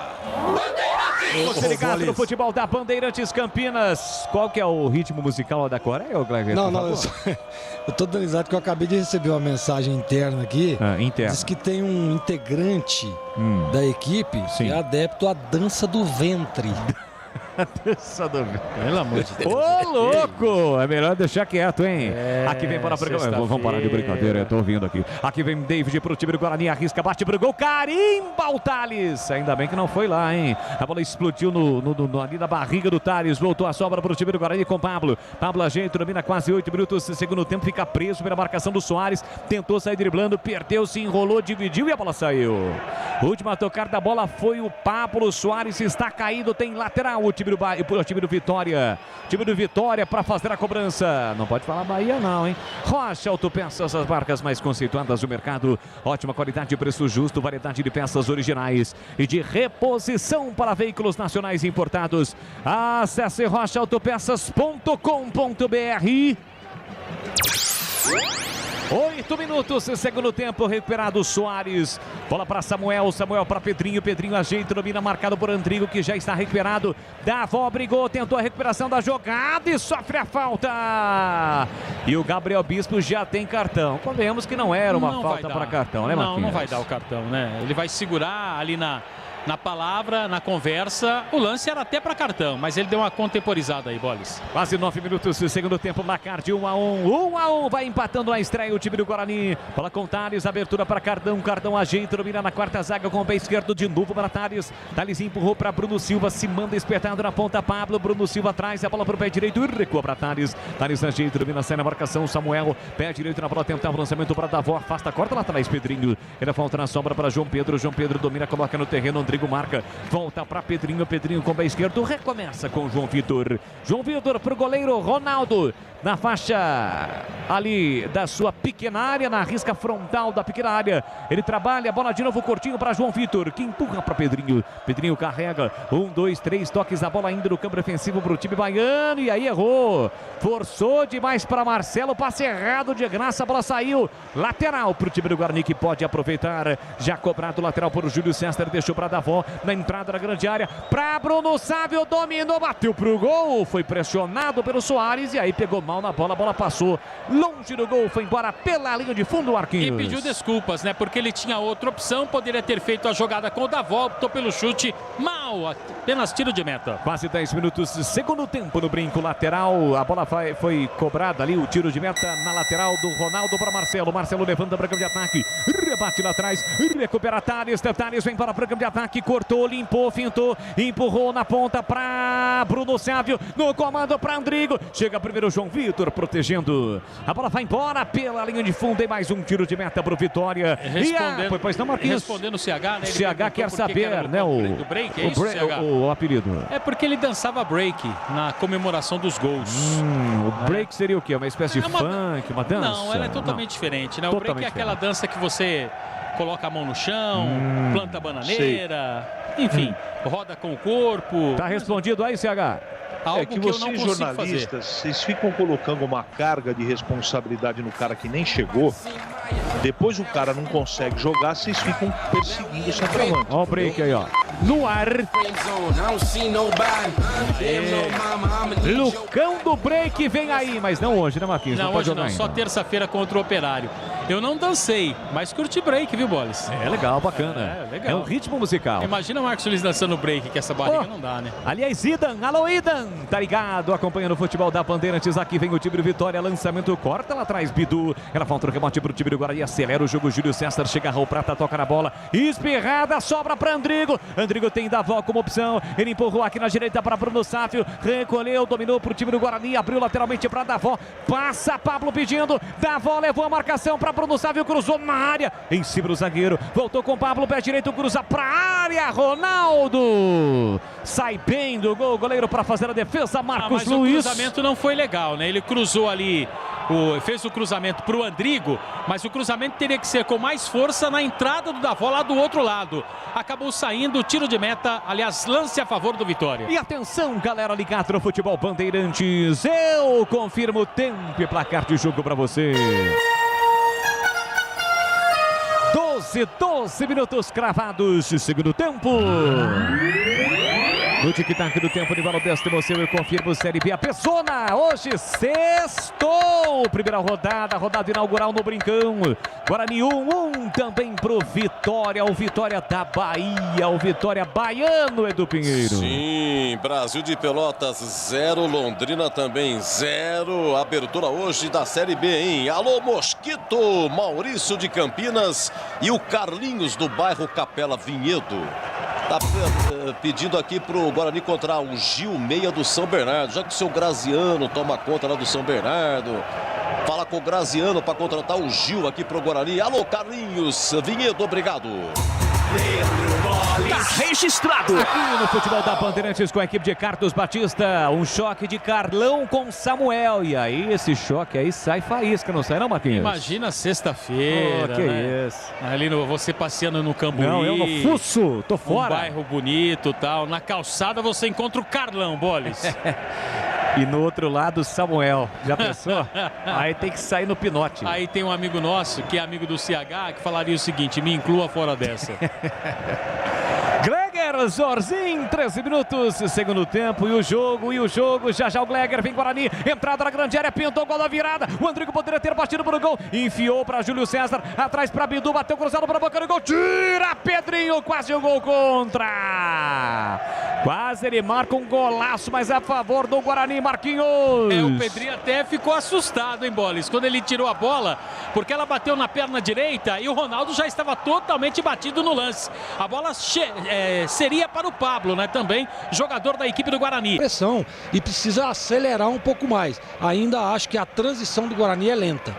Você ligado no futebol da Bandeirantes Campinas. Qual que é o ritmo musical lá da Coreia, Gleger? Não, eu tô dando risada que eu acabei de receber uma mensagem interna aqui. Interna. Diz que tem um integrante da equipe que é adepto à dança do ventre. Pelo amor de Deus. Ô, louco! É melhor deixar quieto, hein? Aqui vem para a vamos parar de brincadeira, eu tô ouvindo aqui. Aqui vem David pro time do Guarani, arrisca, bate pro gol, carimba o Thales. Ainda bem que não foi lá, hein? A bola explodiu ali na barriga do Thales, voltou a sobra pro time do Guarani com Pablo. Pablo ajeita, domina quase 8 minutos, segundo tempo, fica preso pela marcação do Soares, tentou sair driblando, perdeu, se enrolou, dividiu e a bola saiu. Última a tocar da bola foi o Pablo, Soares está caído, tem lateral, o time do Vitória. Time do Vitória para fazer a cobrança. Não pode falar Bahia não, hein? Rocha Autopeças, as marcas mais conceituadas do mercado. Ótima qualidade, preço justo, variedade de peças originais e de reposição para veículos nacionais importados. Acesse rochaautopeças.com.br. 8 minutos, segundo tempo, recuperado Soares, bola para Samuel para Pedrinho, Pedrinho ajeita, domina, marcado por Andrigo, que já está recuperado, Davó brigou, tentou a recuperação da jogada e sofre a falta, e o Gabriel Bispo já tem cartão, convenhamos que não era uma falta para cartão, né, Marquinhos? Não vai dar o cartão, né, ele vai segurar ali na palavra, na conversa, o lance era até para cartão, mas ele deu uma contemporizada aí, Bolis. Quase 9 minutos do segundo tempo, placar de 1-1, 1-1, vai empatando a estreia o time do Guarani, bola com Thales, abertura para Cardão ajeita, domina na quarta zaga com o pé esquerdo de novo para Thales, Thales empurrou para Bruno Silva, se manda espetado na ponta, Pablo, Bruno Silva atrás, a bola para o pé direito e recua para Thales ajeita, domina, sai na marcação, Samuel, pé direito na bola, tentava o lançamento para Davó, afasta, corta lá atrás, Pedrinho, ele falta na sombra para João Pedro domina, coloca no terreno, Rodrigo marca, volta para Pedrinho, Pedrinho com o pé esquerdo, recomeça com João Vitor. João Vitor para o goleiro Ronaldo, na faixa ali da sua pequena área, na risca frontal da pequena área. Ele trabalha, bola de novo curtinho para João Vitor, que empurra para Pedrinho. Pedrinho carrega, 1, 2, 3 toques, a bola ainda no campo defensivo para o time baiano, e aí errou. Forçou demais para Marcelo, passe errado de graça, a bola saiu. Lateral para o time do Guarani, que pode aproveitar. Já cobrado lateral por Júlio César, deixou para Davó, na entrada da grande área, para Bruno Sávio, dominou, bateu para o gol, foi pressionado pelo Soares, e aí pegou mal na bola, a bola passou longe do gol, foi embora pela linha de fundo, Marquinhos. E pediu desculpas, né? Porque ele tinha outra opção, poderia ter feito a jogada com o Davó, optou pelo chute, mal, apenas tiro de meta. Quase 10 minutos, segundo tempo no brinco lateral, a bola foi cobrada ali, o tiro de meta na lateral do Ronaldo para Marcelo. Marcelo levanta para o campo de ataque, rebate lá atrás, recupera Thales, vem para o campo de ataque, cortou, limpou, fintou, empurrou na ponta para Bruno Sávio, no comando para Andrigo, chega primeiro João Vitor protegendo, a bola vai embora pela linha de fundo e mais um tiro de meta para o Vitória. Respondendo o CH, né? CH quer saber, né? Do break, é isso, CH? O apelido. É porque ele dançava break na comemoração dos gols. O break seria o quê? Uma espécie de funk, uma dança? Não, ela é totalmente diferente, né? O break é aquela dança que você coloca a mão no chão, planta a bananeira, enfim, roda com o corpo. Tá respondido aí, CH? Algo que vocês, jornalistas, vocês ficam colocando uma carga de responsabilidade no cara que nem chegou. Depois o cara não consegue jogar, vocês ficam perseguindo o centroavante. Ó o break aí, ó. No ar. Lucão do break vem aí, mas não hoje, né, Marquinhos? Não, hoje não, só terça-feira contra o Operário. Eu não dancei, mas curti break, viu, Bolis? É legal, bacana. É legal. É um ritmo musical. Imagina o Marcos Luiz dançando break, que essa barriga não dá, né? Aliás, Idan, alô Idan, tá ligado, acompanhando o futebol da Bandeirantes, aqui vem o time do Vitória, lançamento, corta lá atrás, Bidu, ela falta o rebote pro time do Guarani, acelera o jogo, Júlio César, chega Raul Prata, toca na bola, espirrada, sobra pra Andrigo, Andrigo tem Davó como opção, ele empurrou aqui na direita para Bruno Sávio, recolheu, dominou pro time do Guarani, abriu lateralmente pra Davó, passa Pablo pedindo, Davó levou a marcação pra Bruno Sávio, cruzou na área, em cima do zagueiro, voltou com Pablo, pé direito, cruza pra área, Ronaldo, sai bem do gol, goleiro para fazer a defesa, Marcos Luiz. O cruzamento não foi legal, né? Ele cruzou ali, fez o cruzamento pro Andrigo, mas o cruzamento teria que ser com mais força na entrada do Davó lá do outro lado. Acabou saindo, tiro de meta, aliás, lance a favor do Vitória. E atenção, galera ligada no futebol Bandeirantes, eu confirmo o tempo e placar de jogo para você. 12 minutos cravados, segundo tempo. No tic-tac do tempo, Nivaldo Destro, eu confirmo Série B. A Persona, hoje sextou, primeira rodada inaugural no Brincão. Guarani 1-1 também pro Vitória, o Vitória da Bahia, o Vitória baiano, Edu Pinheiro. Sim, Brasil de Pelotas 0, Londrina também 0. Abertura hoje da Série B, hein? Alô, Mosquito, Maurício de Campinas e o Carlinhos do bairro Capela Vinhedo. Tá pedindo aqui pro Guarani encontrar o Gil Meia do São Bernardo, já que o seu Graziano toma conta lá do São Bernardo. Fala com o Graziano para contratar o Gil aqui pro Guarani. Alô, Carlinhos Vinhedo, obrigado. Tá registrado aqui no futebol da Bandeirantes com a equipe de Carlos Batista, um choque de Carlão com Samuel, e aí esse choque aí sai faísca, não sai não, Marquinhos? Imagina sexta-feira, que né? isso. Ali você passeando no Cambuí. Não, eu no Fuço, tô fora. Um bairro bonito, tal, na calçada você encontra o Carlão, Bolis. E no outro lado, Samuel. Já pensou? Aí tem que sair no pinote. Aí tem um amigo nosso, que é amigo do CH, que falaria o seguinte: me inclua fora dessa. Gleger, Zorzinho, 13 minutos, segundo tempo, e o jogo, já o Gleger vem Guarani, entrada na grande área, pintou o gol da virada, o Andrigo poderia ter batido para o gol, enfiou para Júlio César, atrás para Bidu, bateu cruzado para a boca do gol, tira Pedrinho, quase o gol contra, quase ele marca um golaço, mas a favor do Guarani, Marquinhos. O Pedrinho até ficou assustado, hein, Bolis, quando ele tirou a bola, porque ela bateu na perna direita e o Ronaldo já estava totalmente batido no lance. A bola seria para o Pablo, né? Também jogador da equipe do Guarani. Pressão e precisa acelerar um pouco mais. Ainda acho que a transição do Guarani é lenta.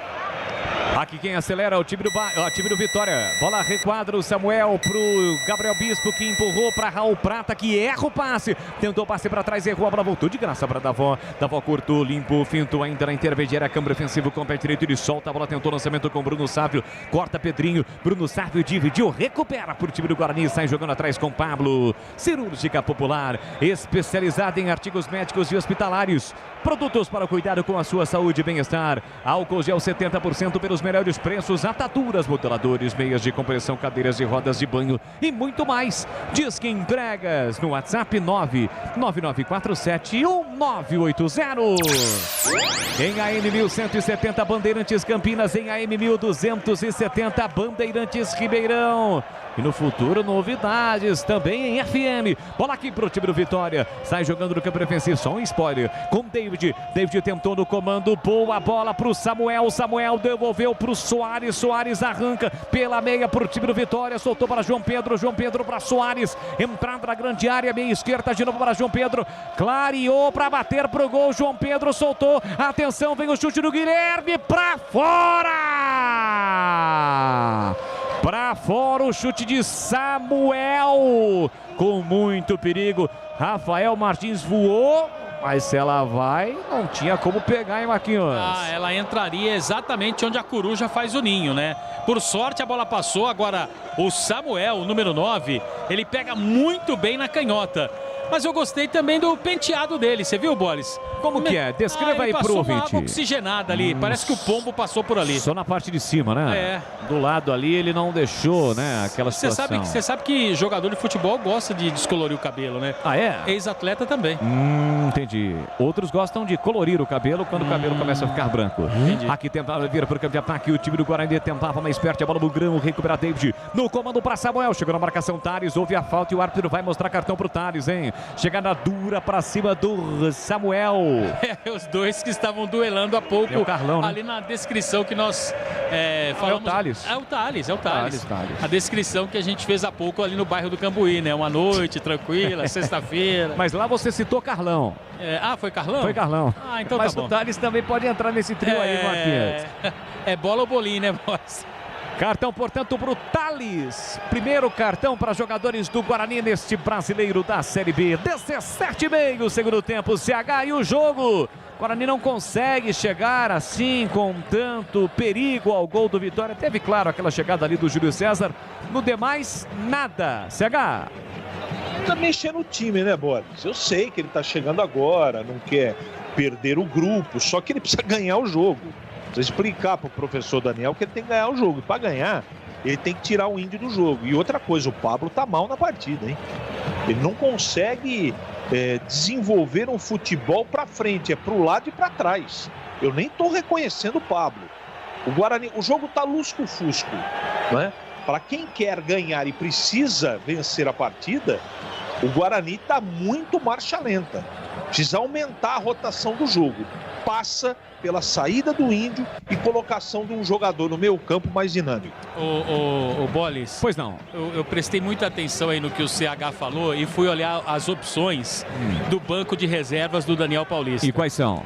Aqui Aqui quem acelera é o time do Vitória. Bola requadra o Samuel pro Gabriel Bispo, que empurrou para Raul Prata, que erra o passe. Tentou passe para trás, errou, a bola voltou de graça para Davó. Davó cortou, limpou, fintou ainda na intermediária. Câmbio ofensivo com o pé direito, ele solta a bola, tentou lançamento com Bruno Sávio. Corta Pedrinho, Bruno Sávio dividiu, recupera por time do Guarani. Sai jogando atrás com Pablo. Cirúrgica Popular, especializada em artigos médicos e hospitalários. Produtos para cuidado com a sua saúde e bem-estar. Álcool gel 70% pelos melhores preços. Ataduras, modeladores, meias de compressão, cadeiras e rodas de banho e muito mais. Disque entregas no WhatsApp 999471980. Em AM 1170 Bandeirantes Campinas, em AM 1270 Bandeirantes Ribeirão. E no futuro, novidades também em FM. Bola aqui pro time do Vitória. Sai jogando no campo defensivo. Só um spoiler. Com David. David tentou no comando. Boa bola pro Samuel. Samuel devolveu pro Soares. Soares arranca pela meia pro time do Vitória. Soltou para João Pedro. João Pedro para Soares. Entrada na grande área. Meia esquerda de novo para João Pedro. Clareou para bater pro gol. João Pedro soltou. Atenção, vem o chute do Guilherme. Pra fora! Para fora o chute de Samuel, com muito perigo. Rafael Martins voou, mas se ela vai, não tinha como pegar, hein, Marquinhos? Ela entraria exatamente onde a coruja faz o ninho, né? Por sorte a bola passou, agora o Samuel, o número 9, ele pega muito bem na canhota. Mas eu gostei também do penteado dele, você viu, Bolis? Como que é? Descreva aí pro ouvinte. Uma água oxigenada ali, parece que o pombo passou por ali. Só na parte de cima, né? É. Do lado ali ele não deixou, né, aquela situação. Você sabe que jogador de futebol gosta de descolorir o cabelo, né? Ah, é? Ex-atleta também. Entendi. Outros gostam de colorir o cabelo quando o cabelo começa a ficar branco. Entendi. Aqui tentava vir para o campo de ataque, o time do Guarani tentava mais perto, a bola do Grão, recupera David, no comando para Samuel, chegou na marcação Thales, houve a falta e o árbitro vai mostrar cartão pro Thales, hein? Chegada dura para cima do Samuel. Os dois que estavam duelando há pouco, o Carlão, né? Ali na descrição que nós falamos. É o Thales. É o Thales. A descrição que a gente fez há pouco ali no bairro do Cambuí, né? Uma noite tranquila, sexta-feira. Mas lá você citou Carlão. Foi Carlão? Foi Carlão. Então mas tá bom. o Thales também pode entrar nesse trio aí, Marquinhos. É bola ou bolinho, né, Boris? Cartão, portanto, para o Thales. Primeiro cartão para jogadores do Guarani neste brasileiro da Série B. 17,5 segundo tempo, CH e o jogo. Guarani não consegue chegar assim com tanto perigo ao gol do Vitória. Teve, claro, aquela chegada ali do Júlio César. No demais, nada. CH. Tá mexendo o time, né, Boris? Eu sei que ele tá chegando agora, não quer perder o grupo, só que ele precisa ganhar o jogo. Precisa explicar para o professor Daniel que ele tem que ganhar o jogo. E para ganhar, ele tem que tirar o Índio do jogo. E outra coisa, o Pablo tá mal na partida, hein? Ele não consegue desenvolver um futebol para frente, é para o lado e para trás. Eu nem tô reconhecendo o Pablo. O Guarani, o jogo tá lusco-fusco, né? Para quem quer ganhar e precisa vencer a partida, o Guarani tá muito marcha lenta. Precisa aumentar a rotação do jogo. Passa pela saída do Índio e colocação de um jogador no meio campo mais dinâmico. O Bolis. Pois não. Eu prestei muita atenção aí no que o CH falou e fui olhar as opções do banco de reservas do Daniel Paulista. E quais são?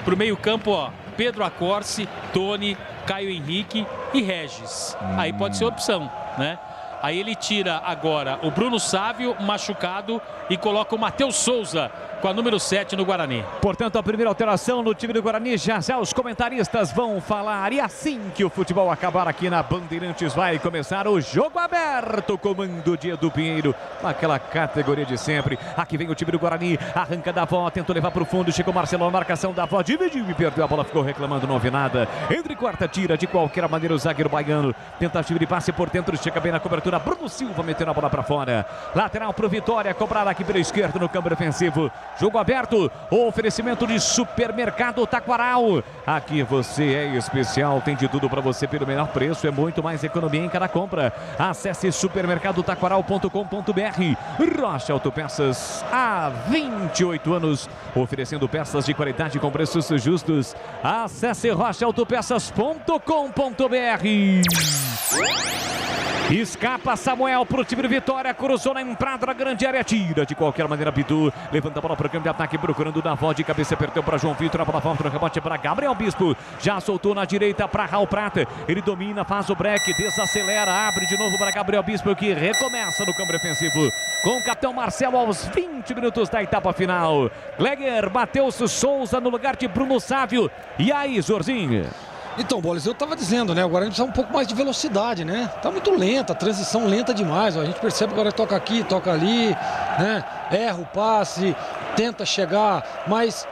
Pro meio campo, ó, Pedro Acorce, Tony, Caio Henrique e Regis. Aí pode ser opção, né? Aí ele tira agora o Bruno Sávio, machucado, e coloca o Matheus Souza com a número 7 no Guarani. Portanto, a primeira alteração no time do Guarani, já os comentaristas vão falar. E assim que o futebol acabar aqui na Bandeirantes, vai começar o jogo aberto. Comando de Edu Pinheiro, aquela categoria de sempre. Aqui vem o time do Guarani, arranca da avó, tentou levar para o fundo, chegou Marcelo, a marcação da avó, dividiu e perdeu a bola, ficou reclamando, não houve nada. Entre quarta, tira de qualquer maneira o zagueiro baiano. Tentativa de passe por dentro, chega bem na cobertura. Bruno Silva metendo a bola para fora. Lateral para o Vitória, cobrada aqui pela esquerda no campo defensivo. Jogo aberto, oferecimento de Supermercado Taquaral. Aqui você é especial, tem de tudo para você pelo menor preço, é muito mais economia em cada compra. Acesse supermercadotaquaral.com.br. Rocha Autopeças, há 28 anos, oferecendo peças de qualidade com preços justos. Acesse rochaautopeças.com.br. Escapa Samuel pro time do Vitória, cruzou na entrada da grande área, tira de qualquer maneira Bidu, levanta a bola para o campo de ataque, procurando o Davó, de cabeça perdeu para João Vitor, a bola volta no rebote para Gabriel Bispo, já soltou na direita para Raul Prata, ele domina, faz o break, desacelera, abre de novo para Gabriel Bispo, que recomeça no campo defensivo, com o capitão Marcelo aos 20 minutos da etapa final. Gleger, Matheus Souza no lugar de Bruno Sávio, e aí, Zorzinho? Então, Bolis, eu tava dizendo, né? O Guarani precisa um pouco mais de velocidade, né? Tá muito lenta, a transição lenta demais. Ó. A gente percebe que agora toca aqui, toca ali, né? Erra o passe, tenta chegar, mas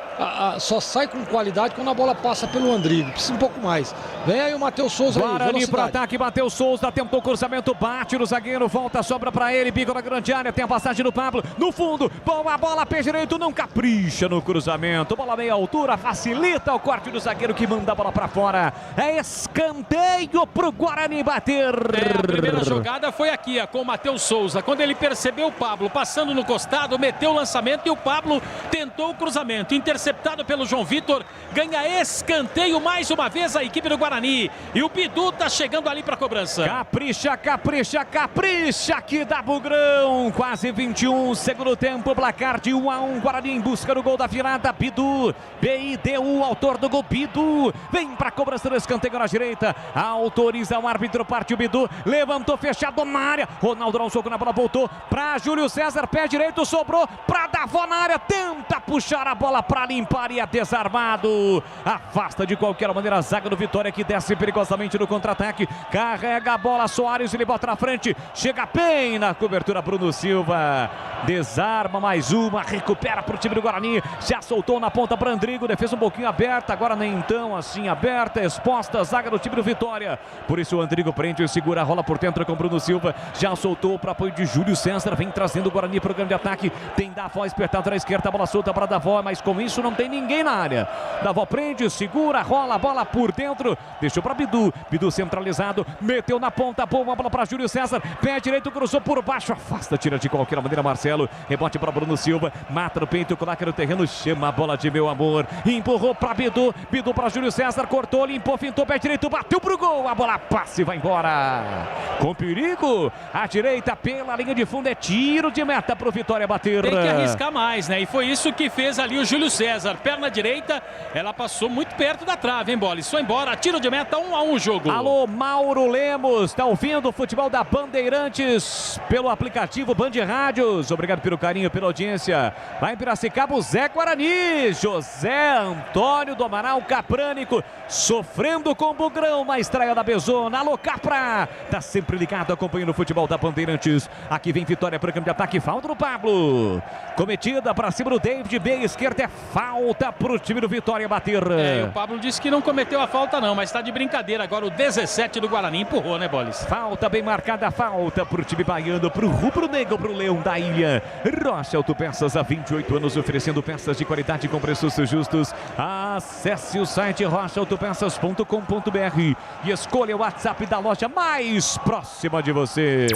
só sai com qualidade quando a bola passa pelo Andrigo. Precisa um pouco mais. Vem aí o Matheus Souza aí, Guarani pro ataque, Matheus Souza, tentou o cruzamento, bate no zagueiro, volta, sobra pra ele, bico na grande área, tem a passagem do Pablo, no fundo, boa bola, pé direito, não capricha no cruzamento, bola meia altura, facilita o corte do zagueiro que manda a bola pra fora. É escanteio pro Guarani bater. A primeira jogada foi aqui, com o Matheus Souza, quando ele percebeu o Pablo passando no costado, meteu o lançamento e o Pablo tentou o cruzamento, interceptado pelo João Vitor, ganha escanteio mais uma vez a equipe do Guarani, e o Bidu tá chegando ali pra cobrança. Capricha, capricha, capricha aqui da Bugrão, quase 21, segundo tempo, placar de 1-1, Guarani em busca do gol da virada, Bidu, BIDU, autor do gol, Bidu, vem pra cobrança do escanteio na direita, autoriza o árbitro, partiu Bidu, levantou fechado na área, Ronaldo dá um soco na bola, voltou pra Júlio César, pé direito, sobrou pra Davó na área, tenta puxar a bola pra limpar e é desarmado, afasta de qualquer maneira a zaga do Vitória que desce perigosamente no contra-ataque, carrega a bola Soares, ele bota na frente, chega bem na cobertura Bruno Silva, desarma mais uma, recupera pro time do Guarani, já soltou na ponta para Andrigo, defesa um pouquinho aberta, agora nem então assim aberta, exposta a zaga do time do Vitória, por isso o Andrigo prende e segura, rola por dentro com Bruno Silva, já soltou para apoio de Júlio César, vem trazendo o Guarani para o grande ataque, tem Davó espertado na esquerda, a bola solta para Davó, mas com isso não tem ninguém na área, Davó prende, segura, rola a bola por dentro, deixou para Bidu, Bidu centralizado, meteu na ponta, boa bola para Júlio César, pé direito, cruzou por baixo, afasta, tira de qualquer maneira Marcelo, rebote para Bruno Silva, mata no peito, coloca no terreno, chama a bola de meu amor, empurrou para Bidu, Bidu para Júlio César, cortou, limpou, fintou, pé direito, bateu pro gol, a bola passa e vai embora, com perigo, a direita pela linha de fundo, é tiro de meta pro Vitória bater. Tem que arriscar mais, né? E foi isso que fez ali o Júlio César, perna direita, ela passou muito perto da trave, hein, Bola? Foi embora, tiro de meta, 1-1 o jogo. Alô, Mauro Lemos, tá ouvindo o futebol da Bandeirantes pelo aplicativo Band Rádios, obrigado pelo carinho, pela audiência, vai em Piracicaba o Zé Guarani, José Antônio do Amaral Caprânico, sofrendo com o Bugrão na estreia da Bezona, alô Capra, tá sempre ligado acompanhando o futebol da Bandeirantes, aqui vem Vitória para o campo de ataque, falta no Pablo, cometida para cima do David, bem esquerda, é falta pro time do Vitória bater. O Pablo disse que não cometeu a falta não, mas tá de brincadeira, agora o 17 do Guarani empurrou, né, Bolis? Falta bem marcada, falta pro time baiano, pro Rubro Negro, pro Leão da Ilha. Rocha Autopeças, há 28 anos oferecendo peças de qualidade com preços justos. Acesse o site rochaautopeças.com.br e escolha o WhatsApp da loja mais próxima de você.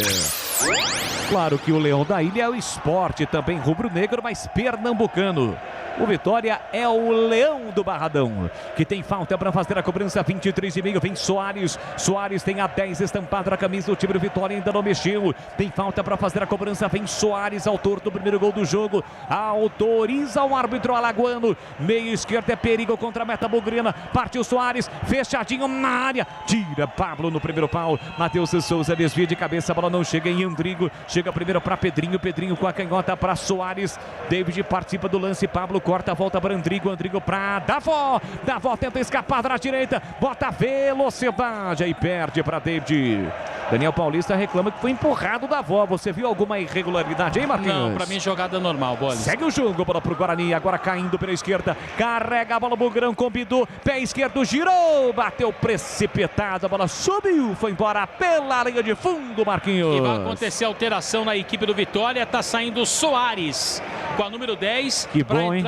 Claro que o Leão da Ilha é o esporte, também rubro-negro, mas pernambucano. O Vitória é o Leão do Barradão, que tem falta para fazer a cobrança, 23,5, vem Soares, Soares tem a 10 estampada na camisa do time do Vitória, ainda não mexeu, tem falta para fazer a cobrança, vem Soares, autor do primeiro gol do jogo, autoriza o árbitro alagoano, meio esquerdo é perigo contra a meta bugrina, partiu Soares, fechadinho na área, tira Pablo no primeiro pau, Matheus Souza desvia de cabeça, a bola não chega em Andrigo, chega primeiro para Pedrinho, Pedrinho com a canhota para Soares, David participa do lance, Pablo corta, volta para Andrigo, Andrigo para Davó, Davó tenta escapar da direita, bota velocidade, aí perde para David. Daniel Paulista reclama que foi empurrado Davó, você viu alguma irregularidade aí, Marquinhos? Não, para mim jogada normal, Bolis. Segue o jogo, bola pro Guarani, agora caindo pela esquerda, carrega a bola Bugrão, combinou, pé esquerdo, girou, bateu precipitado, a bola subiu, foi embora pela linha de fundo, Marquinhos. E vai acontecer alteração na equipe do Vitória, tá saindo Soares com a número 10. Que bom, hein?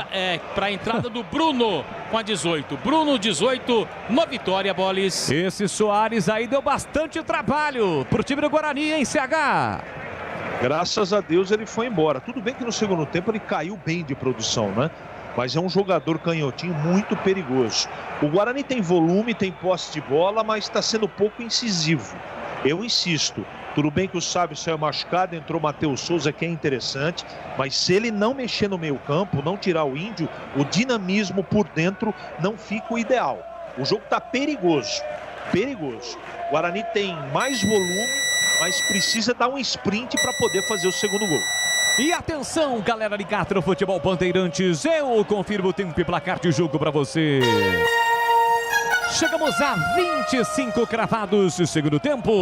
Para a entrada do Bruno com a 18. Bruno 18 no Vitória, Bolis. Esse Soares aí deu bastante trabalho pro time do Guarani, hein, CH? Graças a Deus ele foi embora. Tudo bem que no segundo tempo ele caiu bem de produção, né? Mas é um jogador canhotinho muito perigoso. O Guarani tem volume, tem posse de bola, mas está sendo pouco incisivo. Eu insisto, tudo bem que o Sábio saiu machucado, entrou o Matheus Souza, que é interessante, mas se ele não mexer no meio campo, não tirar o Índio, o dinamismo por dentro não fica o ideal. O jogo está perigoso, perigoso. O Guarani tem mais volume, mas precisa dar um sprint para poder fazer o segundo gol. E atenção, galera ligada no Futebol Bandeirantes, eu confirmo o tempo e placar de jogo para você. Chegamos a 25 cravados, segundo tempo.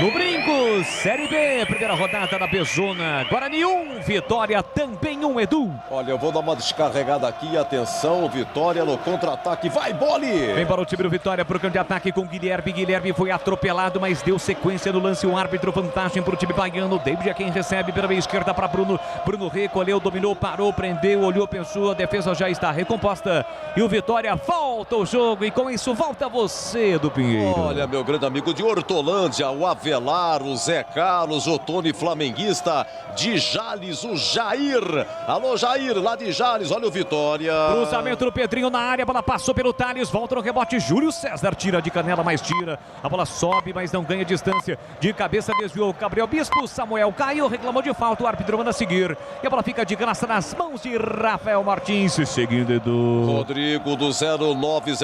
No Brinco, Série B, primeira rodada da Bezona. Guarani 1, Vitória também 1, Edu. Olha, eu vou dar uma descarregada aqui, atenção, Vitória no contra-ataque, vai, Boli! Vem para o time do Vitória para o campo de ataque com Guilherme. Guilherme foi atropelado, mas deu sequência no lance. O árbitro, vantagem para o time baiano. David é quem recebe pela meia esquerda para Bruno. Bruno recolheu, dominou, parou, prendeu, olhou, pensou. A defesa já está recomposta. E o Vitória volta ao jogo. E com isso volta você, do Pinheiro. Olha, meu grande amigo de Hortolândia, o Avelar, o Zé Carlos, o Tony Flamenguista, de Jales, o Jair. Alô, Jair, lá de Jales, olha o Vitória. Cruzamento do Pedrinho na área, a bola passou pelo Thales, volta no rebote, Júlio César tira de canela, mas tira. A bola sobe, mas não ganha distância. De cabeça desviou Gabriel Bispo, Samuel caiu, reclamou de falta, o árbitro manda seguir. E a bola fica de graça nas mãos de Rafael Martins, seguindo Edu. Rodrigo do 0906,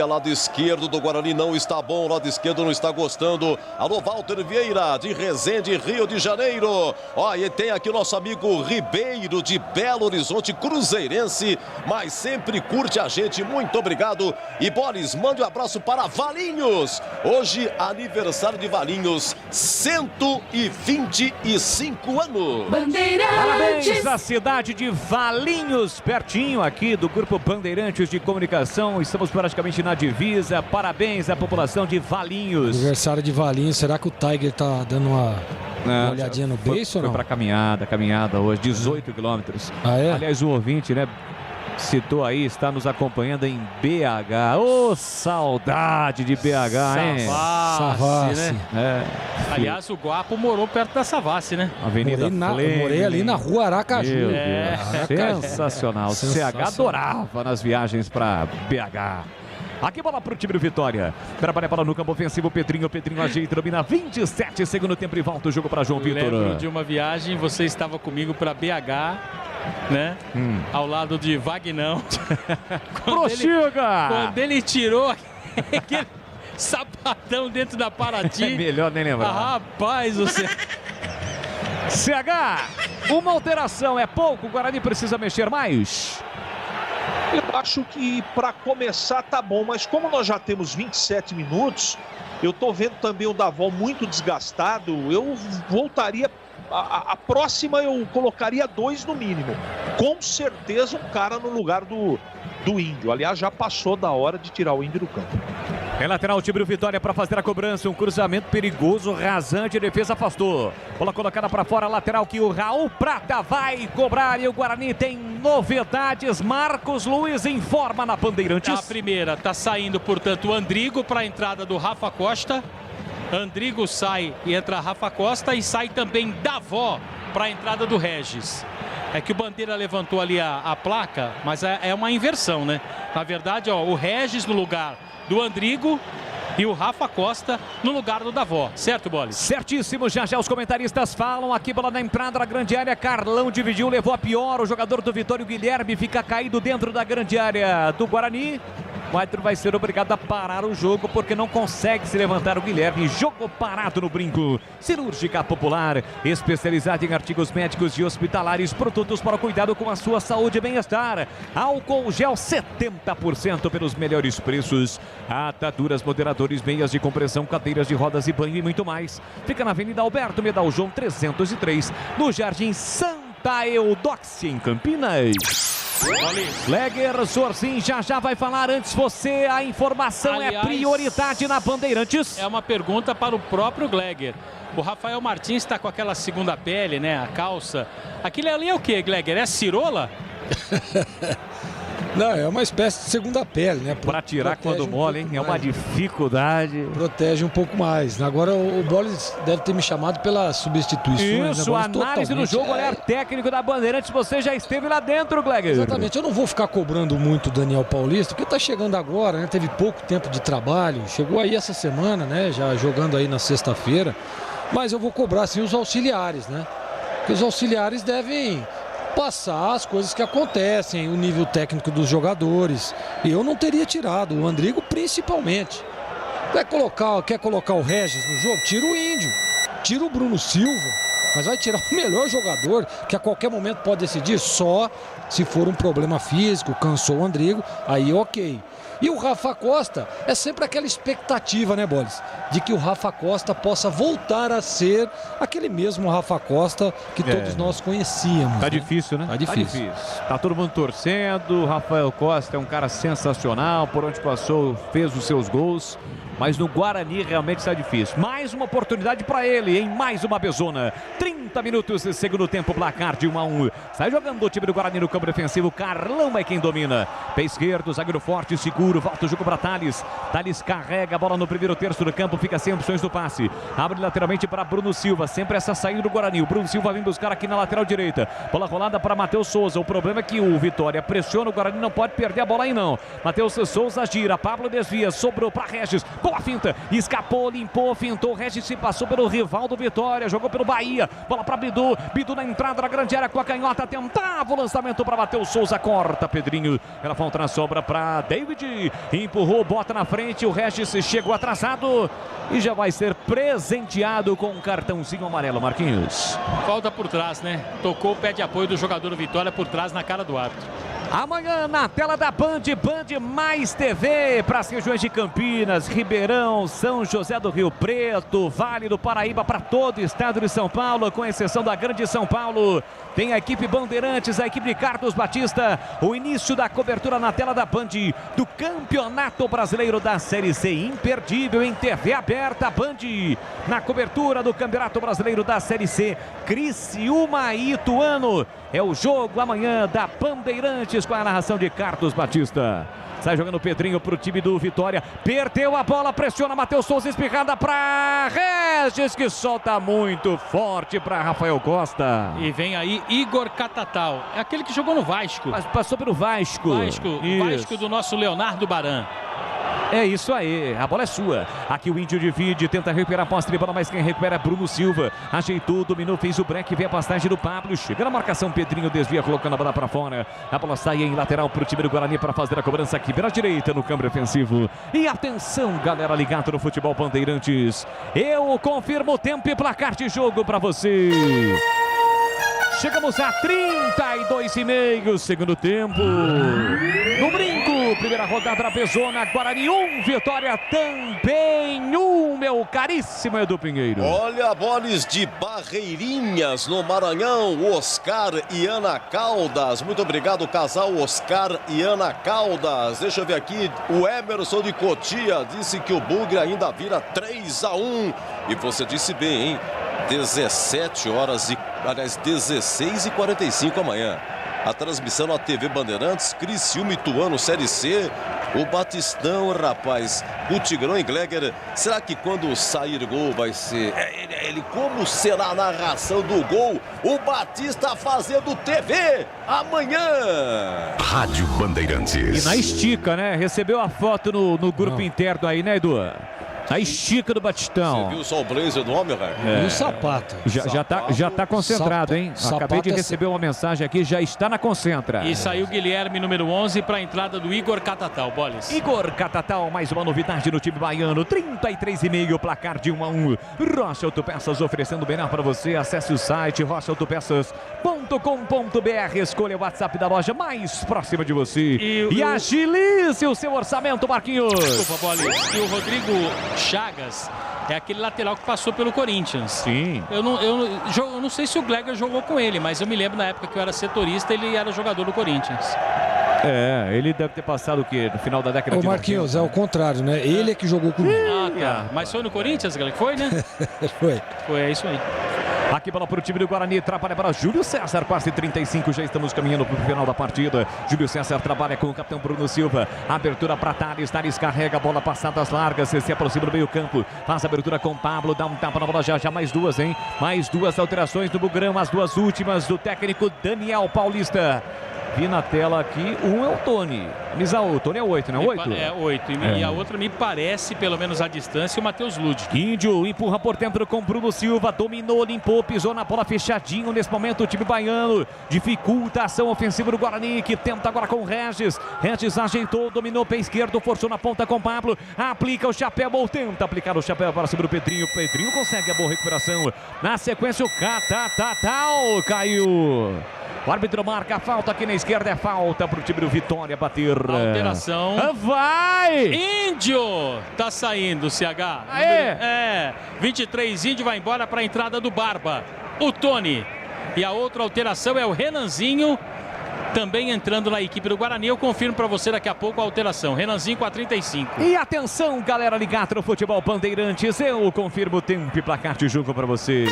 lado esquerdo do Guarani não está bom, lado esquerdo não está gostando. Alô, Walter Vieira, de Resende, Rio de Janeiro. Ó, e tem aqui o nosso amigo Ribeiro, de Belo Horizonte, cruzeirense, mas sempre curte a gente, muito obrigado. E Boris, mande um abraço para Valinhos. Hoje, aniversário de Valinhos, 125 anos. Parabéns à cidade de Valinhos, pertinho aqui do Grupo Bandeirantes de Comunicação. Estamos praticamente na divisa. Parabéns à população de Valinhos. Aniversário de Valinhos. Será que o Tiger tá dando uma olhadinha no beiço ou não? Foi pra caminhada hoje, 18 quilômetros. Ah, é? Aliás, o ouvinte, né, citou aí, está nos acompanhando em BH. Ô, saudade de BH, hein? Savassi, né? É. Aliás, o Guapo morou perto da Savassi, né? Avenida morei ali na rua Aracaju. Meu Deus. Sensacional. CH adorava nas viagens para BH. Aqui bola para o time do Vitória. Trabalha a bola no campo ofensivo. Pedrinho ajeita, domina 27 segundo tempo e volta o jogo para João Vitor. Lembro de uma viagem, você estava comigo para BH, né? Ao lado de Vagnão. Quando ele tirou aquele sapatão dentro da Paraty. É melhor nem lembrar. Rapaz, o CH, uma alteração é pouco, o Guarani precisa mexer mais. Eu acho que para começar tá bom, mas como nós já temos 27 minutos, eu tô vendo também o Davó muito desgastado, eu voltaria, a próxima eu colocaria 2 no mínimo. Com certeza um cara no lugar do Índio. Aliás, já passou da hora de tirar o Índio do campo. É lateral o time do Vitória para fazer a cobrança. Um cruzamento perigoso, rasante, defesa afastou. Bola colocada para fora, lateral que o Raul Prata vai cobrar. E o Guarani tem novidades. Marcos Luiz informa na Bandeirantes. A primeira, tá saindo, portanto, o Andrigo para a entrada do Rafa Costa. Andrigo sai e entra Rafa Costa e sai também Davó para a entrada do Regis. É que o Bandeira levantou ali a placa, mas é uma inversão, né? Na verdade, ó, o Regis no lugar do Andrigo e o Rafa Costa no lugar do Davó. Certo, Bolis? Certíssimo. Já os comentaristas falam. Aqui, bola na entrada da grande área. Carlão dividiu, levou a pior. O jogador do Vitória, o Guilherme, fica caído dentro da grande área do Guarani. O árbitro vai ser obrigado a parar o jogo porque não consegue se levantar o Guilherme. Jogo parado no Brinco. Cirúrgica Popular, especializada em artigos médicos e hospitalares, produtos para cuidado com a sua saúde e bem-estar. Álcool gel 70% pelos melhores preços. Ataduras, moderadores, meias de compressão, cadeiras de rodas e banho e muito mais. Fica na Avenida Alberto Medal João 303, no Jardim Santa Eudóxia, em Campinas. Gleger Sorzin já vai falar. Antes você, a informação. Aliás, é prioridade na Bandeirantes. É uma pergunta para o próprio Gleger. O Rafael Martins está com aquela segunda pele, né? A calça. Aquilo ali é o que, Gleger? É cirola? Não, é uma espécie de segunda pele, né? Pra tirar quando mole, hein? É uma dificuldade. Protege um pouco mais. Agora o Bolis deve ter me chamado pelas substituições. Isso, né? análise do jogo, olhar técnico da Bandeirantes. Você já esteve lá dentro, Gleger. Exatamente. Eu não vou ficar cobrando muito o Daniel Paulista, porque tá chegando agora, né? Teve pouco tempo de trabalho. Chegou aí essa semana, né? Já jogando aí na sexta-feira. Mas eu vou cobrar, sim, os auxiliares, né? Porque os auxiliares devem passar as coisas que acontecem, o nível técnico dos jogadores. E eu não teria tirado, o Andrigo principalmente. Quer colocar o Regis no jogo? Tira o Índio, tira o Bruno Silva, mas vai tirar o melhor jogador, que a qualquer momento pode decidir, só se for um problema físico, cansou o Andrigo, aí ok. E o Rafa Costa, é sempre aquela expectativa, né, Bolis? De que o Rafa Costa possa voltar a ser aquele mesmo Rafa Costa que todos nós conhecíamos. Tá difícil, né? Tá difícil. Tá todo mundo torcendo. O Rafael Costa é um cara sensacional. Por onde passou, fez os seus gols. Mas no Guarani realmente está difícil. Mais uma oportunidade para ele em mais uma bezona. 30 minutos de segundo tempo, placar de 1-1. Sai jogando o time do Guarani no campo defensivo. Carlão é quem domina. Pé esquerdo, zagueiro forte, seguro. Volta o jogo para Thales. Thales carrega a bola no primeiro terço do campo. Fica sem opções do passe. Abre lateralmente para Bruno Silva. Sempre essa saída do Guarani. O Bruno Silva vem buscar aqui na lateral direita. Bola rolada para Matheus Souza. O problema é que o Vitória pressiona. O Guarani não pode perder a bola aí não. Matheus Souza gira. Pablo desvia. Sobrou para Regis. Boa finta, escapou, limpou, fintou, Regis se passou pelo rival do Vitória, jogou pelo Bahia, bola para Bidu, Bidu na entrada da grande área com a canhota, tentava o lançamento para Matheus Souza, corta Pedrinho, ela falta na sobra para David, empurrou, bota na frente, o Regis chegou atrasado e já vai ser presenteado com um cartãozinho amarelo, Marquinhos. Falta por trás, né? Tocou o pé de apoio do jogador do Vitória por trás na cara do árbitro. Amanhã na tela da Band Mais TV, para as regiões de Campinas, Ribeirão, São José do Rio Preto, Vale do Paraíba, para todo o estado de São Paulo, com exceção da Grande São Paulo. Tem a equipe Bandeirantes, a equipe de Carlos Batista, o início da cobertura na tela da Band do Campeonato Brasileiro da Série C, imperdível em TV aberta, Band, na cobertura do Campeonato Brasileiro da Série C, Criciúma e Ituano. É o jogo amanhã da Bandeirantes com a narração de Carlos Batista. Sai jogando o Pedrinho para o time do Vitória. Perdeu a bola, pressiona Matheus Souza, espirrada para Regis, que solta muito forte para Rafael Costa. E vem aí Igor Catatal. É aquele que jogou no Vasco. Mas passou pelo Vasco. O Vasco do nosso Leonardo Baran. É isso aí, a bola é sua. Aqui o Índio divide, tenta recuperar a posse de bola, mas quem recupera é Bruno Silva. Ajeitou, dominou, fez o break, vem a passagem do Pablo. Chega na marcação, Pedrinho desvia, colocando a bola para fora. A bola sai em lateral para o time do Guarani para fazer a cobrança aqui pela direita no campo defensivo. E atenção, galera ligada no futebol Bandeirantes. Eu confirmo o tempo e placar de jogo para você. Chegamos a 32,5 segundo tempo. No brinco, primeira rodada da Bezona, Guarani 1, Vitória também 1, meu caríssimo Edu Pinheiro. Olha, boles de Barreirinhas no Maranhão, Oscar e Ana Caldas. Muito obrigado, casal Oscar e Ana Caldas. Deixa eu ver aqui, o Emerson de Cotia disse que o Bugre ainda vira 3-1. E você disse bem, hein? 16h45 amanhã. A transmissão na TV Bandeirantes, Criciúma e Ituano, Série C. O Batistão, rapaz, o Tigrão e Gleger. Será que quando sair gol vai ser ele? Como será a narração do gol? O Batista fazendo TV amanhã. Rádio Bandeirantes. E na estica, né? Recebeu a foto no grupo interno aí, né, Edu? A estica do Batistão. Você viu só o blazer do homem, velho? E o sapato. Já tá concentrado, hein? Acabei de receber uma mensagem aqui, já está na concentra. E saiu Guilherme, número 11, para a entrada do Igor Catatal, Boles. Igor Catatal, mais uma novidade no time baiano. 33,5, placar de 1-1. Rocha Autopeças oferecendo o melhor para você. Acesse o site rochaautopeças.com.br. Escolha o WhatsApp da loja mais próxima de você. E agilize o seu orçamento, Marquinhos. Desculpa, Boles. E o Rodrigo Chagas é aquele lateral que passou pelo Corinthians. Sim. Eu não sei se o Gleger jogou com ele, mas eu me lembro na época que eu era setorista, ele era jogador do Corinthians. Ele deve ter passado o quê? No final da década de 90. Marquinhos, é o contrário, né? Ele é que jogou comigo. Ah, tá. Mas foi no Corinthians, Gleger? Foi, né? Foi. É isso aí. Aqui bola para o time do Guarani, trabalha para Júlio César, quase 35, já estamos caminhando para o final da partida. Júlio César trabalha com o capitão Bruno Silva, abertura para Thales carrega a bola, passadas largas, se aproxima do meio campo, faz a abertura com Pablo, dá um tapa na bola já mais duas, hein? Mais duas alterações do Bugrão, as duas últimas do técnico Daniel Paulista. Vi na tela aqui, um é o Tony. O Tony é 8, não é 8? É 8. E a outra me parece, pelo menos à distância, o Matheus Lud. Índio empurra por dentro com Bruno Silva, dominou, limpou, pisou na bola fechadinho. Nesse momento o time baiano dificulta a ação ofensiva do Guarani, que tenta agora com o Regis. Regis ajeitou, dominou pé esquerdo, forçou na ponta com Pablo. Aplica o chapéu, ou tenta aplicar o chapéu para cima do Pedrinho. Pedrinho consegue a boa recuperação. Na sequência o Catatal caiu. O árbitro marca a falta aqui na esquerda, é falta para o time do Vitória bater. Alteração. Vai! Índio tá saindo, CH. Aê! 23, Índio vai embora para a entrada do Barba. O Tony. E a outra alteração é o Renanzinho, também entrando na equipe do Guarani. Eu confirmo para você daqui a pouco a alteração. Renanzinho com a 35. E atenção, galera ligada no Futebol Bandeirantes. Eu confirmo o tempo e placar de jogo para você.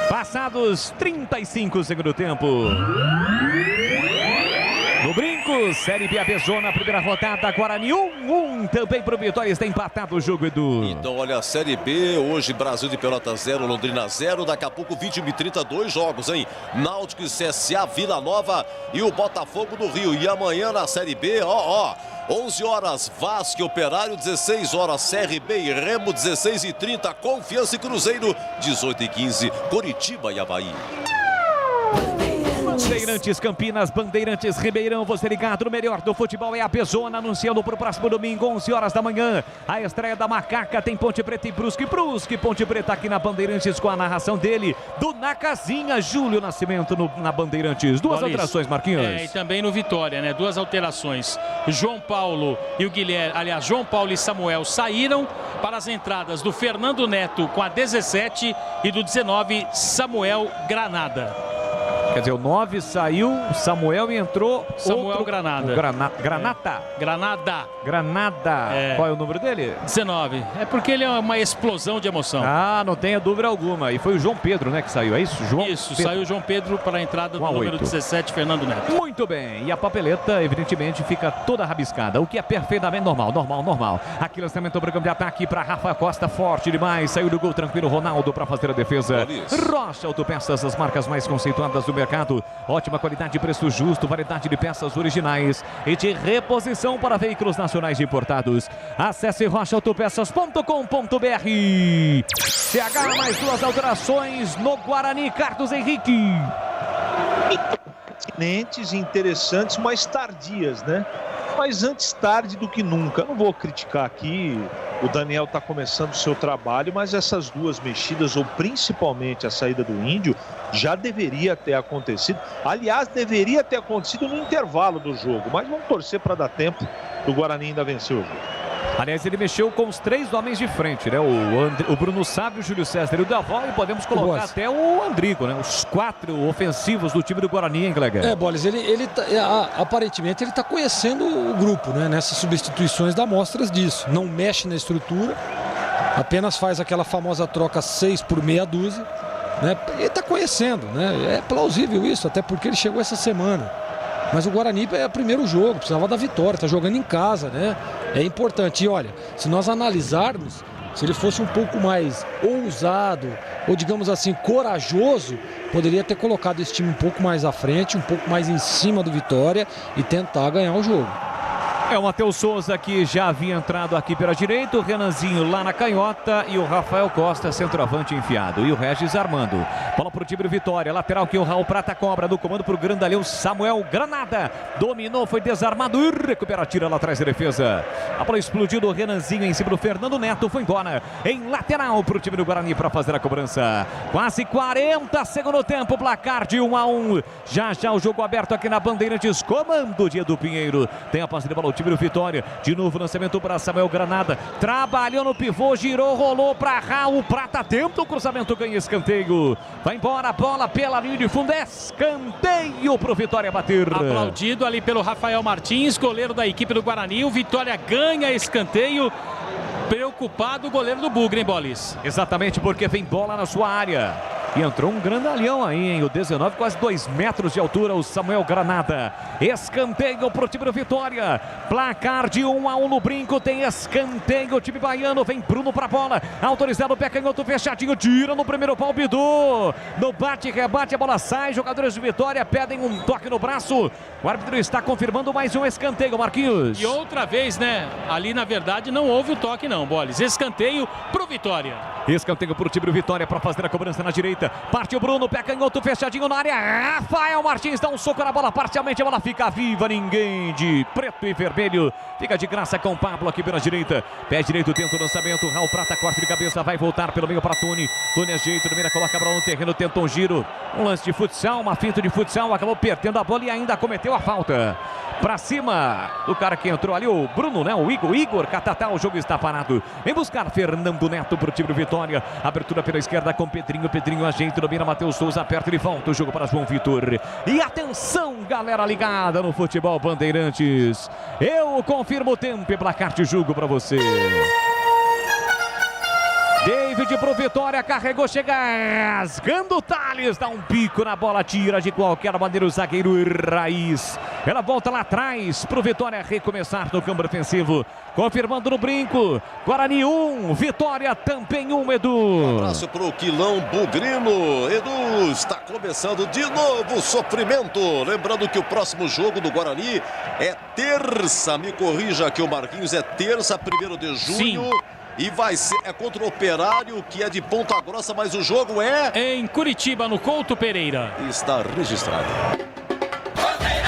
Passados 35 segundo tempo. No brinco, Série B Abezona, primeira rodada, Guarani 1-1, também pro Vitória, está empatado o jogo, Edu. Então, olha, a Série B, hoje Brasil de Pelotas 0, Londrina 0, daqui a pouco 20h30, 2 jogos, hein? Náutico e CSA, Vila Nova e o Botafogo do Rio. E amanhã na Série B, 11 horas, Vasco e Operário, 16 horas, CRB e Remo, 16h30, Confiança e Cruzeiro, 18h15, Coritiba e Avaí. Bandeirantes Campinas, Bandeirantes Ribeirão, você ligado no melhor do futebol é a Abezona, anunciando para o próximo domingo, 11 horas da manhã, a estreia da Macaca, tem Ponte Preta e Brusque, Ponte Preta aqui na Bandeirantes com a narração dele, do Nacazinha, Júlio Nascimento na Bandeirantes. Duas alterações, Marquinhos. E também no Vitória, né? Duas alterações. João Paulo e o Guilherme, aliás, João Paulo e Samuel saíram para as entradas do Fernando Neto com a 17 e do 19, Samuel Granada. Quer dizer, o 9 saiu, Samuel e entrou Samuel Granada. Granada. Qual é o número dele? 19. É porque ele é uma explosão de emoção. Ah, não tenha dúvida alguma. E foi o João Pedro, né, que saiu, é isso? Saiu o João Pedro para a entrada do número 17, Fernando Neto. Muito bem. E a papeleta, evidentemente, fica toda rabiscada, o que é perfeitamente normal. Aqui lançamento para o campo de ataque para Rafa Costa, forte demais. Saiu do gol tranquilo, Ronaldo para fazer a defesa. Rocha Autopeças, as marcas mais conceituadas do mercado, ótima qualidade, preço justo, variedade de peças originais e de reposição para veículos nacionais e importados. Acesse rochaautopeças.com.br. CH, mais duas alterações no Guarani, Carlos Henrique. Interessantes, mas tardias, né? Mas antes tarde do que nunca. Não vou criticar aqui, o Daniel está começando o seu trabalho, mas essas duas mexidas, ou principalmente a saída do Índio, já deveria ter acontecido. Aliás, deveria ter acontecido no intervalo do jogo, mas vamos torcer para dar tempo do Guarani ainda vencer o jogo. Aliás, ele mexeu com os três homens de frente, né? O Bruno Sávio, o Júlio César e o Davó, e podemos colocar até o Andrigo, né? Os 4 ofensivos do time do Guarani, hein, Gleger? Bolis, aparentemente ele está conhecendo o grupo, né? Nessas substituições dá mostras disso. Não mexe na estrutura, apenas faz aquela famosa troca 6 por meia dúzia, né? Ele está conhecendo, né? É plausível isso, até porque ele chegou essa semana. Mas o Guarani é o primeiro jogo, precisava da vitória, está jogando em casa, né? É importante. E olha, se nós analisarmos, se ele fosse um pouco mais ousado, ou digamos assim, corajoso, poderia ter colocado esse time um pouco mais à frente, um pouco mais em cima do Vitória e tentar ganhar o jogo. É o Matheus Souza que já havia entrado aqui pela direita, o Renanzinho lá na canhota e o Rafael Costa, centroavante enfiado. E o Regis armando. Bola pro time do Vitória, lateral que o Raul Prata cobra, do comando pro grandalhão Samuel Granada. Dominou, foi desarmado e recupera, tira lá atrás da defesa. A bola explodiu do Renanzinho em cima do Fernando Neto, foi embora. Em lateral pro time do Guarani para fazer a cobrança. Quase 40 segundo tempo, placar de 1-1. Já o jogo aberto aqui na Bandeirantes, comando de Edu Pinheiro. Tem a passe de bola o time do Vitória, de novo lançamento para Samuel Granada, trabalhou no pivô, girou, rolou para Raul Prata, tenta o cruzamento, ganha escanteio, vai embora a bola pela linha de fundo, escanteio pro Vitória bater. Aplaudido ali pelo Rafael Martins, goleiro da equipe do Guarani, o Vitória ganha escanteio. preocupado o goleiro do Bugre, hein, Bolis? Exatamente, porque vem bola na sua área. E entrou um grandalhão aí, hein? O 19, quase 2 metros de altura, o Samuel Granada. Escanteio pro time do Vitória. Placar de 1-1 no brinco. Tem escanteio, o time baiano. Vem Bruno pra bola. Autorizado o pé canhoto fechadinho. Tira no primeiro pau, Bidu. No bate-rebate, a bola sai. Jogadores de Vitória pedem um toque no braço. O árbitro está confirmando mais um escanteio, Marquinhos. E outra vez, né? Ali, na verdade, não houve o toque, não, Bolis. Escanteio pro Vitória. Escanteio pro time do Vitória para fazer a cobrança na direita. Partiu Bruno, pé canhoto fechadinho na área. Rafael Martins dá um soco na bola parcialmente. A bola fica viva. Ninguém de preto e vermelho. Fica de graça com o Pablo aqui pela direita. Pé direito tenta o lançamento. Raul Prata, corte de cabeça. Vai voltar pelo meio para Tony. Tony ajeita, domina, coloca a bola no terreno. Tenta um giro. Um lance de futsal, uma finta de futsal. Acabou perdendo a bola e ainda cometeu a falta. Pra cima do cara que entrou ali, o Bruno, né? O Igor Catatá. O jogo está parado. Vem buscar Fernando Neto pro time do Vitória. Abertura pela esquerda com Pedrinho. Pedrinho ajeita, domina, Matheus Souza, aperta e volta o jogo para João Vitor. E atenção, galera ligada no Futebol Bandeirantes. Eu confirmo o tempo e placar de jogo para você. David pro Vitória, carregou, chega rasgando o Thales, dá um pico na bola, tira de qualquer maneira o zagueiro Raiz. Ela volta lá atrás pro Vitória recomeçar no campo defensivo, confirmando no brinco. Guarani 1, Vitória também 1, Edu. Um abraço pro Quilão Bugrino. Edu, está começando de novo o sofrimento. Lembrando que o próximo jogo do Guarani é terça, me corrija aqui o Marquinhos, é terça, 1º de junho. Sim. E vai ser contra o Operário, que é de Ponta Grossa, mas o jogo é em Curitiba, no Couto Pereira. Está registrado.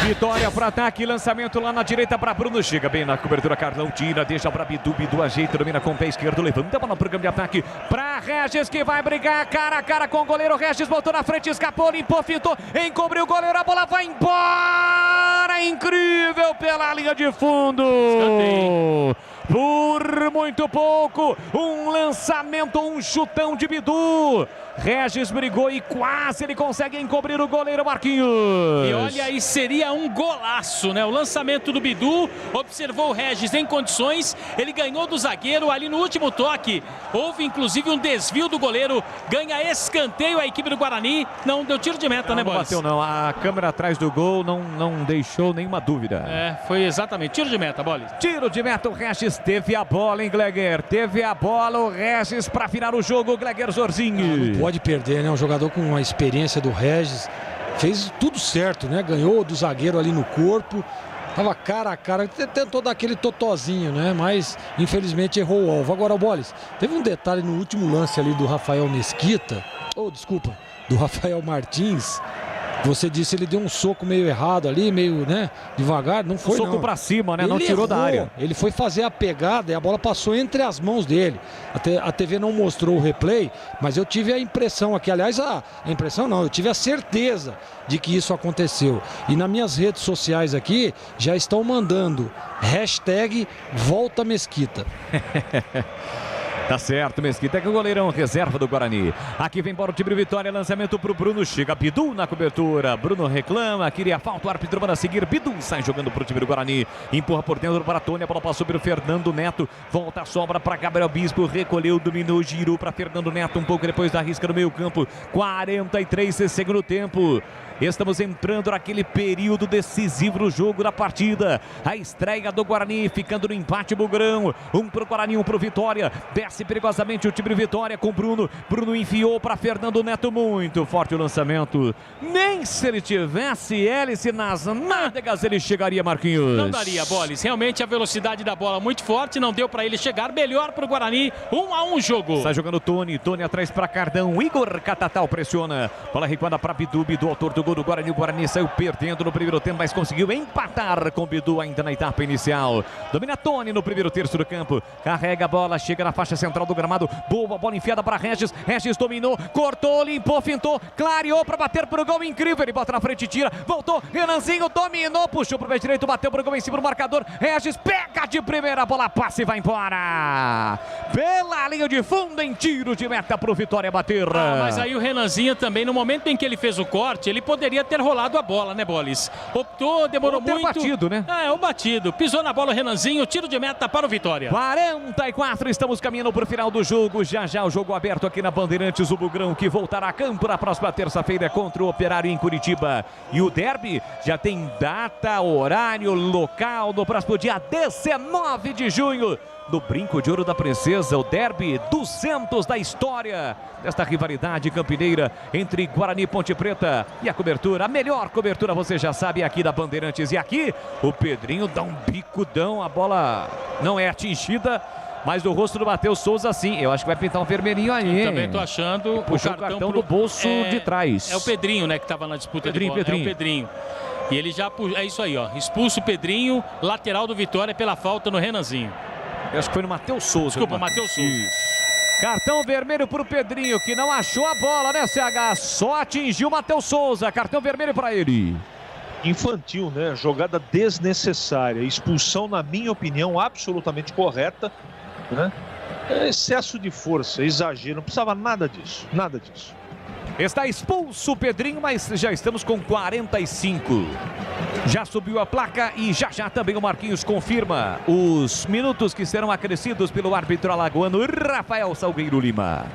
Vitória para ataque, lançamento lá na direita para Bruno, chega bem na cobertura, Carlão tira, deixa para Bidu, Bidu ajeita, domina com o pé esquerdo, levanta a bola pro campo de ataque para Regis, que vai brigar cara a cara com o goleiro. Regis voltou na frente, escapou, limpou, fintou, encobriu o goleiro, a bola vai embora, incrível pela linha de fundo. Escanteio. Por muito pouco, um lançamento, um chutão de Bidu. Regis brigou e quase ele consegue encobrir o goleiro Marquinhos. E olha aí, seria um golaço, né? O lançamento do Bidu, observou o Regis em condições, ele ganhou do zagueiro ali no último toque. Houve inclusive um desvio do goleiro, ganha escanteio a equipe do Guarani. Não deu tiro de meta, né, Boris? Não bateu não, a câmera atrás do gol não deixou nenhuma dúvida. É, foi exatamente, tiro de meta, Boris. Tiro de meta, o Regis teve a bola, hein, Gleger? Teve a bola, o Regis para virar o jogo, Gleger Zorzinho. Não pode perder, né? Um jogador com a experiência do Regis, fez tudo certo, né? Ganhou do zagueiro ali no corpo, tava cara a cara, tentou dar aquele totozinho, né? Mas infelizmente errou o alvo. Agora, Bolis, teve um detalhe no último lance ali do Rafael Mesquita, do Rafael Martins. Você disse, ele deu um soco meio errado ali, meio, né, devagar, não foi soco pra cima, né, não tirou da área. Ele foi fazer a pegada e a bola passou entre as mãos dele. A TV não mostrou o replay, mas eu tive a impressão aqui, aliás, a impressão não, eu tive a certeza de que isso aconteceu. E nas minhas redes sociais aqui, já estão mandando #VoltaMesquita. Tá certo, Mesquita, que é o goleirão reserva do Guarani. Aqui vem embora o time do Vitória, lançamento pro Bruno, chega Bidu na cobertura. Bruno reclama, queria falta, o árbitro manda seguir. Bidu sai jogando pro time do Guarani, empurra por dentro para Tony, a bola passou pelo Fernando Neto, volta a sobra para Gabriel Bispo, recolheu, dominou, girou para Fernando Neto, um pouco depois da risca no meio campo. 43 segundo tempo. Estamos entrando naquele período decisivo do jogo da partida. A estreia do Guarani ficando no empate Bugrão. Um pro Guarani, um pro Vitória. Desce perigosamente o time do Vitória com Bruno. Bruno enfiou para Fernando Neto. Muito forte o lançamento. Nem se ele tivesse hélice nas nádegas ele chegaria, Marquinhos. Não daria, Bolis. Realmente a velocidade da bola muito forte. Não deu para ele chegar. Melhor pro Guarani. 1-1 jogo. Está jogando Tony. Tony atrás para Cardão. Igor Catatal pressiona. Bola recuada para Bidu. Bidu, autor do gol do Guarani. O Guarani saiu perdendo no primeiro tempo, mas conseguiu empatar com o Bidu ainda na etapa inicial. Domina Tony no primeiro terço do campo. Carrega a bola, chega na faixa central do gramado. Boa bola enfiada para Regis. Regis dominou, cortou, limpou, fintou, clareou para bater pro gol. Incrível, ele bota na frente, tira, voltou. Renanzinho dominou, puxou pro pé direito, bateu pro gol em cima do marcador. Regis pega de primeira, bola passa e vai embora. Pela linha de fundo, em tiro de meta pro Vitória bater. Mas aí o Renanzinho também, no momento em que ele fez o corte, ele poderia poderia ter rolado a bola, né, Bolis? Optou, demorou muito. batido, né? O batido. Pisou na bola o Renanzinho, tiro de meta para o Vitória. 44, estamos caminhando para o final do jogo. Já o jogo aberto aqui na Bandeirantes, o Bugrão que voltará a campo na próxima terça-feira contra o Operário em Curitiba. E o derby já tem data, horário, local no próximo dia 19 de junho. No Brinco de Ouro da Princesa, o derby 200 da história desta rivalidade campineira entre Guarani e Ponte Preta. E a cobertura, a melhor cobertura, você já sabe, aqui da Bandeirantes. E aqui o Pedrinho dá um bicudão, a bola não é atingida, mas do rosto do Matheus Souza, sim. Eu acho que vai pintar um vermelhinho aí. Eu também tô achando. Puxou o cartão do bolso de trás. É o Pedrinho, né, que estava na disputa Pedrinho. É o Pedrinho. E ele já, é isso aí, ó. Expulso o Pedrinho, lateral do Vitória pela falta no Renanzinho. Eu acho que foi no Matheus Souza. Desculpa, Matheus Souza. Cartão vermelho para o Pedrinho, que não achou a bola, né, CH? Só atingiu o Matheus Souza. Cartão vermelho para ele. Infantil, né? Jogada desnecessária. Expulsão, na minha opinião, absolutamente correta, né? Excesso de força, exagero. Não precisava nada disso. Nada disso. Está expulso o Pedrinho, mas já estamos com 45. Já subiu a placa e já também o Marquinhos confirma os minutos que serão acrescidos pelo árbitro alagoano Rafael Salgueiro Lima.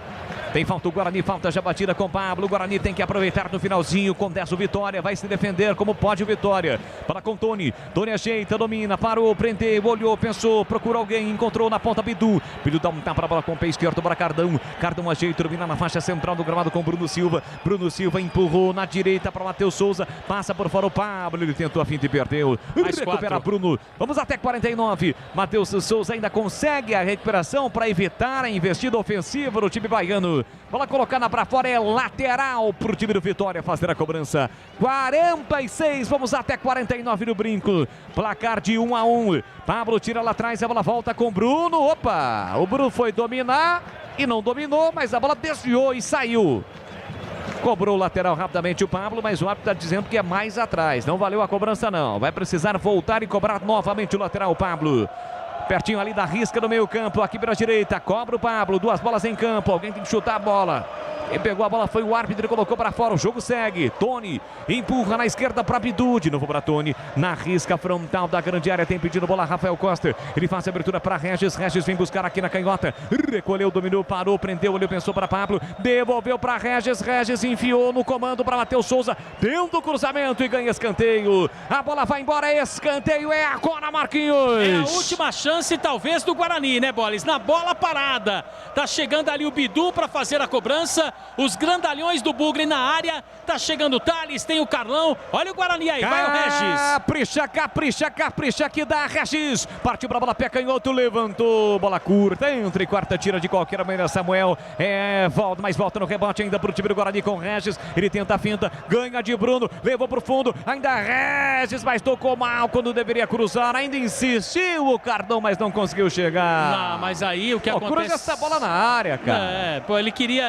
Tem falta o Guarani, falta já batida com Pablo. O Guarani tem que aproveitar no finalzinho. Com 10 o Vitória, vai se defender como pode o Vitória. Para com Tony. Tony ajeita, domina, parou, prendeu, olhou, pensou, procurou alguém, encontrou na ponta Bidu. Bidu dá um tapa para a bola com o pé esquerdo para Cardão. Cardão ajeita, domina na faixa central do gramado com Bruno Silva. Bruno Silva empurrou na direita para Matheus Souza. Passa por fora o Pablo, ele tentou a finta e perdeu. Recupera Bruno. Vamos até 49. Matheus Souza ainda consegue a recuperação para evitar a investida ofensiva do time baiano. Bola colocada para fora, é lateral para o time do Vitória fazer a cobrança. 46, vamos até 49 no Brinco. Placar de 1-1. Pablo tira lá atrás, a bola volta com Bruno. Opa, o Bruno foi dominar e não dominou, mas a bola desviou e saiu. Cobrou o lateral rapidamente o Pablo, mas o árbitro está dizendo que é mais atrás. Não valeu a cobrança não. Vai precisar voltar e cobrar novamente o lateral Pablo. Pertinho ali da risca do meio campo, aqui pela direita, cobra o Pablo, 2 bolas em campo, alguém tem que chutar a bola. Quem pegou a bola foi o árbitro e colocou para fora, o jogo segue. Tony empurra na esquerda para Bidu, de novo para Tony, na risca frontal da grande área, tem pedido bola Rafael Costa, ele faz a abertura para Regis, Regis vem buscar aqui na canhota, recolheu, dominou, parou, prendeu, olhou, pensou para Pablo, devolveu para Regis, Regis enfiou no comando para Matheus Souza, tenta o cruzamento e ganha escanteio, a bola vai embora, escanteio é agora, Marquinhos. É a última chance talvez do Guarani, né, Bolis? Na bola parada, tá chegando ali o Bidu para fazer a cobrança. Os grandalhões do Bugre na área. Tá chegando o Thales, tem o Carlão. Olha o Guarani aí, vai o Regis. Capricha que dá Regis. Partiu pra bola, pé canhoto, levantou. Bola curta, entra e quarta, tira de qualquer maneira Samuel. Volta no rebote ainda pro time do Guarani com Regis. Ele tenta a finta, ganha de Bruno, levou pro fundo. Ainda Regis, mas tocou mal quando deveria cruzar. Ainda insistiu o Cardão, mas não conseguiu chegar. Não, mas aí o que acontece... Cruza essa bola na área, cara.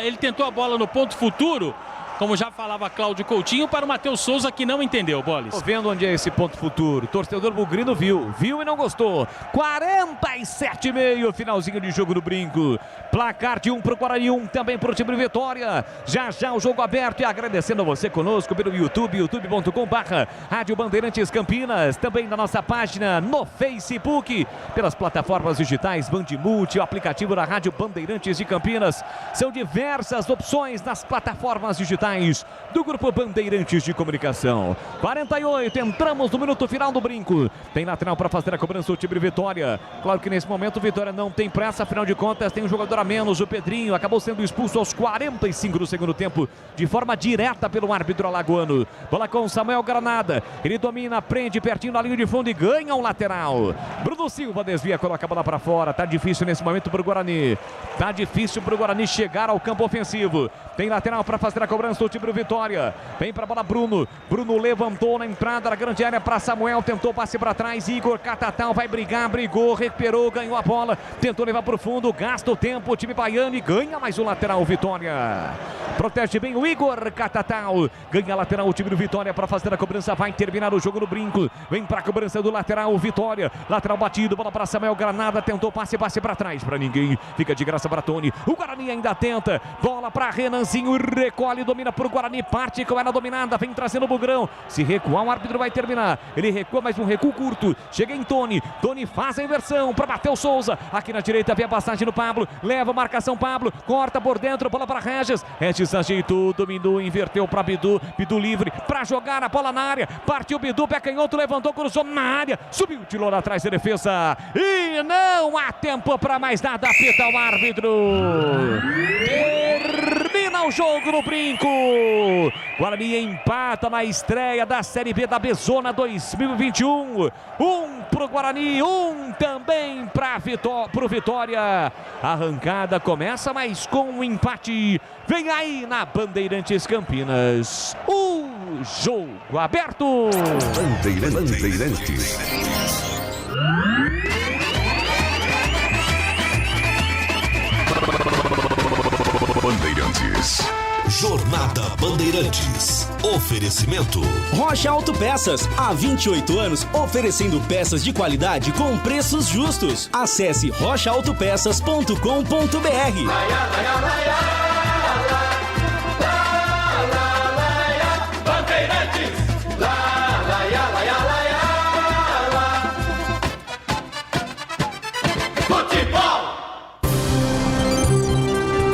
Ele tentou a bola no ponto futuro, como já falava Cláudio Coutinho, para o Matheus Souza, que não entendeu, Bolis. Tô vendo onde é esse ponto futuro. Torcedor bugrino viu e não gostou. 47,5, finalzinho de jogo do Brinco. Placar de 1 pro Guarani, 1 também pro time de Vitória. Já o jogo aberto e agradecendo a você conosco pelo YouTube, youtube.com/Rádio Bandeirantes Campinas. Também na nossa página no Facebook, pelas plataformas digitais Bandimulti, o aplicativo da Rádio Bandeirantes de Campinas. São diversas opções nas plataformas digitais do Grupo Bandeirantes de Comunicação. 48, entramos no minuto final do Brinco. Tem lateral para fazer a cobrança o time de Vitória. Claro que nesse momento o Vitória não tem pressa, afinal de contas tem um jogador a menos, o Pedrinho. Acabou sendo expulso aos 45 do segundo tempo, de forma direta pelo árbitro alagoano. Bola com Samuel Granada. Ele domina, prende pertinho da linha de fundo e ganha um lateral. Bruno Silva desvia, coloca a bola para fora. Tá difícil nesse momento pro Guarani. Tá difícil pro Guarani chegar ao campo ofensivo. Tem lateral para fazer a cobrança do time do Vitória. Vem para a bola Bruno. Bruno levantou na entrada da grande área para Samuel. Tentou passe para trás. Igor Catatal vai brigar, brigou, recuperou, ganhou a bola. Tentou levar para o fundo, gasta o tempo. O time baiano e ganha mais um lateral. Vitória protege bem o Igor Catatal. Ganha lateral o time do Vitória para fazer a cobrança. Vai terminar o jogo no Brinco. Vem para a cobrança do lateral. Vitória. Lateral batido. Bola para Samuel Granada. Tentou passe para trás. Para ninguém. Fica de graça para Tony. O Guarani ainda tenta. Bola para Renanzinho. Recolhe, domina. domina pro Guarani, parte com ela dominada, vem trazendo o Bugrão. Se recuar, o árbitro vai terminar. Ele recua, mas um recuo curto. Chega em Tony. Tony faz a inversão para Matheus Souza. Aqui na direita vem a passagem do Pablo. Leva a marcação Pablo. Corta por dentro, bola para Regis. Regis ajeitou, dominou, inverteu para Bidu. Bidu livre para jogar a bola na área. Partiu Bidu, pé canhoto, levantou, cruzou na área. Subiu, tirou lá atrás da defesa. E não há tempo para mais nada. Apita o árbitro. Termina o jogo no Brinco. Guarani empata na estreia da Série B da Bezona 2021. Um pro Guarani, um também pro Vitória. A arrancada começa, mas com um empate. Vem aí na Bandeirantes Campinas. O jogo aberto. Bandeirantes. Bandeirantes. Jornada Bandeirantes. Oferecimento. Rocha Autopeças, há 28 anos oferecendo peças de qualidade com preços justos. Acesse rochaautopeças.com.br. Bandeirantes,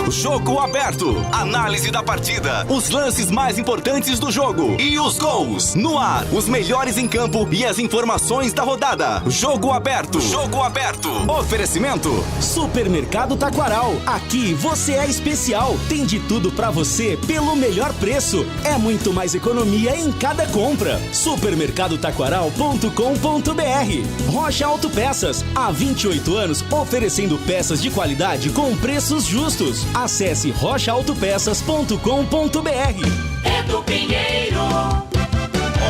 Jogo aberto. Análise da partida. Os lances mais importantes do jogo. E os gols. No ar. Os melhores em campo e as informações da rodada. Jogo aberto. Jogo aberto. Oferecimento. Supermercado Taquaral. Aqui você é especial. Tem de tudo pra você pelo melhor preço. É muito mais economia em cada compra. Supermercadotaquaral.com.br. Rocha Autopeças. Há 28 anos oferecendo peças de qualidade com preços justos. Acesse rochaautopeças.com.br. Edu Pinheiro.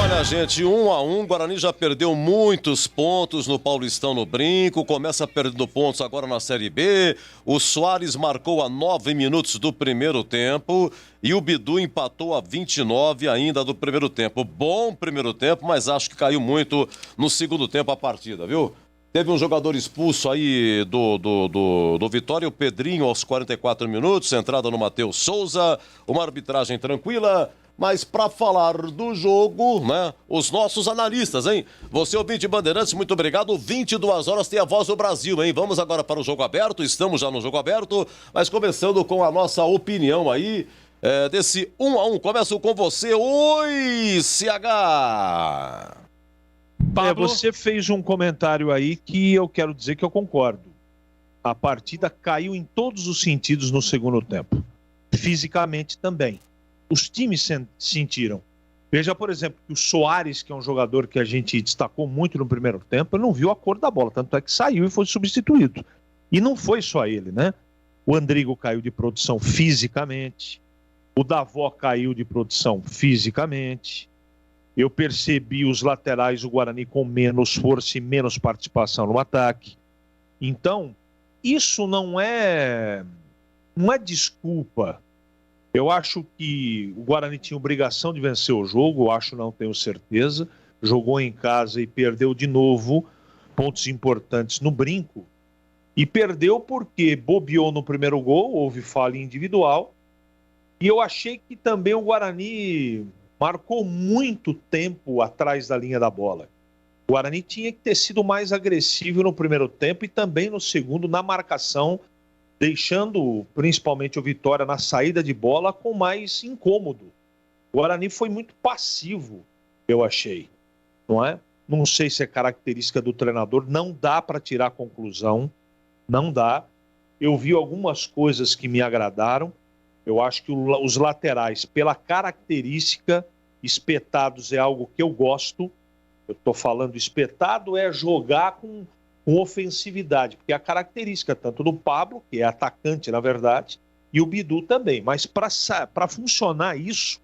Olha, gente, 1-1, Guarani já perdeu muitos pontos no Paulistão no Brinco, começa perdendo pontos agora na Série B. O Soares marcou a 9 minutos do primeiro tempo e o Bidu empatou a 29 ainda do primeiro tempo. Bom primeiro tempo, mas acho que caiu muito no segundo tempo a partida, viu? Teve um jogador expulso aí do Vitória, o Pedrinho, aos 44 minutos, entrada no Matheus Souza, uma arbitragem tranquila, mas para falar do jogo, né, os nossos analistas, hein? Você, ouvinte Bandeirantes, muito obrigado, 22 horas tem a Voz do Brasil, hein? Vamos agora para o jogo aberto, estamos já no jogo aberto, mas começando com a nossa opinião aí, desse 1-1, começo com você, oi, CH! Você fez um comentário aí que eu quero dizer que eu concordo. A partida caiu em todos os sentidos no segundo tempo. Fisicamente também. Os times sentiram. Veja, por exemplo, que o Soares, que é um jogador que a gente destacou muito no primeiro tempo, ele não viu a cor da bola, tanto é que saiu e foi substituído. E não foi só ele, né? O Andrigo caiu de produção fisicamente. O Davó caiu de produção fisicamente. Eu percebi os laterais do Guarani com menos força e menos participação no ataque. Então, isso não é desculpa. Eu acho que o Guarani tinha obrigação de vencer o jogo, eu acho, não tenho certeza. Jogou em casa e perdeu de novo pontos importantes no Brinco. E perdeu porque bobeou no primeiro gol, houve falha individual. E eu achei que também o Guarani marcou muito tempo atrás da linha da bola. O Guarani tinha que ter sido mais agressivo no primeiro tempo e também no segundo na marcação, deixando principalmente o Vitória na saída de bola com mais incômodo. O Guarani foi muito passivo, eu achei, não é? Não sei se é característica do treinador, não dá para tirar conclusão, não dá. Eu vi algumas coisas que me agradaram. Eu acho que os laterais, pela característica, espetados é algo que eu gosto. Eu estou falando espetado é jogar com ofensividade, porque é a característica tanto do Pablo, que é atacante na verdade, e o Bidu também. Mas para funcionar isso,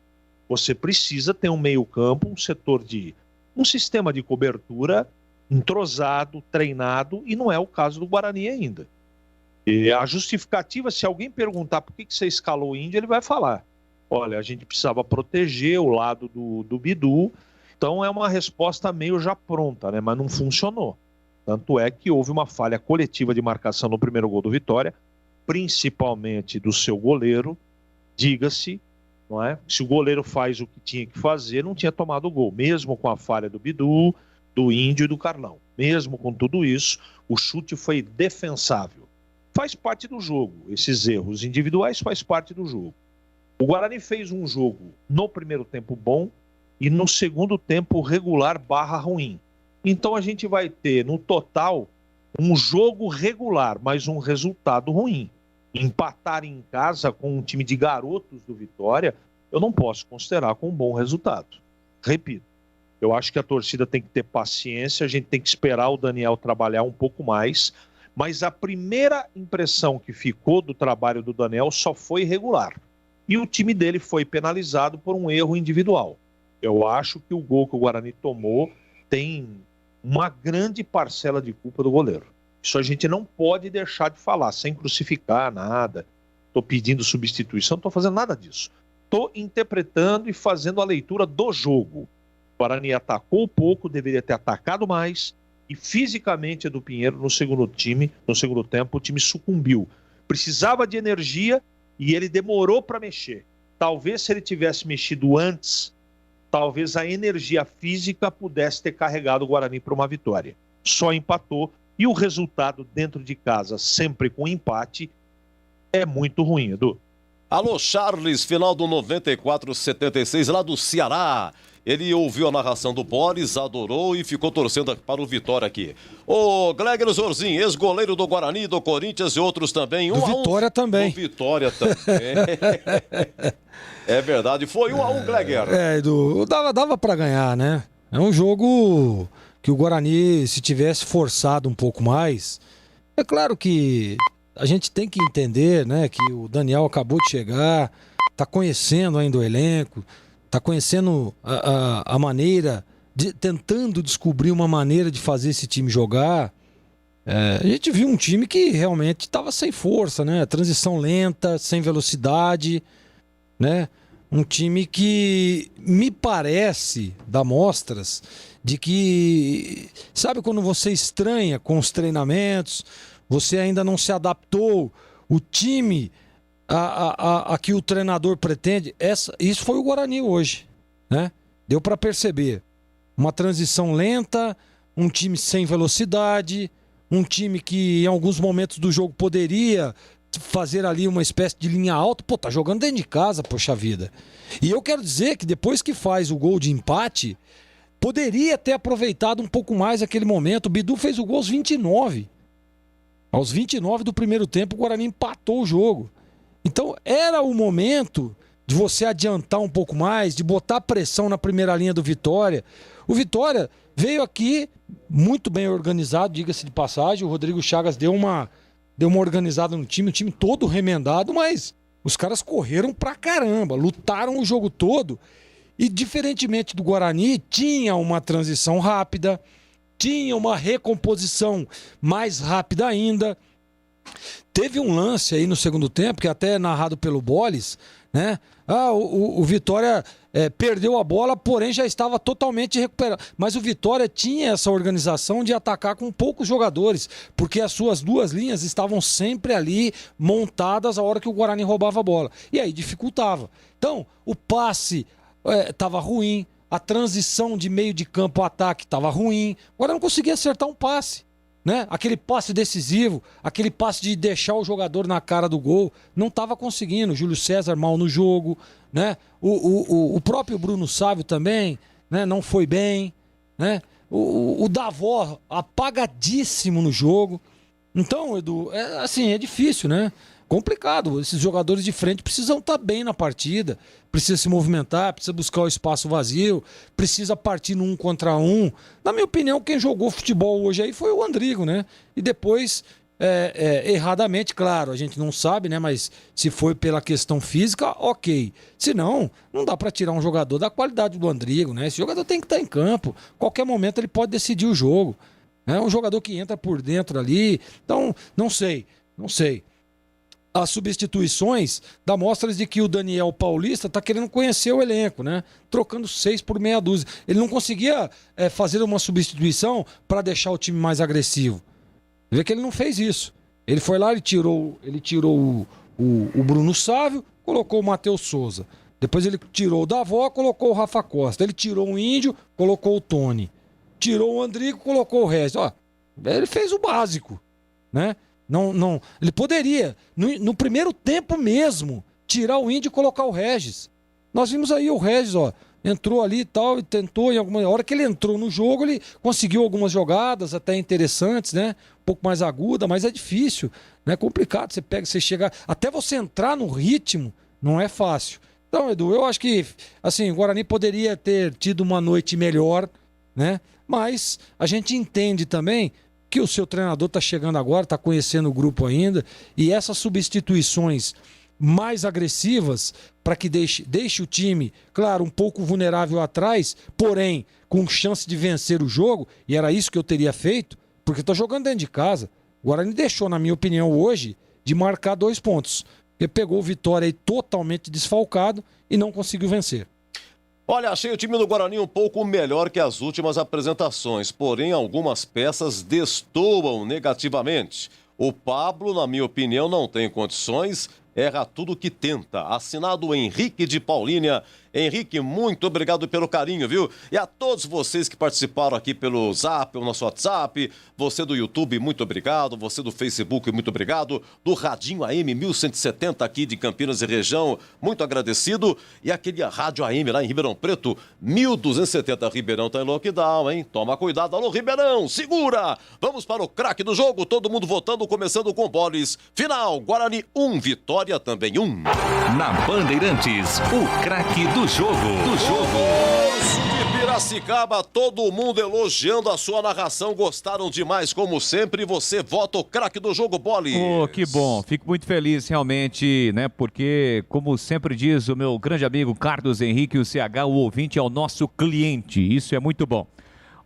você precisa ter um meio-campo, um sistema de cobertura entrosado, treinado, e não é o caso do Guarani ainda. E a justificativa, se alguém perguntar por que você escalou o Índio, ele vai falar: olha, a gente precisava proteger o lado do Bidu. Então é uma resposta meio já pronta, né? Mas não funcionou. Tanto é que houve uma falha coletiva de marcação no primeiro gol do Vitória, principalmente do seu goleiro, diga-se, não é? Se o goleiro faz o que tinha que fazer, não tinha tomado o gol, mesmo com a falha do Bidu, do Índio e do Carlão. Mesmo com tudo isso, o chute foi defensável. Faz parte do jogo, esses erros individuais faz parte do jogo. O Guarani fez um jogo no primeiro tempo bom e no segundo tempo regular / ruim. Então a gente vai ter, no total, um jogo regular, mas um resultado ruim. Empatar em casa com um time de garotos do Vitória, eu não posso considerar como um bom resultado. Repito, eu acho que a torcida tem que ter paciência, a gente tem que esperar o Daniel trabalhar um pouco mais, mas a primeira impressão que ficou do trabalho do Daniel só foi regular. E o time dele foi penalizado por um erro individual. Eu acho que o gol que o Guarani tomou tem uma grande parcela de culpa do goleiro. Isso a gente não pode deixar de falar, sem crucificar nada. Estou pedindo substituição, não estou fazendo nada disso. Estou interpretando e fazendo a leitura do jogo. O Guarani atacou pouco, deveria ter atacado mais, e fisicamente Edu Pinheiro no segundo tempo, o time sucumbiu. Precisava de energia e ele demorou para mexer. Talvez se ele tivesse mexido antes, talvez a energia física pudesse ter carregado o Guarani para uma vitória. Só empatou. E o resultado dentro de casa, sempre com empate, é muito ruim, Edu. Alô, Charles, final do 94-76, lá do Ceará. Ele ouviu a narração do Boris, adorou e ficou torcendo para o Vitória aqui. O Gleger Zorzin, ex-goleiro do Guarani, do Corinthians e outros também. Do Vitória também. Do Vitória também. É verdade, foi 1-1, Gleger. Edu, dava para ganhar, né? É um jogo que o Guarani, se tivesse forçado um pouco mais, é claro que a gente tem que entender, né, que o Daniel acabou de chegar, tá conhecendo ainda o elenco, tá conhecendo a maneira, tentando descobrir uma maneira de fazer esse time jogar. A gente viu um time que realmente estava sem força, né, transição lenta, sem velocidade, né, um time que me parece, dá mostras de que, sabe quando você estranha com os treinamentos, você ainda não se adaptou, o time a que o treinador pretende, isso foi o Guarani hoje, né? Deu para perceber. Uma transição lenta, um time sem velocidade, um time que em alguns momentos do jogo poderia fazer ali uma espécie de linha alta. Pô, tá jogando dentro de casa, poxa vida. E eu quero dizer que depois que faz o gol de empate, poderia ter aproveitado um pouco mais aquele momento. O Bidu fez o gol aos 29. Aos 29 do primeiro tempo, o Guarani empatou o jogo. Então, era o momento de você adiantar um pouco mais, de botar pressão na primeira linha do Vitória. O Vitória veio aqui muito bem organizado, diga-se de passagem. O Rodrigo Chagas deu uma organizada no time, o time todo remendado, mas os caras correram pra caramba, lutaram o jogo todo. E, diferentemente do Guarani, tinha uma transição rápida, tinha uma recomposição mais rápida ainda. Teve um lance aí no segundo tempo, que até é narrado pelo Bolis, né? O Vitória perdeu a bola, porém já estava totalmente recuperado. Mas o Vitória tinha essa organização de atacar com poucos jogadores, porque as suas duas linhas estavam sempre ali montadas a hora que o Guarani roubava a bola. E aí dificultava. Então, o passe estava ruim, a transição de meio de campo ao ataque estava ruim. Agora não conseguia acertar um passe, né? Aquele passe decisivo, aquele passe de deixar o jogador na cara do gol, não estava conseguindo. O Júlio César mal no jogo, né? O próprio Bruno Sávio também, né? Não foi bem, né? O Davó apagadíssimo no jogo. Então, Edu, é difícil, né? Complicado. Esses jogadores de frente precisam estar bem na partida, precisa se movimentar, precisa buscar o espaço vazio, precisa partir no 1 contra 1. Na minha opinião, quem jogou futebol hoje aí foi o Andrigo, né? E depois, erradamente, claro, a gente não sabe, né? Mas se foi pela questão física, ok. Se não, não dá para tirar um jogador da qualidade do Andrigo, né? Esse jogador tem que estar em campo. Qualquer momento ele pode decidir o jogo. É um jogador que entra por dentro ali. Então, não sei. As substituições dá mostras de que o Daniel Paulista está querendo conhecer o elenco, né? Trocando 6 por meia dúzia. Ele não conseguia fazer uma substituição para deixar o time mais agressivo. Você vê que ele não fez isso. Ele foi lá, ele tirou o Bruno Sávio, colocou o Matheus Souza. Depois ele tirou o Davó, colocou o Rafa Costa. Ele tirou o Índio, colocou o Tony. Tirou o Andrigo, colocou o Regis. Ó, ele fez o básico, né? Não, ele poderia, no primeiro tempo mesmo, tirar o Índio e colocar o Regis. Nós vimos aí o Regis, ó, entrou ali e tal, e tentou em alguma hora que ele entrou no jogo, ele conseguiu algumas jogadas até interessantes, né? Um pouco mais aguda, mas é difícil, né? É complicado, você chega, até você entrar no ritmo, não é fácil. Então, Edu, eu acho que, assim, o Guarani poderia ter tido uma noite melhor, né? Mas a gente entende também que o seu treinador está chegando agora, está conhecendo o grupo ainda, e essas substituições mais agressivas para que deixe o time, claro, um pouco vulnerável atrás, porém com chance de vencer o jogo, e era isso que eu teria feito, porque está jogando dentro de casa. O Guarani deixou, na minha opinião, hoje, de marcar 2 pontos. Porque pegou o Vitória aí totalmente desfalcado e não conseguiu vencer. Olha, achei o time do Guarani um pouco melhor que as últimas apresentações, porém algumas peças destoam negativamente. O Pablo, na minha opinião, não tem condições, erra tudo que tenta. Assinado Henrique de Paulínia. Henrique, muito obrigado pelo carinho, viu? E a todos vocês que participaram aqui pelo Zap, pelo nosso WhatsApp, você do YouTube, muito obrigado, você do Facebook, muito obrigado, do Radinho AM 1170 aqui de Campinas e região, muito agradecido, e aquele Rádio AM lá em Ribeirão Preto, 1270, Ribeirão tá em lockdown, hein? Toma cuidado, alô Ribeirão, segura! Vamos para o craque do jogo, todo mundo votando, começando com Boles. Final, Guarani 1, Vitória também 1. Na Bandeirantes, o craque do jogo. De Piracicaba, todo mundo elogiando a sua narração, gostaram demais, como sempre, você vota o craque do jogo, Boles. Oh, que bom, fico muito feliz realmente, né, porque, como sempre diz o meu grande amigo Carlos Henrique, o CH, o ouvinte é o nosso cliente, isso é muito bom.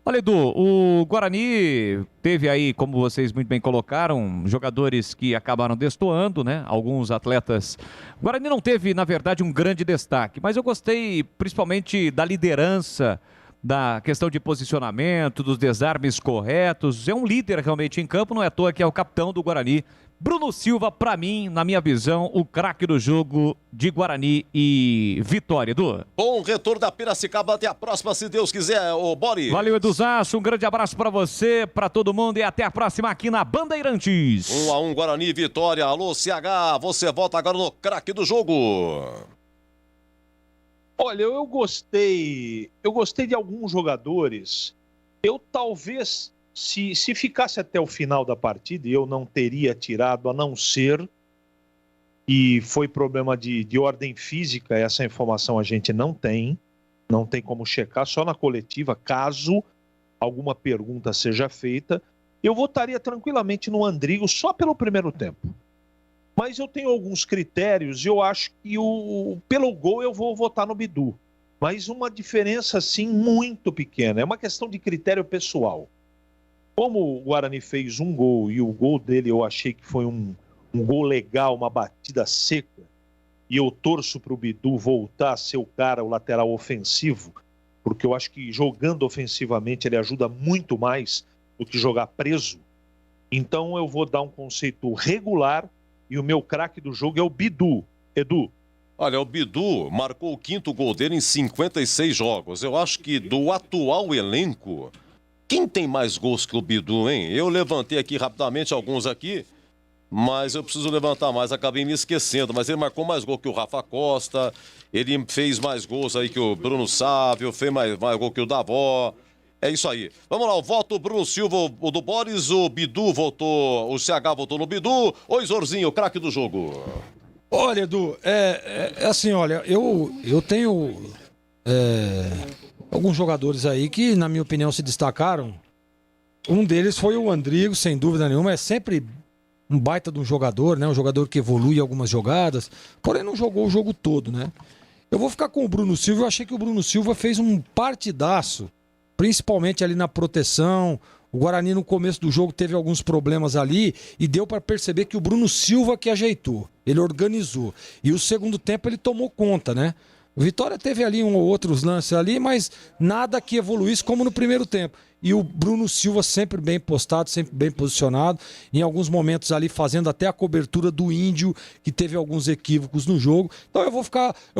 Olha, Edu, o Guarani teve aí, como vocês muito bem colocaram, jogadores que acabaram destoando, né? Alguns atletas. O Guarani não teve, na verdade, um grande destaque, mas eu gostei principalmente da liderança, da questão de posicionamento, dos desarmes corretos. É um líder realmente em campo, não é à toa que é o capitão do Guarani. Bruno Silva, pra mim, na minha visão, o craque do jogo de Guarani e Vitória, Edu. Bom retorno da Piracicaba, até a próxima, se Deus quiser, ô Boris. Valeu, Eduzaço, um grande abraço pra você, pra todo mundo e até a próxima aqui na Bandeirantes. 1-1, Guarani e Vitória. Alô, CH, você volta agora no craque do jogo. Olha, eu gostei de alguns jogadores. Eu talvez... Se ficasse até o final da partida, eu não teria tirado, a não ser, e foi problema de ordem física, essa informação a gente não tem como checar, só na coletiva, caso alguma pergunta seja feita, eu votaria tranquilamente no Andrigo só pelo primeiro tempo. Mas eu tenho alguns critérios e eu acho que pelo gol eu vou votar no Bidu. Mas uma diferença, assim, muito pequena, é uma questão de critério pessoal. Como o Guarani fez um gol e o gol dele eu achei que foi um gol legal, uma batida seca, e eu torço para o Bidu voltar a ser o cara, o lateral ofensivo, porque eu acho que jogando ofensivamente ele ajuda muito mais do que jogar preso. Então eu vou dar um conceito regular e o meu craque do jogo é o Bidu. Edu. Olha, o Bidu marcou o 5º gol dele em 56 jogos. Eu acho que do atual elenco... Quem tem mais gols que o Bidu, hein? Eu levantei aqui rapidamente alguns aqui, mas eu preciso levantar mais, acabei me esquecendo. Mas ele marcou mais gol que o Rafa Costa, ele fez mais gols aí que o Bruno Sávio, fez mais gol que o Davó. É isso aí. Vamos lá, o voto Bruno Silva, o do Boris, o Bidu votou, o CH votou no Bidu. Oi, Zorzinho, o craque do jogo. Olha, Edu, assim, olha, eu tenho... alguns jogadores aí que, na minha opinião, se destacaram. Um deles foi o Andrigo, sem dúvida nenhuma. É sempre um baita de um jogador, né? Um jogador que evolui algumas jogadas, porém não jogou o jogo todo, né? Eu vou ficar com o Bruno Silva. Eu achei que o Bruno Silva fez um partidaço, principalmente ali na proteção. O Guarani, no começo do jogo, teve alguns problemas ali e deu para perceber que o Bruno Silva que ajeitou. Ele organizou. E o segundo tempo ele tomou conta, né? O Vitória teve ali um ou outros lances ali, mas nada que evoluísse como no primeiro tempo. E o Bruno Silva sempre bem postado, sempre bem posicionado, em alguns momentos ali fazendo até a cobertura do Índio, que teve alguns equívocos no jogo. Então eu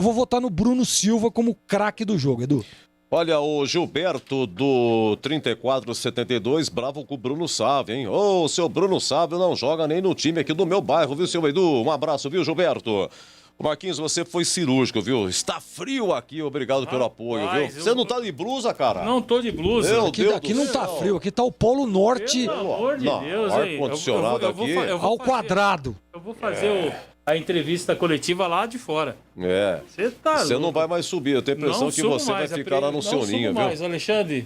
vou votar no Bruno Silva como craque do jogo, Edu. Olha, o Gilberto do 3472, bravo com o Bruno Sávio, hein? Ô, seu Bruno Sávio não joga nem no time aqui do meu bairro, viu, seu Edu? Um abraço, viu, Gilberto? Marquinhos, você foi cirúrgico, viu? Está frio aqui, obrigado pelo apoio, viu? Você não tá de blusa, cara? Não tô de blusa. Meu Deus Aqui não tá frio, aqui tá o Polo Norte. Pelo amor de Deus, hein? Ar-condicionado aqui. Ao quadrado. Eu vou fazer a entrevista coletiva lá de fora. Você não vai mais subir, eu tenho a impressão que você vai ficar lá no seu ninho, viu? Mais, Alexandre.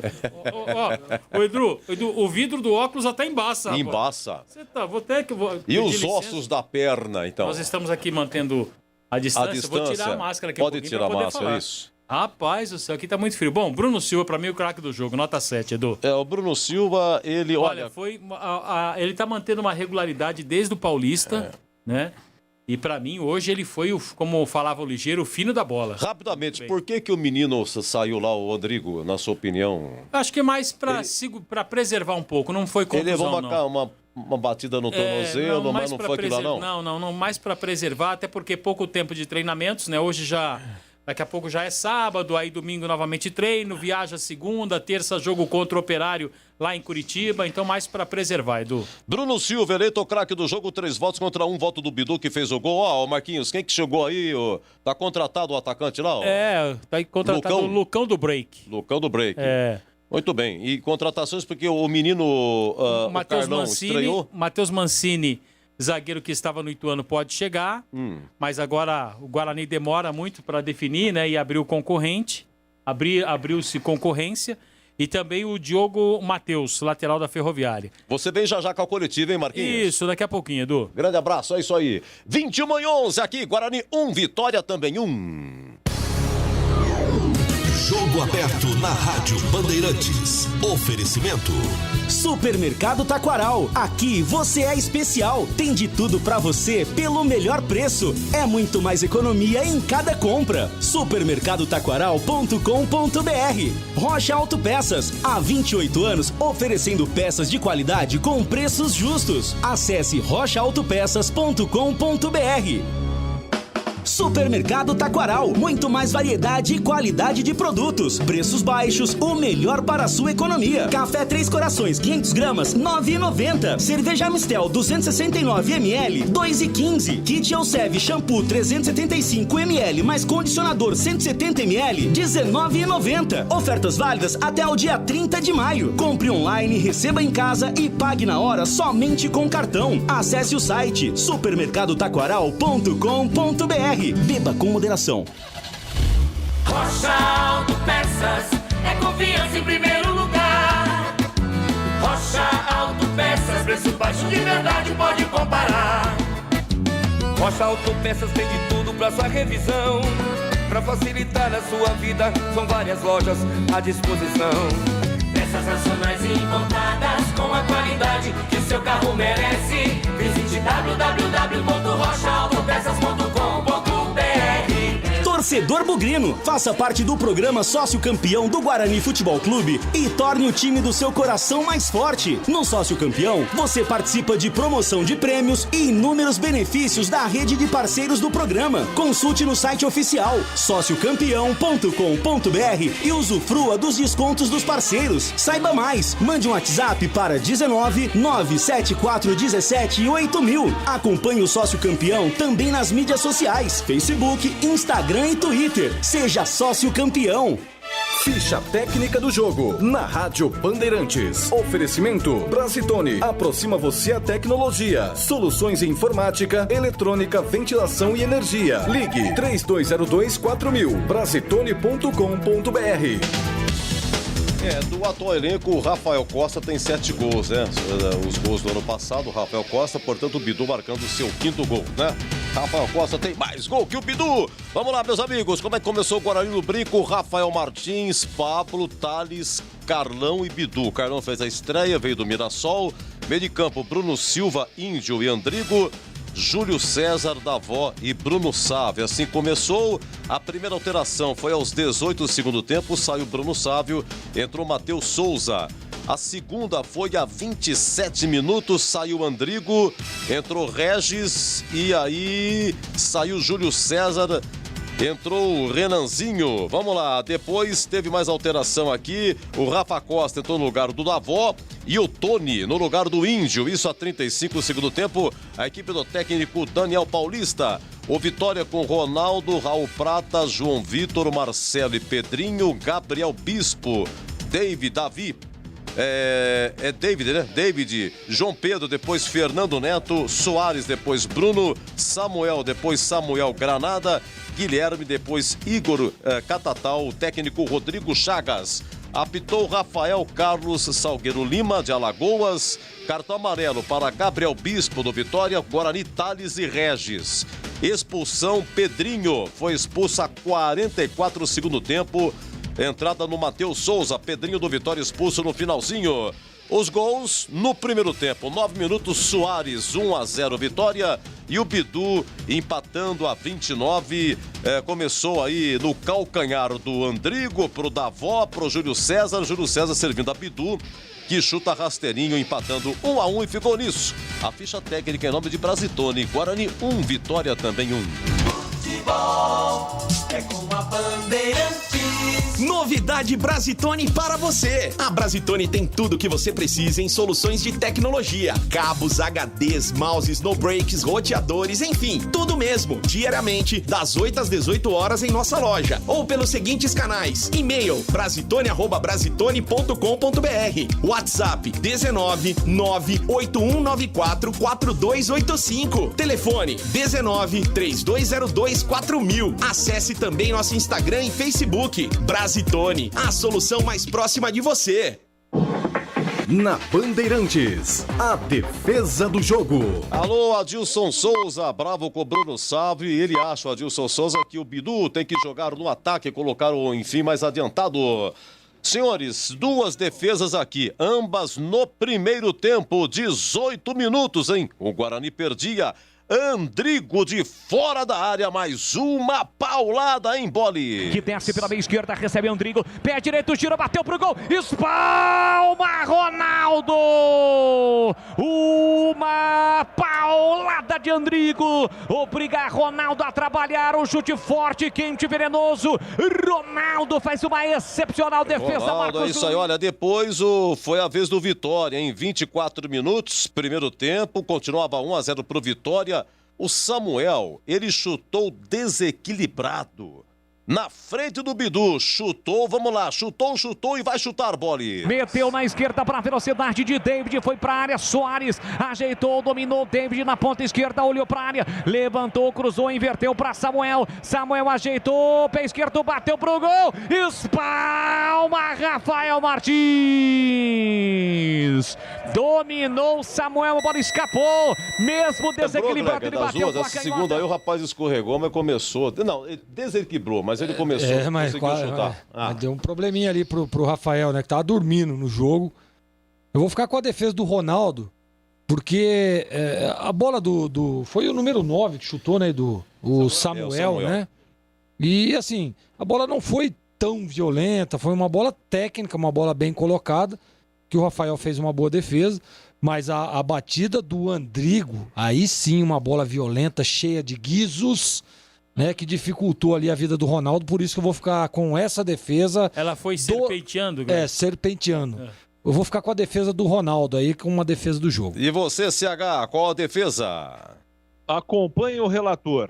Ô, Edu, o vidro do óculos até embaça. Embaça. Você tá, vou ter que... E os ossos da perna, então? Nós estamos aqui mantendo a distância. Vou tirar a máscara aqui Pode tirar a máscara, isso. Rapaz, o céu aqui tá muito frio. Bom, Bruno Silva, pra mim, o craque do jogo, nota 7, Edu. O Bruno Silva, ele, olha... ele tá mantendo uma regularidade desde o Paulista, né? E pra mim, hoje, ele foi, como falava o Ligeiro, o fino da bola. Rapidamente, por que o menino saiu lá, o Rodrigo, na sua opinião? Acho que é mais pra preservar um pouco, não foi confusão, ele levou uma batida no tornozelo, mas não foi aquilo lá, não? Não, mais pra preservar, até porque pouco tempo de treinamentos, né? Hoje daqui a pouco já é sábado, aí domingo novamente treino, viaja segunda, terça jogo contra o Operário lá em Curitiba, então mais pra preservar, Edu. Bruno Silva, eleito o craque do jogo, 3 votos contra 1 voto do Bidu, que fez o gol. Ó, Marquinhos, quem que chegou aí? Tá contratado o atacante lá? Tá aí contratado o Lucão do Break. Lucão do Break. Muito bem. E contratações, porque o menino o Carlão estreou? Matheus Mancini, zagueiro que estava no Ituano, pode chegar, mas agora o Guarani demora muito para definir, né? E abriu concorrente, abriu-se concorrência. E também o Diogo Matheus, lateral da Ferroviária. Você vem já com a coletiva, hein, Marquinhos? Isso, daqui a pouquinho, Edu. Grande abraço, é isso aí. 21-11 aqui, Guarani 1, Vitória também 1. Jogo aberto na Rádio Bandeirantes. Oferecimento. Supermercado Taquaral. Aqui você é especial. Tem de tudo pra você pelo melhor preço. É muito mais economia em cada compra. Supermercadotaquaral.com.br. Rocha Autopeças. Há 28 anos oferecendo peças de qualidade com preços justos. Acesse rochaautopeças.com.br. Supermercado Taquaral, muito mais variedade e qualidade de produtos, preços baixos, o melhor para a sua economia. Café Três Corações, 500 gramas, R$ 9,90. Cerveja Mistel, 269 ml, R$ 2,15. Kit Elseve Shampoo, 375 ml, mais condicionador 170 ml, R$ 19,90. Ofertas válidas até o dia 30 de maio. Compre online, receba em casa e pague na hora somente com cartão. Acesse o site supermercadotaquaral.com.br. Beba com moderação. Rocha Autopeças é confiança em primeiro lugar. Rocha Autopeças, preço baixo de verdade, pode comparar. Rocha Autopeças tem de tudo pra sua revisão. Pra facilitar a sua vida, são várias lojas à disposição. Peças nacionais e importadas com a qualidade que o seu carro merece. Visite www.rochaautopeças.com.br. Torcedor bugrino, faça parte do programa Sócio Campeão do Guarani Futebol Clube e torne o time do seu coração mais forte. No Sócio Campeão, você participa de promoção de prêmios e inúmeros benefícios da rede de parceiros do programa. Consulte no site oficial sociocampeão.com.br e usufrua dos descontos dos parceiros. Saiba mais, mande um WhatsApp para 19 974 17 8000. Acompanhe o Sócio Campeão também nas mídias sociais, Facebook, Instagram e Twitter. Seja sócio campeão. Ficha técnica do jogo na Rádio Bandeirantes. Oferecimento Brasitone. Aproxima você a tecnologia. Soluções em informática, eletrônica, ventilação e energia. Ligue 3202-4000. Brasitone.com.br. Do atual elenco, o Rafael Costa tem 7 gols, né? Os gols do ano passado, o Rafael Costa, portanto, o Bidu marcando o seu 5º gol, né? Rafael Costa tem mais gol que o Bidu. Vamos lá, meus amigos, como é que começou o Guarani no Brinco? Rafael Martins, Pablo, Thales, Carlão e Bidu. O Carlão fez a estreia, veio do Mirassol. Meio de campo, Bruno Silva, Índio e Andrigo. Júlio César, Davó e Bruno Sávio. Assim começou. A primeira alteração foi aos 18 do segundo tempo, saiu Bruno Sávio, entrou Matheus Souza. A segunda foi a 27 minutos, saiu Andrigo, entrou Regis e aí saiu Júlio César, entrou o Renanzinho. Vamos lá, depois teve mais alteração aqui, o Rafa Costa entrou no lugar do Davó e o Tony no lugar do Índio. Isso a 35 do segundo tempo, a equipe do técnico Daniel Paulista. O Vitória com Ronaldo, Raul Prata, João Vitor, Marcelo e Pedrinho, Gabriel Bispo, Davi. David, né? David, João Pedro, depois Fernando Neto, Soares, depois Bruno, Samuel, depois Samuel Granada, Guilherme, depois Igor Catatal, o técnico Rodrigo Chagas. Apitou Rafael Carlos Salgueiro Lima, de Alagoas. Cartão amarelo para Gabriel Bispo, do Vitória, Guarani, Thales e Regis. Expulsão, Pedrinho, foi expulso a 44 do segundo tempo. Entrada no Matheus Souza, Pedrinho do Vitória expulso no finalzinho. Os gols no primeiro tempo, 9 minutos, Soares, 1-0 Vitória. E o Bidu empatando a 29. Começou aí no calcanhar do Andrigo, pro Davó, pro Júlio César servindo a Bidu, que chuta rasteirinho, empatando 1-1 e ficou nisso. A ficha técnica em nome de Brasitone, Guarani 1, Vitória também 1. Futebol é com a Bandeirantes. Novidade Brasitone para você. A Brasitone tem tudo o que você precisa em soluções de tecnologia. Cabos, HDs, mouses, no breaks, roteadores, enfim, tudo mesmo. Diariamente, das 8 às 18 horas em nossa loja. Ou pelos seguintes canais. E-mail brasitone@brasitone.com.br. WhatsApp 19 98194 4285. Telefone 19 3202 4000. Acesse também nosso Instagram e Facebook. Brasitone, a solução mais próxima de você. Na Bandeirantes, a defesa do jogo. Alô, Adilson Souza, bravo com o Bruno Sávio, e ele acha, o Adilson Souza, que o Bidu tem que jogar no ataque e colocar o, enfim, mais adiantado. Senhores, duas defesas aqui, ambas no primeiro tempo, 18 minutos, hein? O Guarani perdia. Andrigo de fora da área, mais uma paulada em Bole. Que desce pela meia esquerda, recebe Andrigo, pé direito, gira, bateu pro gol, espalma Ronaldo! Uma paulada de Andrigo, obriga Ronaldo a trabalhar, o chute forte, quente, venenoso. Ronaldo faz uma excepcional defesa, Ronaldo, Marcos. é isso aí, olha, depois foi a vez do Vitória, em 24 minutos, primeiro tempo, continuava 1-0 pro Vitória. O Samuel, ele chutou desequilibrado. Na frente do Bidu, chutou, vamos lá, chutou e vai chutar, Bole. Meteu na esquerda para a velocidade de David, foi para a área, Soares ajeitou, dominou, David na ponta esquerda, olhou para a área, levantou, cruzou, inverteu para Samuel, Samuel ajeitou, pé esquerdo, bateu pro gol, espalma Rafael Martins, dominou Samuel, a bola escapou, mesmo desequilibrado, ele bateu. Essa segunda aí o rapaz escorregou, mas começou, não, ele desequilibrou, mas ele começou, conseguiu chutar. Mas deu um probleminha ali pro Rafael, né? Que tava dormindo no jogo. Eu vou ficar com a defesa do Ronaldo, porque a bola foi o número 9 que chutou, né? O Samuel, né? E assim, a bola não foi tão violenta, foi uma bola técnica, uma bola bem colocada, que o Rafael fez uma boa defesa. Mas a batida do Andrigo, aí sim, uma bola violenta, cheia de guizos, né, que dificultou ali a vida do Ronaldo, por isso que eu vou ficar com essa defesa. Ela foi serpenteando? Serpenteando. Eu vou ficar com a defesa do Ronaldo aí, com uma defesa do jogo. E você, CH, qual a defesa? Acompanhe o relator.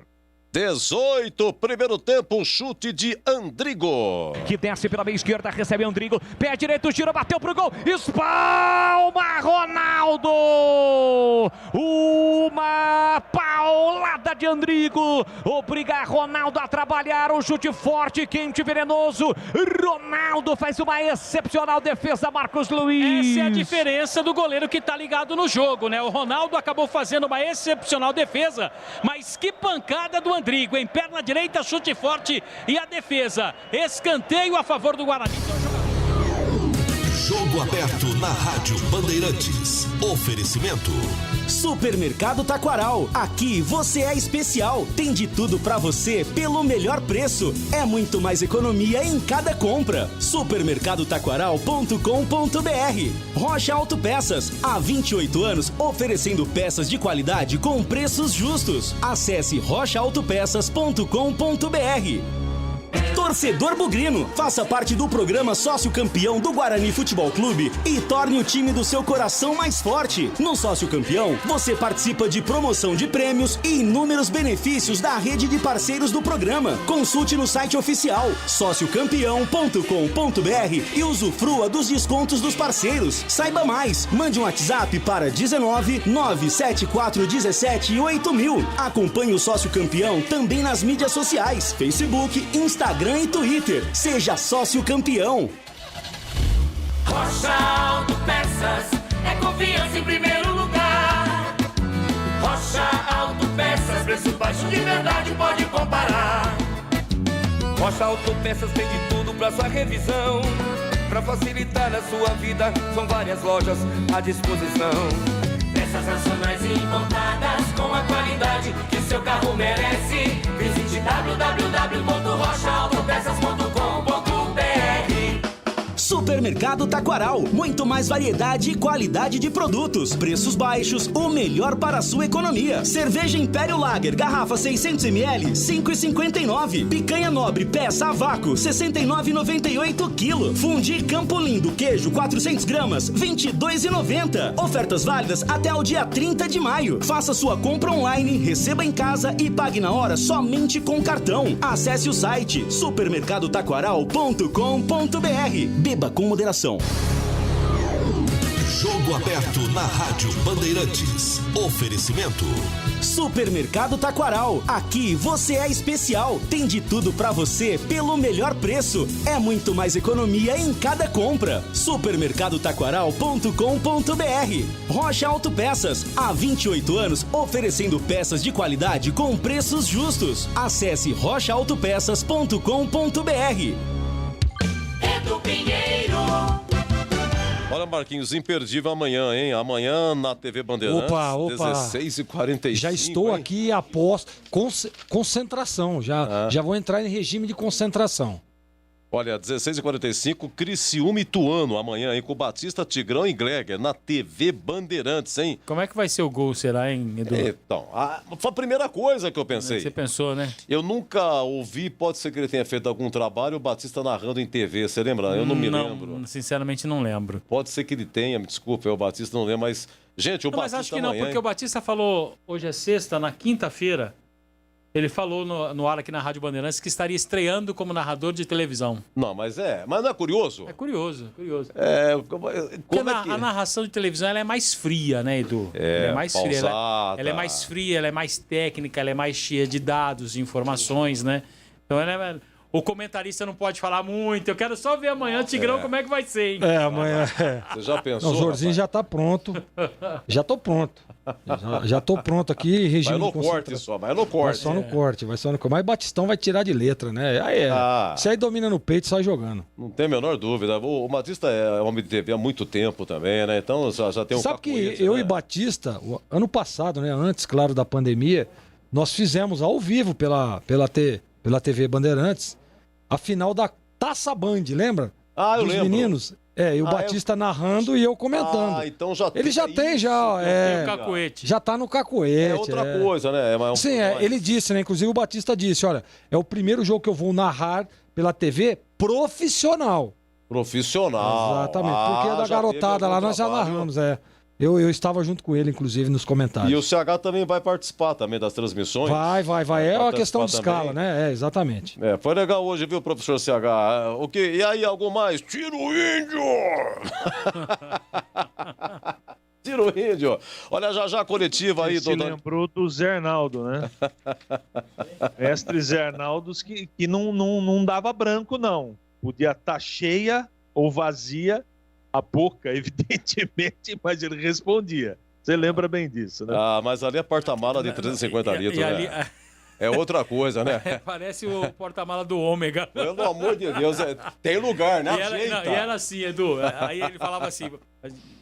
18, primeiro tempo, chute de Andrigo. Que desce pela meia esquerda, recebe Andrigo, pé direito, gira, bateu pro gol, espalma Ronaldo! Uma paulada de Andrigo, obriga Ronaldo a trabalhar, o chute forte, quente, venenoso. Ronaldo faz uma excepcional defesa, Marcos Luiz. Essa é a diferença do goleiro que tá ligado no jogo, né? O Ronaldo acabou fazendo uma excepcional defesa, mas que pancada do Andrigo, em perna direita, chute forte e a defesa. Escanteio a favor do Guarani. Jogo Jogo aberto na Rádio Bandeirantes. Oferecimento. Supermercado Taquaral. Aqui você é especial. Tem de tudo pra você pelo melhor preço. É muito mais economia em cada compra. Supermercadotaquaral.com.br. Rocha Autopeças. Há 28 anos oferecendo peças de qualidade com preços justos. Acesse rochaautopeças.com.br. Torcedor bugrino, faça parte do programa Sócio Campeão do Guarani Futebol Clube e torne o time do seu coração mais forte. No Sócio Campeão, você participa de promoção de prêmios e inúmeros benefícios da rede de parceiros do programa. Consulte no site oficial sociocampeão.com.br e usufrua dos descontos dos parceiros. Saiba mais, mande um WhatsApp para 19 974 17 8000. Acompanhe o Sócio Campeão também nas mídias sociais, Facebook, Instagram e Twitter. Seja sócio campeão. Rocha Autopeças é confiança em primeiro lugar. Rocha Autopeças, preço baixo de verdade, pode comparar. Rocha Autopeças tem de tudo pra sua revisão. Pra facilitar a sua vida, são várias lojas à disposição. Peças nacionais e importadas com a qualidade que o seu carro merece. Visite www.rochaautopeças.com.br. Supermercado Taquaral, muito mais variedade e qualidade de produtos, preços baixos, o melhor para a sua economia. Cerveja Império Lager, garrafa 600ml, 5,59. Picanha Nobre, peça a vácuo, 69,98 kg. Fundi Campo Lindo, queijo 400 gramas, 22,90. Ofertas válidas até o dia 30 de maio. Faça sua compra online, receba em casa e pague na hora somente com cartão. Acesse o site supermercadotaquaral.com.br. Beba com moderação. Jogo aberto na Rádio Bandeirantes. Oferecimento. Supermercado Taquaral. Aqui você é especial. Tem de tudo pra você pelo melhor preço. É muito mais economia em cada compra. Supermercadotaquaral.com.br. Rocha Autopeças. Há 28 anos oferecendo peças de qualidade com preços justos. Acesse rochaautopeças.com.br. Do Pinheiro. Olha, Marquinhos, imperdível amanhã, hein? Amanhã na TV Bandeirantes, Opa. 16h45. Já estou aqui após concentração. Já vou entrar em regime de concentração. Olha, 16h45, Criciúma e Ituano amanhã, hein? Com Batista, Tigrão e Gleger na TV Bandeirantes, hein? Como é que vai ser o gol, será, hein, Edu? Então, foi a primeira coisa que eu pensei. Você pensou, né? Eu nunca ouvi, pode ser que ele tenha feito algum trabalho, o Batista narrando em TV, você lembra? Eu não me lembro. Sinceramente não lembro. Pode ser que ele tenha, me desculpe, o Batista não lembro, mas... Gente, o Batista mas acho que amanhã, não, porque o Batista falou, hoje é sexta, na quinta-feira, ele falou no ar aqui na Rádio Bandeirantes que estaria estreando como narrador de televisão. Não, mas não é curioso? É curioso. A narração de televisão ela é mais fria, né, Edu? Ela é mais fria. Ela é mais fria, ela é mais técnica, ela é mais cheia de dados, de informações, né? Então o comentarista não pode falar muito. Eu quero só ver amanhã, Tigrão, como é que vai ser, hein? Amanhã. Você já pensou? O Jorginho já tá pronto. Já tô pronto. Já tô pronto aqui, regime vai no corte só, vai no corte. Vai só no corte, vai só no corte. Mas Batistão vai tirar de letra, né? Se aí domina no peito, sai jogando. Não tem a menor dúvida. O Batista é homem de TV há muito tempo também, né? Então já tem um Sabe que eu e Batista, ano passado, né? Antes, claro, da pandemia, nós fizemos ao vivo pela TV Bandeirantes a final da Taça Band, lembra? Eu lembro. Meninos. E o Batista narrando e eu comentando. Então já ele já tem, tem o cacuete. Já tá no cacuete. É outra coisa, né? Sim, ele disse, né? Inclusive o Batista disse, olha, é o primeiro jogo que eu vou narrar pela TV profissional. Exatamente, porque é da garotada lá, nós já narramos, Eu estava junto com ele, inclusive, nos comentários. E o CH também vai participar também das transmissões. Vai. É uma questão de escala, né? Exatamente. Foi legal hoje, viu, professor CH? E aí, algo mais? Tira o índio! Tira o índio! Olha, já a coletiva aí, doutor. Você lembrou do Zé Arnaldo, né? Mestre Zé Arnaldo que não dava branco, não. Podia estar cheia ou vazia, a boca, evidentemente, mas ele respondia. Você lembra bem disso, né? Mas ali é porta-mala de 350 litros, né? É outra coisa, né? Parece o porta-mala do Ômega. Pelo amor de Deus, tem lugar, né? E era assim, Edu. Aí ele falava assim,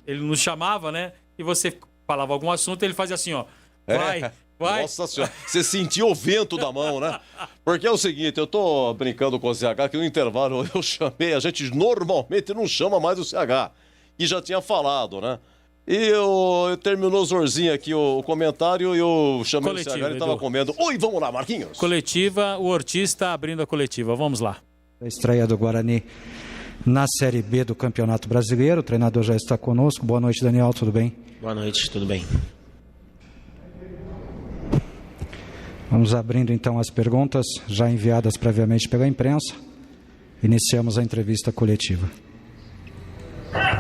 ele nos chamava, né? E você falava algum assunto, ele fazia assim, ó. Vai. Nossa senhora, você sentiu o vento da mão, né? Porque é o seguinte, eu tô brincando com o CH, que no intervalo eu chamei, a gente normalmente não chama mais o CH, e já tinha falado, né? E eu terminou o Zorzinho aqui o comentário e eu chamei o CH, ele tava comendo. Oi, vamos lá, Marquinhos. Coletiva, o Ortiz está abrindo a coletiva, vamos lá. A estreia do Guarani na Série B do Campeonato Brasileiro, o treinador já está conosco. Boa noite, Daniel, tudo bem? Boa noite, tudo bem. Vamos abrindo então as perguntas já enviadas previamente pela imprensa. Iniciamos a entrevista coletiva.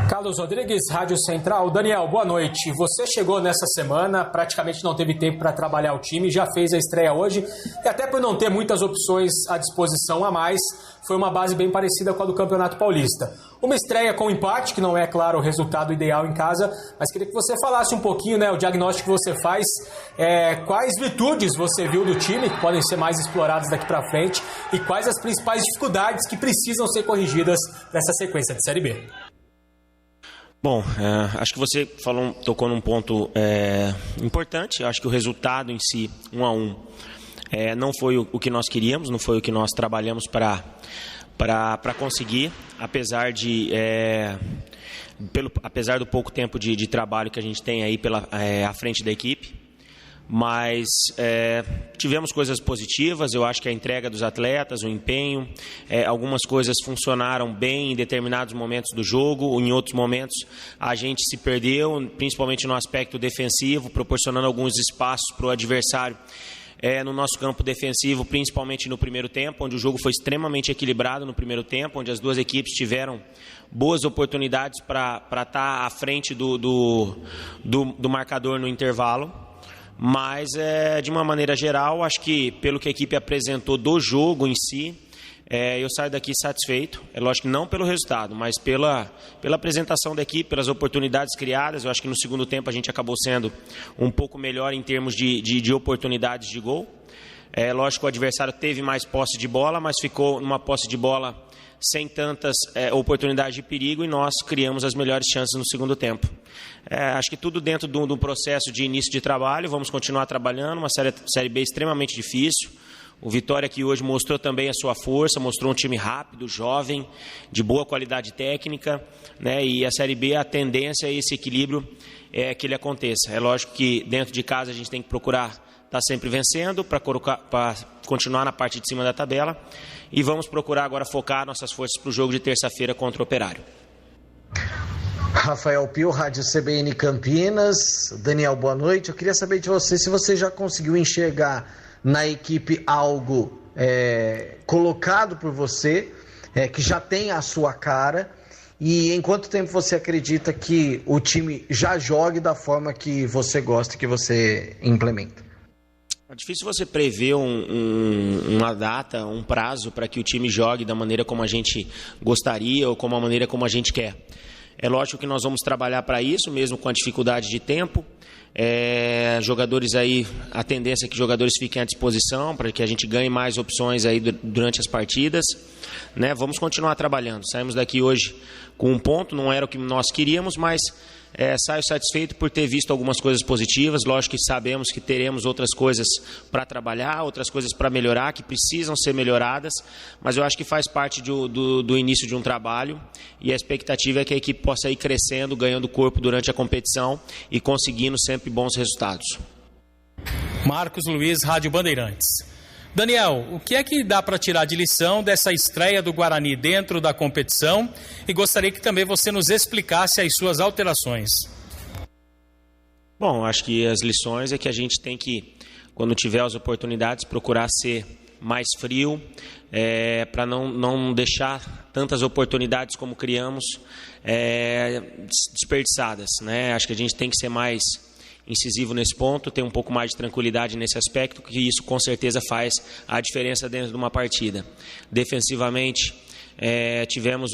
Carlos Rodrigues, Rádio Central. Daniel, boa noite. Você chegou nessa semana, praticamente não teve tempo para trabalhar o time, já fez a estreia hoje, e até por não ter muitas opções à disposição a mais, foi uma base bem parecida com a do Campeonato Paulista. Uma estreia com empate, que não é, claro, o resultado ideal em casa, mas queria que você falasse um pouquinho, né, o diagnóstico que você faz, quais virtudes você viu do time, que podem ser mais exploradas daqui para frente, e quais as principais dificuldades que precisam ser corrigidas nessa sequência de Série B. Bom, acho que você tocou num ponto importante. Acho que o resultado em si, 1-1, não foi o que nós queríamos, não foi o que nós trabalhamos para conseguir, apesar do pouco tempo de trabalho que a gente tem aí à frente da equipe. Mas tivemos coisas positivas, eu acho que a entrega dos atletas, o empenho, algumas coisas funcionaram bem em determinados momentos do jogo, em outros momentos a gente se perdeu, principalmente no aspecto defensivo, proporcionando alguns espaços para o adversário no nosso campo defensivo, principalmente no primeiro tempo, onde o jogo foi extremamente equilibrado no primeiro tempo, onde as duas equipes tiveram boas oportunidades para estar à frente do marcador no intervalo. Mas, de uma maneira geral, acho que pelo que a equipe apresentou do jogo em si, eu saio daqui satisfeito. É lógico que não pelo resultado, mas pela apresentação da equipe, pelas oportunidades criadas. Eu acho que no segundo tempo a gente acabou sendo um pouco melhor em termos de oportunidades de gol. Lógico que o adversário teve mais posse de bola, mas ficou numa posse de bola sem tantas oportunidades de perigo, e nós criamos as melhores chances no segundo tempo. Acho que tudo dentro do processo de início de trabalho. Vamos continuar trabalhando, uma série B extremamente difícil. O Vitória aqui hoje mostrou também a sua força, mostrou um time rápido, jovem, de boa qualidade técnica, né? E a Série B, a tendência é esse equilíbrio que ele aconteça. É lógico que dentro de casa a gente tem que procurar estar sempre vencendo para continuar na parte de cima da tabela, e vamos procurar agora focar nossas forças para o jogo de terça-feira contra o Operário. Rafael Pio, Rádio CBN Campinas. Daniel, boa noite. Eu queria saber de você se você já conseguiu enxergar na equipe algo colocado por você, que já tem a sua cara, e em quanto tempo você acredita que o time já jogue da forma que você gosta, que você implementa? É difícil você prever uma data, um prazo para que o time jogue da maneira como a gente gostaria ou como a maneira como a gente quer. É lógico que nós vamos trabalhar para isso, mesmo com a dificuldade de tempo. Jogadores aí, a tendência é que jogadores fiquem à disposição para que a gente ganhe mais opções aí durante as partidas, né? Vamos continuar trabalhando. Saímos daqui hoje com um ponto, não era o que nós queríamos, mas saio satisfeito por ter visto algumas coisas positivas. Lógico que sabemos que teremos outras coisas para trabalhar, outras coisas para melhorar, que precisam ser melhoradas, mas eu acho que faz parte do início de um trabalho, e a expectativa é que a equipe possa ir crescendo, ganhando corpo durante a competição e conseguindo sempre bons resultados. Marcos Luiz, Rádio Bandeirantes. Daniel, o que é que dá para tirar de lição dessa estreia do Guarani dentro da competição? E gostaria que também você nos explicasse as suas alterações. Bom, acho que as lições é que a gente tem que, quando tiver as oportunidades, procurar ser mais frio, para não deixar tantas oportunidades como criamos desperdiçadas, né? Acho que a gente tem que ser mais incisivo nesse ponto, ter um pouco mais de tranquilidade nesse aspecto, que isso com certeza faz a diferença dentro de uma partida. Defensivamente, Tivemos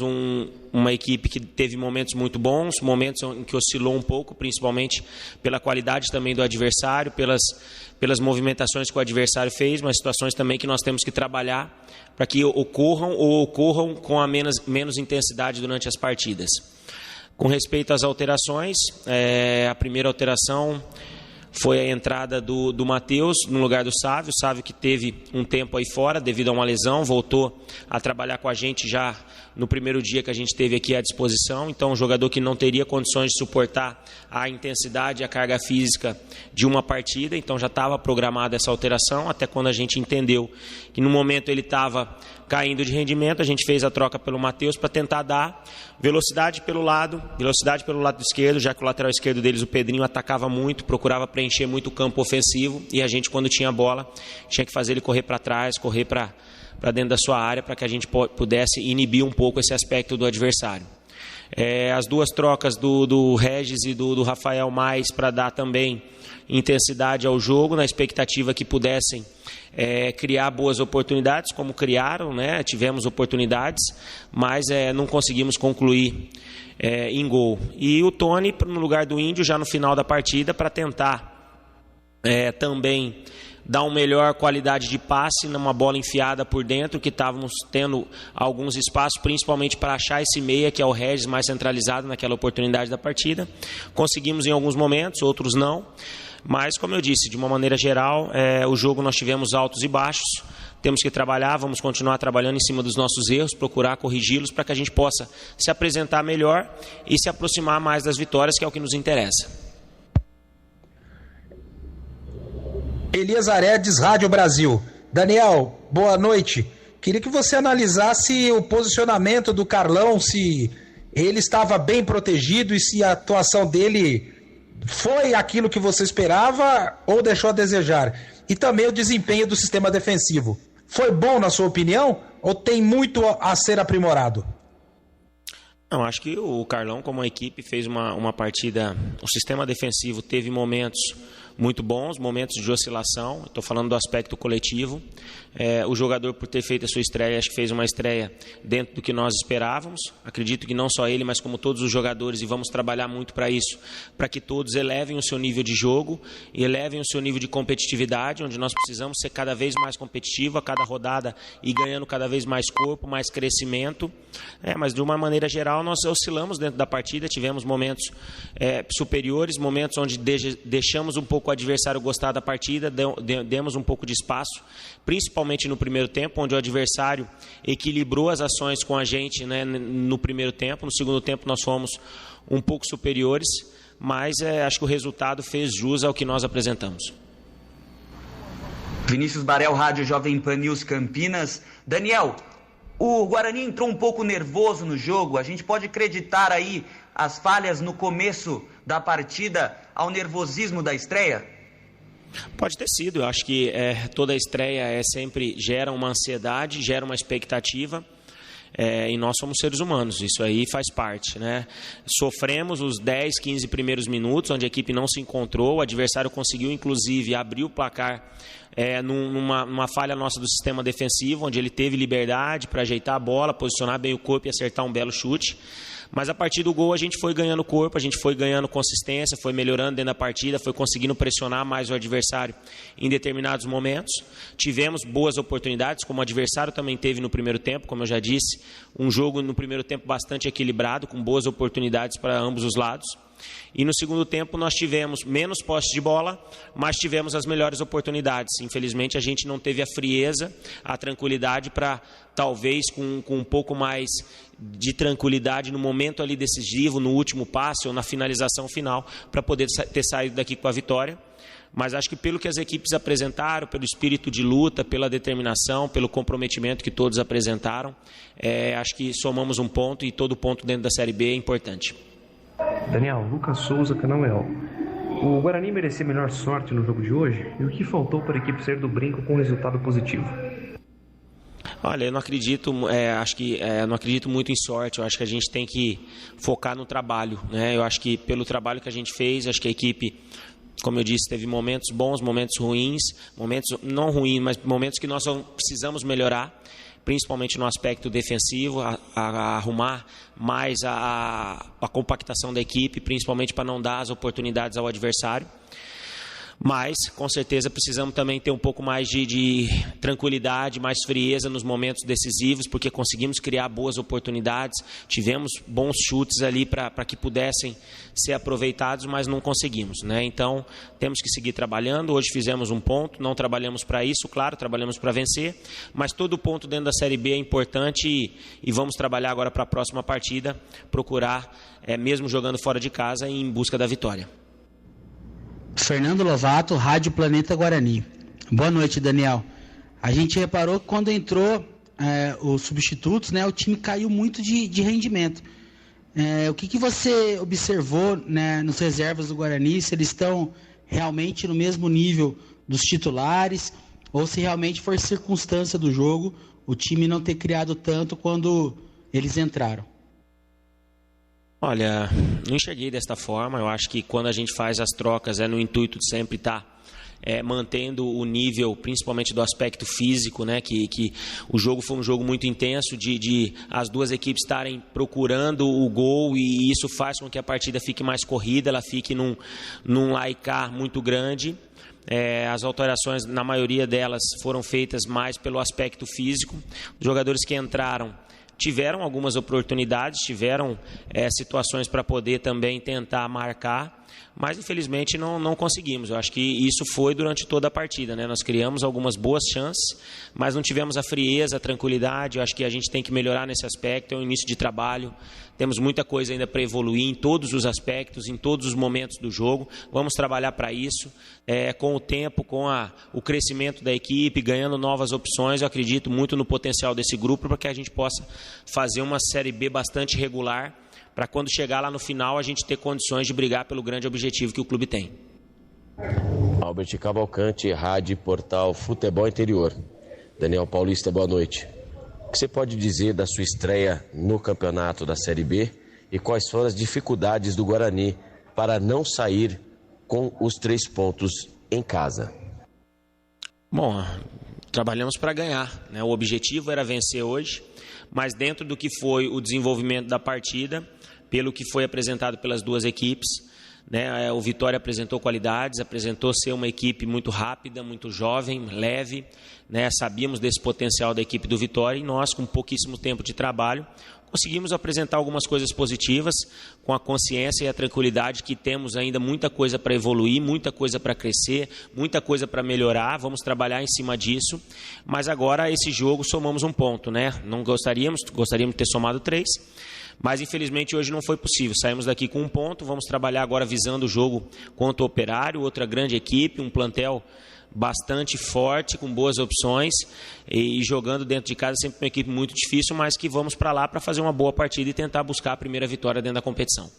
uma equipe que teve momentos muito bons, momentos em que oscilou um pouco, principalmente pela qualidade também do adversário, pelas movimentações que o adversário fez, mas situações também que nós temos que trabalhar para que ocorram com a menos intensidade durante as partidas. Com respeito às alterações, a primeira alteração foi a entrada do Matheus no lugar do Sávio. O Sávio, que teve um tempo aí fora devido a uma lesão, voltou a trabalhar com a gente já no primeiro dia que a gente teve aqui à disposição. Então, um jogador que não teria condições de suportar a intensidade e a carga física de uma partida. Então, já estava programada essa alteração, até quando a gente entendeu que no momento ele estava caindo de rendimento, a gente fez a troca pelo Matheus para tentar dar velocidade pelo lado esquerdo, já que o lateral esquerdo deles, o Pedrinho, atacava muito, procurava preencher muito o campo ofensivo, e a gente, quando tinha a bola, tinha que fazer ele correr para trás, correr para dentro da sua área, para que a gente pudesse inibir um pouco esse aspecto do adversário. As duas trocas do Regis e do Rafael Mais para dar também intensidade ao jogo, na expectativa que pudessem criar boas oportunidades, como criaram, né? Tivemos oportunidades, mas não conseguimos concluir em gol. E o Tony no lugar do Índio já no final da partida, para tentar também dar uma melhor qualidade de passe numa bola enfiada por dentro, que estávamos tendo alguns espaços, principalmente para achar esse meia, que é o Regis, mais centralizado naquela oportunidade da partida. Conseguimos em alguns momentos, outros não. Mas, como eu disse, de uma maneira geral, o jogo nós tivemos altos e baixos. Temos que trabalhar, vamos continuar trabalhando em cima dos nossos erros, procurar corrigi-los para que a gente possa se apresentar melhor e se aproximar mais das vitórias, que é o que nos interessa. Elias Aredes, Rádio Brasil. Daniel, boa noite. Queria que você analisasse o posicionamento do Carlão, se ele estava bem protegido e se a atuação dele foi aquilo que você esperava ou deixou a desejar. E também o desempenho do sistema defensivo. Foi bom, na sua opinião, ou tem muito a ser aprimorado? Não, acho que o Carlão, como a equipe, fez uma partida. O sistema defensivo teve momentos muito bons, momentos de oscilação. Estou falando do aspecto coletivo. O jogador, por ter feito a sua estreia, acho que fez uma estreia dentro do que nós esperávamos. Acredito que não só ele, mas como todos os jogadores, e vamos trabalhar muito para isso, para que todos elevem o seu nível de jogo e elevem o seu nível de competitividade, onde nós precisamos ser cada vez mais competitivo a cada rodada e ganhando cada vez mais corpo, mais crescimento. Mas de uma maneira geral nós oscilamos dentro da partida, tivemos momentos superiores, momentos onde deixamos um pouco o adversário gostar da partida, demos um pouco de espaço, principalmente no primeiro tempo, onde o adversário equilibrou as ações com a gente, né, no primeiro tempo. No segundo tempo nós fomos um pouco superiores, mas acho que o resultado fez jus ao que nós apresentamos. Vinícius Barel, Rádio Jovem Pan News Campinas. Daniel, o Guarani entrou um pouco nervoso no jogo. A gente pode acreditar aí as falhas no começo da partida ao nervosismo da estreia? Pode ter sido. Eu acho que toda a estreia sempre gera uma ansiedade, gera uma expectativa. E nós somos seres humanos, isso aí faz parte, né? Sofremos os 10, 15 primeiros minutos, onde a equipe não se encontrou, o adversário conseguiu inclusive abrir o placar numa falha nossa do sistema defensivo, onde ele teve liberdade para ajeitar a bola, posicionar bem o corpo e acertar um belo chute. Mas a partir do gol a gente foi ganhando corpo, a gente foi ganhando consistência, foi melhorando dentro da partida, foi conseguindo pressionar mais o adversário em determinados momentos. Tivemos boas oportunidades, como o adversário também teve no primeiro tempo, como eu já disse, um jogo no primeiro tempo bastante equilibrado, com boas oportunidades para ambos os lados. E no segundo tempo nós tivemos menos posse de bola, mas tivemos as melhores oportunidades. Infelizmente a gente não teve a frieza, a tranquilidade para, talvez com um pouco mais de tranquilidade no momento ali decisivo, no último passe ou na finalização final, para poder ter saído daqui com a vitória. Mas acho que pelo que as equipes apresentaram, pelo espírito de luta, pela determinação, pelo comprometimento que todos apresentaram, acho que somamos um ponto, e todo ponto dentro da Série B é importante. Daniel, Lucas Souza, Canamel. O Guarani merecia melhor sorte no jogo de hoje? E o que faltou para a equipe sair do brinco com um resultado positivo? Olha, eu não acredito, não acredito muito em sorte. Eu acho que a gente tem que focar no trabalho, né? Eu acho que pelo trabalho que a gente fez, acho que a equipe, como eu disse, teve momentos bons, momentos ruins, momentos não ruins, mas momentos que nós precisamos melhorar. principalmente no aspecto defensivo, a arrumar mais a compactação da equipe, principalmente para não dar as oportunidades ao adversário. Mas, com certeza, precisamos também ter um pouco mais de tranquilidade, mais frieza nos momentos decisivos, porque conseguimos criar boas oportunidades, tivemos bons chutes ali para que pudessem ser aproveitados, mas não conseguimos, né? Então, temos que seguir trabalhando. Hoje fizemos um ponto, não trabalhamos para isso, claro, trabalhamos para vencer, mas todo ponto dentro da Série B é importante e vamos trabalhar agora para a próxima partida, procurar, mesmo jogando fora de casa, em busca da vitória. Fernando Lovato, Rádio Planeta Guarani. Boa noite, Daniel. A gente reparou que quando entrou os substitutos, né, o time caiu muito de rendimento. O que você observou, né, nos reservas do Guarani, se eles estão realmente no mesmo nível dos titulares, ou se realmente for circunstância do jogo, o time não ter criado tanto quando eles entraram? Olha, não enxerguei desta forma. Eu acho que quando a gente faz as trocas no intuito de sempre estar mantendo o nível, principalmente do aspecto físico, né? Que o jogo foi um jogo muito intenso, de as duas equipes estarem procurando o gol, e isso faz com que a partida fique mais corrida, ela fique num lá e cá muito grande. As alterações, na maioria delas, foram feitas mais pelo aspecto físico. Os jogadores que entraram tiveram algumas oportunidades, tiveram situações para poder também tentar marcar, mas infelizmente não conseguimos. Eu acho que isso foi durante toda a partida, né? Nós criamos algumas boas chances, mas não tivemos a frieza, a tranquilidade. Eu acho que a gente tem que melhorar nesse aspecto. É um início de trabalho, temos muita coisa ainda para evoluir em todos os aspectos, em todos os momentos do jogo. Vamos trabalhar para isso, com o tempo, com o crescimento da equipe, ganhando novas opções. Eu acredito muito no potencial desse grupo para que a gente possa fazer uma Série B bastante regular, para quando chegar lá no final a gente ter condições de brigar pelo grande objetivo que o clube tem. Albert Cavalcante, Rádio Portal Futebol Interior. Daniel Paulista, boa noite. O que você pode dizer da sua estreia no campeonato da Série B e quais foram as dificuldades do Guarani para não sair com os 3 pontos em casa? Bom, trabalhamos para ganhar, né? O objetivo era vencer hoje, mas dentro do que foi o desenvolvimento da partida, pelo que foi apresentado pelas duas equipes, né, o Vitória apresentou qualidades, apresentou ser uma equipe muito rápida, muito jovem, leve, né? Sabíamos desse potencial da equipe do Vitória, e nós, com pouquíssimo tempo de trabalho, conseguimos apresentar algumas coisas positivas, com a consciência e a tranquilidade que temos ainda muita coisa para evoluir, muita coisa para crescer, muita coisa para melhorar. Vamos trabalhar em cima disso, mas agora esse jogo somamos um ponto, né? Não gostaríamos de ter somado 3, mas infelizmente hoje não foi possível. Saímos daqui com 1 ponto, vamos trabalhar agora visando o jogo contra o Operário, outra grande equipe, um plantel bastante forte, com boas opções, e jogando dentro de casa, sempre uma equipe muito difícil, mas que vamos para lá para fazer uma boa partida e tentar buscar a primeira vitória dentro da competição.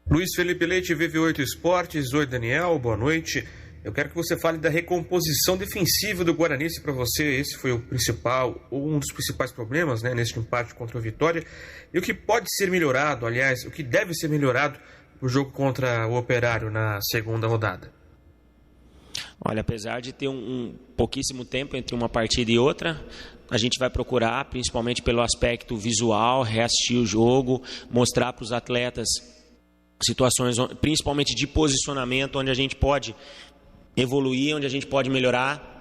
Luiz Felipe Leite, VV8 Esportes. Oi, Daniel, boa noite. Eu quero que você fale da recomposição defensiva do Guarani. Se para você esse foi o principal, ou um dos principais problemas, né, nesse empate contra o Vitória, e o que pode ser melhorado, aliás, o que deve ser melhorado no jogo contra o Operário na segunda rodada. Olha, apesar de ter um pouquíssimo tempo entre uma partida e outra, a gente vai procurar, principalmente pelo aspecto visual, reassistir o jogo, mostrar para os atletas situações, principalmente de posicionamento, onde a gente pode evoluir, onde a gente pode melhorar.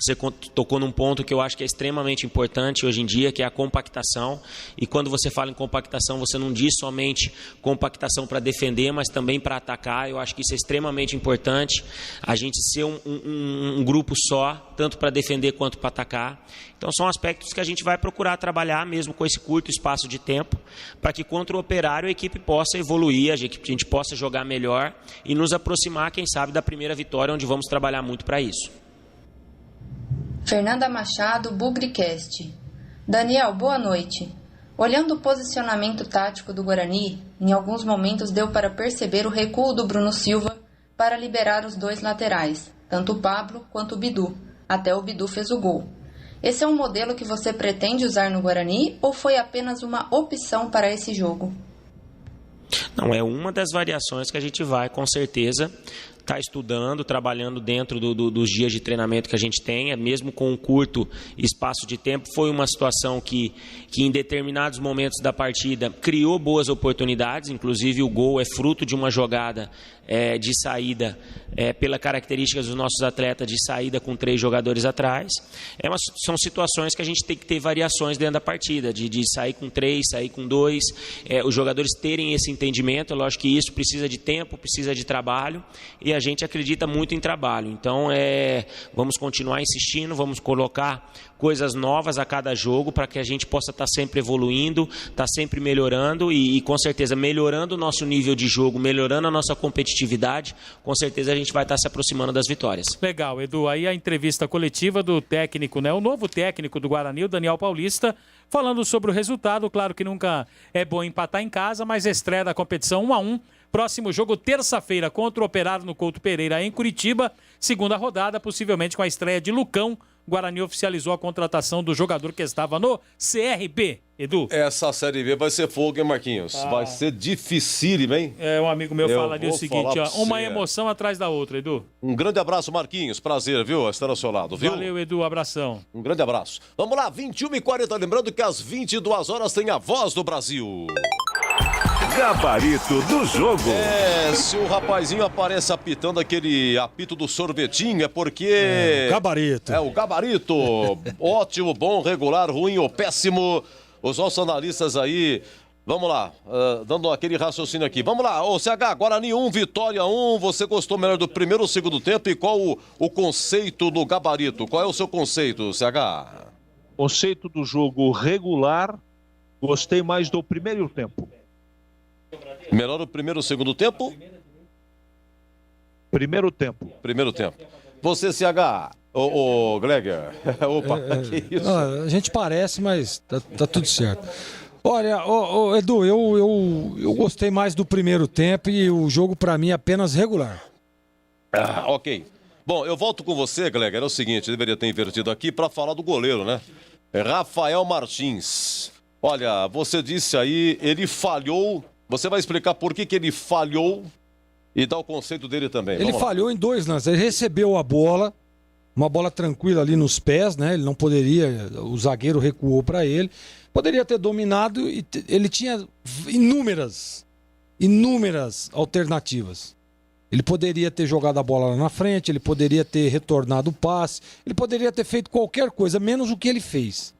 Você tocou num ponto que eu acho que é extremamente importante hoje em dia, que é a compactação. E quando você fala em compactação, você não diz somente compactação para defender, mas também para atacar. Eu acho que isso é extremamente importante, a gente ser um grupo só, tanto para defender quanto para atacar. Então são aspectos que a gente vai procurar trabalhar mesmo com esse curto espaço de tempo, para que contra o Operário a equipe possa evoluir, a gente possa jogar melhor e nos aproximar, quem sabe, da primeira vitória, onde vamos trabalhar muito para isso. Fernanda Machado, Bugricast. Daniel, boa noite. Olhando o posicionamento tático do Guarani, em alguns momentos deu para perceber o recuo do Bruno Silva para liberar os 2 laterais, tanto o Pablo quanto o Bidu. Até o Bidu fez o gol. Esse é um modelo que você pretende usar no Guarani ou foi apenas uma opção para esse jogo? Não, é uma das variações que a gente vai, com certeza, está estudando, trabalhando dentro dos dias de treinamento que a gente tem, mesmo com um curto espaço de tempo. Foi uma situação que em determinados momentos da partida criou boas oportunidades, inclusive o gol é fruto de uma jogada de saída, pela característica dos nossos atletas, de saída com 3 jogadores atrás. São situações que a gente tem que ter variações dentro da partida, de sair com 3, sair com 2, os jogadores terem esse entendimento. Lógico que isso precisa de tempo, precisa de trabalho, e a gente acredita muito em trabalho. Então, vamos continuar insistindo, vamos colocar coisas novas a cada jogo para que a gente possa estar sempre evoluindo, estar sempre melhorando e com certeza melhorando o nosso nível de jogo, melhorando a nossa competitividade. Com certeza a gente vai estar se aproximando das vitórias. Legal, Edu. Aí a entrevista coletiva do técnico, né? O novo técnico do Guarani, o Daniel Paulista, falando sobre o resultado. Claro que nunca é bom empatar em casa, mas estreia da competição 1-1. Próximo jogo, terça-feira, contra o Operário no Couto Pereira, em Curitiba. Segunda rodada, possivelmente com a estreia de Lucão. Guarani oficializou a contratação do jogador que estava no CRB, Edu. Essa Série B vai ser fogo, hein, Marquinhos? Vai ser dificílimo, hein? Um amigo meu falaria o seguinte, uma emoção atrás da outra, Edu. Um grande abraço, Marquinhos. Prazer, viu? Estar ao seu lado, viu? Valeu, Edu. Abração. Um grande abraço. Vamos lá, 21h40. Lembrando que às 22 horas tem a Voz do Brasil. Gabarito do jogo. Se o rapazinho aparece apitando aquele apito do sorvetinho, é porque... Gabarito. É o gabarito. Ótimo, bom, regular, ruim ou péssimo. Os nossos analistas aí... Vamos lá, dando aquele raciocínio aqui. Vamos lá, CH, Guarani 1, Vitória 1. Você gostou melhor do primeiro ou segundo tempo? E qual o conceito do gabarito? Qual é o seu conceito, CH? Conceito do jogo regular, gostei mais do primeiro tempo. Melhor o primeiro ou segundo tempo? Primeiro tempo. Primeiro tempo. Você, CH, ô Gleger. Opa, que isso? A gente parece, mas tá tudo certo. Olha, Edu, eu gostei mais do primeiro tempo e o jogo pra mim é apenas regular. Ok. Bom, eu volto com você, Gleger. É o seguinte, deveria ter invertido aqui pra falar do goleiro, né? Rafael Martins. Olha, você disse aí, ele falhou. Você vai explicar por que ele falhou e dar o conceito dele também. Ele falhou em 2 lances. Ele recebeu a bola, uma bola tranquila ali nos pés, né? Ele não poderia, o zagueiro recuou para ele. Poderia ter dominado e ele tinha inúmeras alternativas. Ele poderia ter jogado a bola lá na frente, ele poderia ter retornado o passe, ele poderia ter feito qualquer coisa, menos o que ele fez.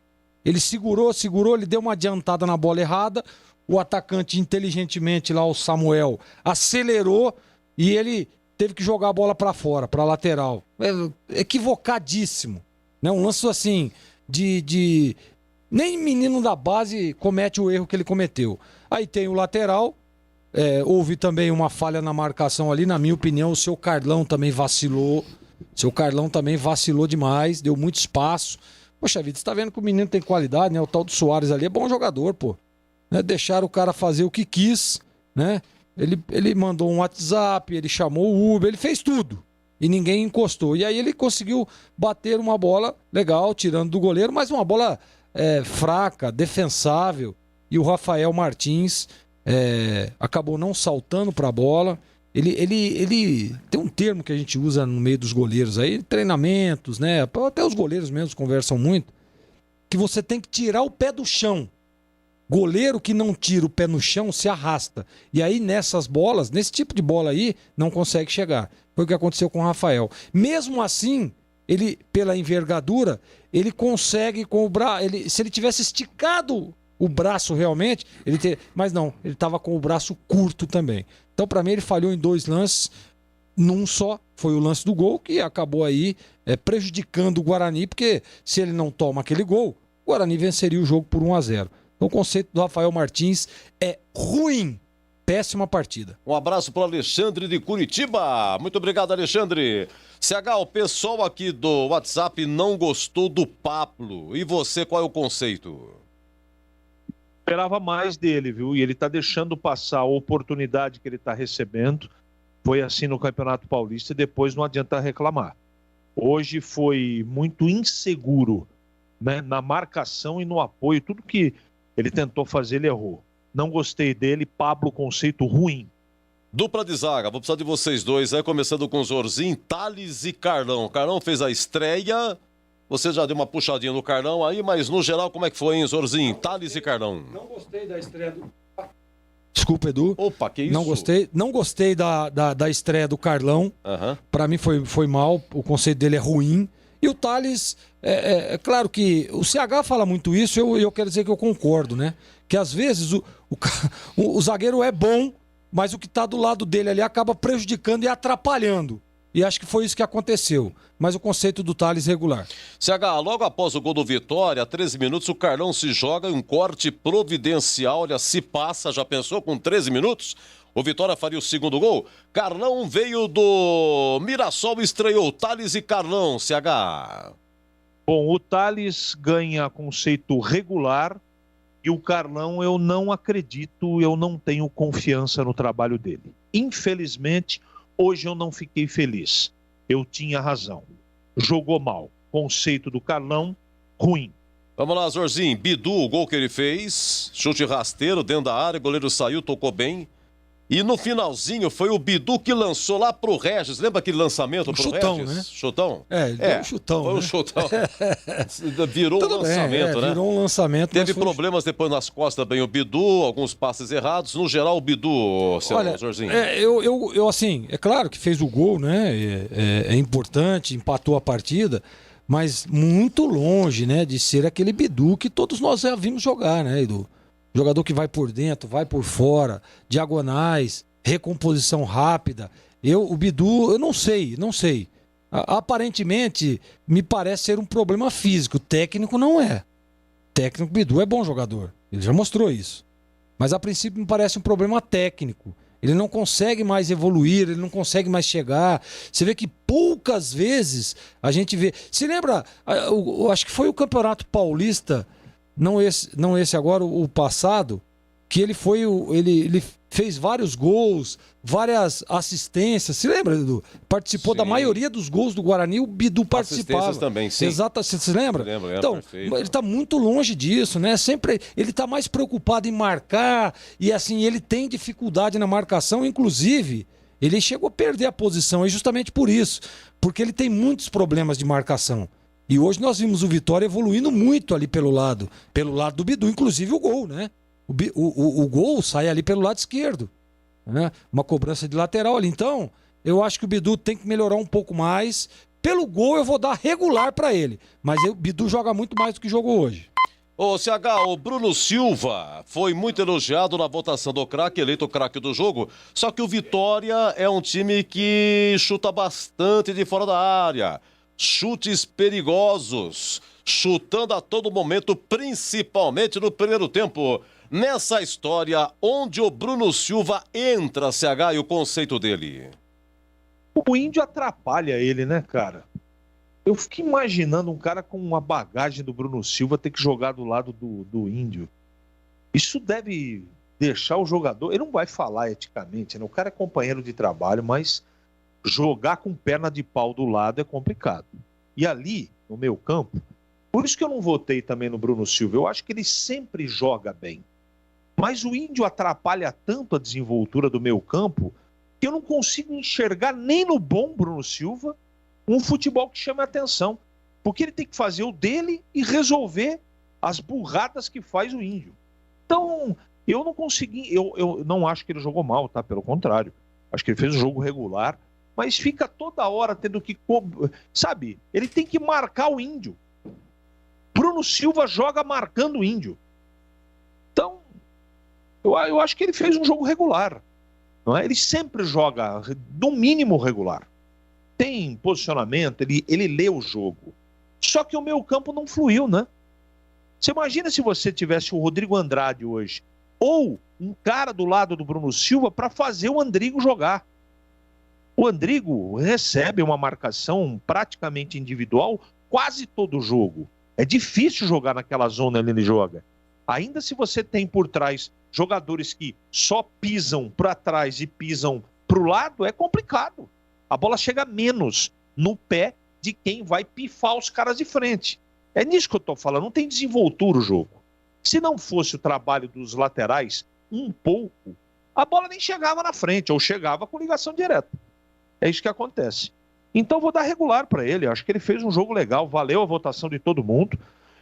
Ele segurou, ele deu uma adiantada na bola errada. O atacante, inteligentemente lá, o Samuel, acelerou e ele teve que jogar a bola para fora, para lateral. Equivocadíssimo. Né? Um lance assim, nem menino da base comete o erro que ele cometeu. Aí tem o lateral, houve também uma falha na marcação ali, na minha opinião, o seu Carlão também vacilou. Demais, deu muito espaço. Poxa vida, você tá vendo que o menino tem qualidade, né? O tal do Soares ali é bom jogador, pô. Né? Deixaram o cara fazer o que quis, né? Ele mandou um WhatsApp, ele chamou o Uber, ele fez tudo. E ninguém encostou. E aí ele conseguiu bater uma bola legal, tirando do goleiro, mas uma bola fraca, defensável. E o Rafael Martins acabou não saltando para a bola. Ele tem um termo que a gente usa no meio dos goleiros aí, treinamentos, né? Até os goleiros mesmos conversam muito, que você tem que tirar o pé do chão. Goleiro que não tira o pé no chão se arrasta. E aí nessas bolas, nesse tipo de bola aí, não consegue chegar. Foi o que aconteceu com o Rafael. Mesmo assim, ele, pela envergadura, ele consegue com o braço. Se ele tivesse esticado o braço realmente, mas não, ele estava com o braço curto também. Então, para mim, ele falhou em 2 lances, num só. Foi o lance do gol que acabou aí prejudicando o Guarani, porque se ele não toma aquele gol, o Guarani venceria o jogo por 1-0. Então, o conceito do Rafael Martins é ruim. Péssima partida. Um abraço para o Alexandre de Curitiba. Muito obrigado, Alexandre. CH, o pessoal aqui do WhatsApp não gostou do Pablo. E você, qual é o conceito? Esperava mais dele, viu? E ele está deixando passar a oportunidade que ele está recebendo. Foi assim no Campeonato Paulista e depois não adianta reclamar. Hoje foi muito inseguro, né? Na marcação e no apoio. Tudo que ele tentou fazer, ele errou. Não gostei dele. Pablo, conceito ruim. Dupla de zaga, vou precisar de vocês dois, começando com o Zorzinho, Thales e Carlão. Carlão fez a estreia, você já deu uma puxadinha no Carlão aí, mas no geral como é que foi, hein, Zorzinho? Thales e Carlão. Não gostei da estreia do... Desculpa, Edu. Opa, que isso? Não gostei da estreia do Carlão. Pra mim foi mal, o conceito dele é ruim. E o Thales, é claro que o CH fala muito isso, eu quero dizer que eu concordo, né? Que às vezes o zagueiro é bom, mas o que tá do lado dele ali acaba prejudicando e atrapalhando. E acho que foi isso que aconteceu. Mas o conceito do Thales regular. CH, logo após o gol do Vitória, 13 minutos, o Carlão se joga em um corte providencial. Olha, se passa, já pensou com 13 minutos? O Vitória faria o segundo gol. Carlão veio do Mirassol, estreou Thales e Carlão, CH. Bom, o Thales ganha conceito regular e o Carlão eu não acredito, eu não tenho confiança no trabalho dele. Infelizmente, hoje eu não fiquei feliz. Eu tinha razão. Jogou mal. Conceito do Carlão, ruim. Vamos lá, Zorzinho. Bidu, o gol que ele fez. Chute rasteiro dentro da área. O goleiro saiu, tocou bem. E no finalzinho foi o Bidu que lançou lá pro Regis. Lembra aquele lançamento pro chutão, Regis? né? Chutão? Ele deu um chutão. Foi né? um chutão. Virou Tudo um lançamento, bem, né? Virou um lançamento. Teve problemas depois nas costas também o Bidu, alguns passes errados. No geral, o Bidu, seu Zorzinho. Eu assim, é claro que fez o gol, né? É importante, empatou a partida, mas muito longe, né? De ser aquele Bidu que todos nós já vimos jogar, né, Edu? Jogador que vai por dentro, vai por fora, diagonais, recomposição rápida. O Bidu, eu não sei. Aparentemente, me parece ser um problema físico. O técnico não é. O técnico Bidu é bom jogador. Ele já mostrou isso. Mas a princípio me parece um problema técnico. Ele não consegue mais evoluir, ele não consegue mais chegar. Você vê que poucas vezes a gente vê... Se lembra, acho que foi o Campeonato Paulista... Não esse agora, o passado, que ele fez vários gols, várias assistências. Se lembra, Edu? Participou da maioria dos gols do Guarani, o Bidu participava. Assistências também, sim. Exato, você se lembra? Lembro, então, perfeito. ele está muito longe disso, né? Sempre ele está mais preocupado em marcar e assim, ele tem dificuldade na marcação, inclusive... Ele chegou a perder a posição, e justamente por isso, porque ele tem muitos problemas de marcação. E hoje nós vimos o Vitória evoluindo muito ali pelo lado do Bidu, inclusive o gol, né? O gol sai ali pelo lado esquerdo, né? Uma cobrança de lateral ali. Então, eu acho que o Bidu tem que melhorar um pouco mais. Pelo gol eu vou dar regular para ele, mas o Bidu joga muito mais do que jogou hoje. Ô, CH, o Bruno Silva foi muito elogiado na votação do craque, eleito o craque do jogo, só que o Vitória é um time que chuta bastante de fora da área. Chutes perigosos, chutando a todo momento, principalmente no primeiro tempo. Nessa história, onde o Bruno Silva entra, CH, e o conceito dele? O Índio atrapalha ele, né, cara? Eu fico imaginando um cara com uma bagagem do Bruno Silva ter que jogar do lado do Índio. Isso deve deixar o jogador... Ele não vai falar eticamente, né? O cara é companheiro de trabalho, mas... jogar com perna de pau do lado é complicado. E ali, no meu campo, por isso que eu não votei também no Bruno Silva, eu acho que ele sempre joga bem. Mas o Índio atrapalha tanto a desenvoltura do meu campo que eu não consigo enxergar nem no bom Bruno Silva um futebol que chame a atenção. Porque ele tem que fazer o dele e resolver as burradas que faz o Índio. Então, eu não consegui, eu não acho que ele jogou mal, tá? Pelo contrário. Acho que ele fez um jogo regular. Mas fica toda hora tendo que... Sabe, ele tem que marcar o Índio. Bruno Silva joga marcando o Índio. Então, eu acho que ele fez um jogo regular. Não é? Ele sempre joga, no mínimo, regular. Tem posicionamento, ele lê o jogo. Só que o meu campo não fluiu, né? Você imagina se você tivesse o Rodrigo Andrade hoje, ou um cara do lado do Bruno Silva para fazer o Andrigo jogar. O Andrigo recebe uma marcação praticamente individual quase todo jogo. É difícil jogar naquela zona onde ele joga. Ainda se você tem por trás jogadores que só pisam para trás e pisam para o lado, é complicado. A bola chega menos no pé de quem vai pifar os caras de frente. É nisso que eu estou falando, não tem desenvoltura o jogo. Se não fosse o trabalho dos laterais um pouco, a bola nem chegava na frente, ou chegava com ligação direta. É isso que acontece. Então vou dar regular para ele, acho que ele fez um jogo legal, valeu a votação de todo mundo,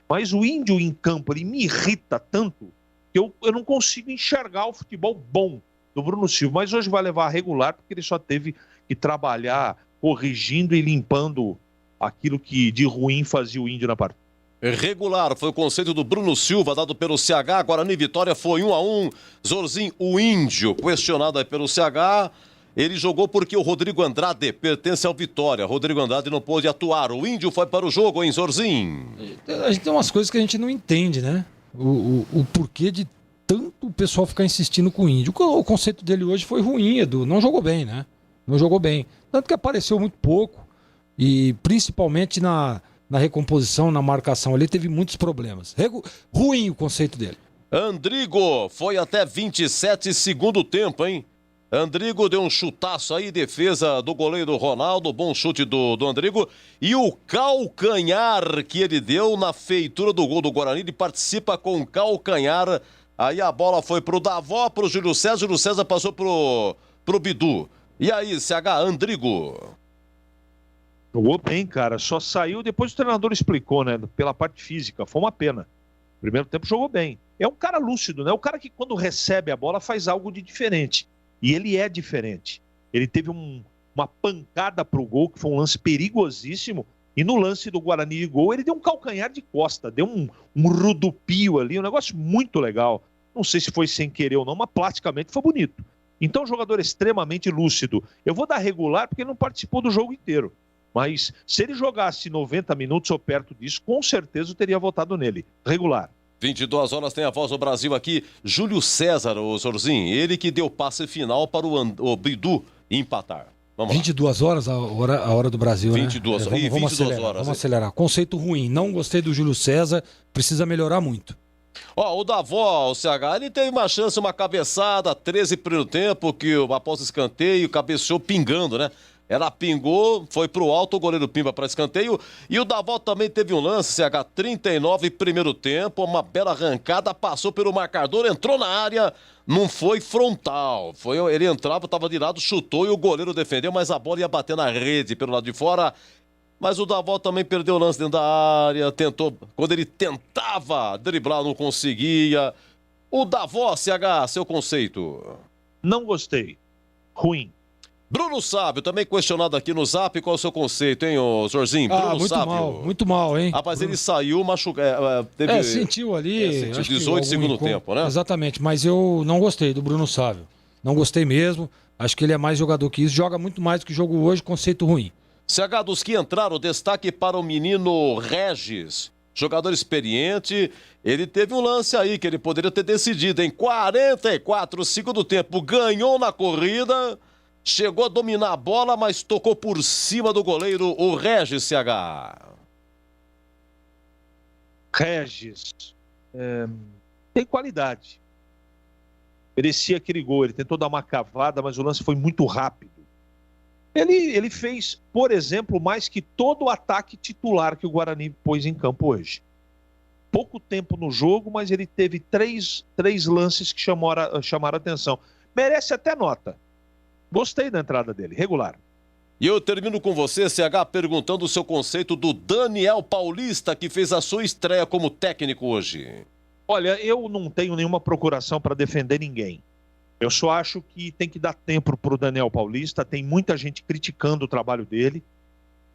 mas o Índio em campo, ele me irrita tanto que eu não consigo enxergar o futebol bom do Bruno Silva, mas hoje vai levar a regular porque ele só teve que trabalhar corrigindo e limpando aquilo que de ruim fazia o Índio na partida. Regular foi o conceito do Bruno Silva, dado pelo CH. Guarani Vitória foi 1-1. Zorzinho, o Índio, questionado aí pelo CH. Ele jogou porque o Rodrigo Andrade pertence ao Vitória. Rodrigo Andrade não pôde atuar. O Índio foi para o jogo, hein, Zorzinho? A gente tem umas coisas que a gente não entende, né? O porquê de tanto o pessoal ficar insistindo com o Índio. O conceito dele hoje foi ruim, Edu. Não jogou bem, né? Não jogou bem. Tanto que apareceu muito pouco. E principalmente na recomposição, na marcação, ele teve muitos problemas. Ruim o conceito dele. Andrigo foi até 27 segundo tempo, hein? Andrigo deu um chutaço aí, defesa do goleiro Ronaldo, bom chute do Andrigo. E o calcanhar que ele deu na feitura do gol do Guarani, ele participa com calcanhar. Aí a bola foi pro Davó, pro Júlio César passou pro Bidu. E aí, CH, Andrigo? Jogou bem, cara, só saiu, depois o treinador explicou, né, pela parte física, foi uma pena. Primeiro tempo jogou bem. É um cara lúcido, né, o cara que quando recebe a bola faz algo de diferente. E ele é diferente. Ele teve uma pancada pro gol, que foi um lance perigosíssimo, e no lance do Guarani de gol, ele deu um calcanhar de costa, deu um rodopio ali, um negócio muito legal. Não sei se foi sem querer ou não, mas plasticamente foi bonito. Então, jogador extremamente lúcido. Eu vou dar regular porque ele não participou do jogo inteiro. Mas se ele jogasse 90 minutos ou perto disso, com certeza eu teria votado nele. Regular. 22 horas tem a Voz do Brasil aqui. Júlio César, o Zorzinho, ele que deu passe final para o Bidu empatar. Vamos 22 lá. Horas a hora do Brasil, 22, né? Vamos 22 acelerar, horas. Vamos acelerar. Conceito ruim. Não gostei do Júlio César. Precisa melhorar muito. Ó, o Davó, o CH, ele teve uma chance, uma cabeçada, 13 primeiro tempo, que após o escanteio, cabeceou pingando, né? Ela pingou, foi pro alto, o goleiro pimba para escanteio. E o Davó também teve um lance, CH, 39 primeiro tempo, uma bela arrancada, passou pelo marcador, entrou na área, não foi frontal. Ele entrava, estava de lado, chutou e o goleiro defendeu, mas a bola ia bater na rede pelo lado de fora. Mas o Davó também perdeu o lance dentro da área, tentou, quando ele tentava driblar, não conseguia. O Davó, CH, seu conceito? Não gostei. Ruim. Bruno Sábio, também questionado aqui no Zap, qual é o seu conceito, hein, ô Zorzinho? Bruno muito Sábio. Muito mal, hein? Rapaz, ele saiu, machucado. Sentiu ali. Sentiu 18 segundo tempo, né? Exatamente, mas eu não gostei do Bruno Sábio. Não gostei mesmo. Acho que ele é mais jogador que isso. Joga muito mais do que jogo hoje, conceito ruim. CH, dos que entraram, destaque para o menino Regis. Jogador experiente, ele teve um lance aí que ele poderia ter decidido em 44 segundo tempo. Ganhou na corrida. Chegou a dominar a bola, mas tocou por cima do goleiro, o Regis, CH. Regis tem qualidade. Merecia aquele gol, ele tentou dar uma cavada, mas o lance foi muito rápido. Ele fez, por exemplo, mais que todo o ataque titular que o Guarani pôs em campo hoje. Pouco tempo no jogo, mas ele teve três lances que chamaram a atenção. Merece até nota. Gostei da entrada dele, regular. E eu termino com você, CH, perguntando o seu conceito do Daniel Paulista, que fez a sua estreia como técnico hoje. Olha, eu não tenho nenhuma procuração para defender ninguém. Eu só acho que tem que dar tempo para o Daniel Paulista, tem muita gente criticando o trabalho dele,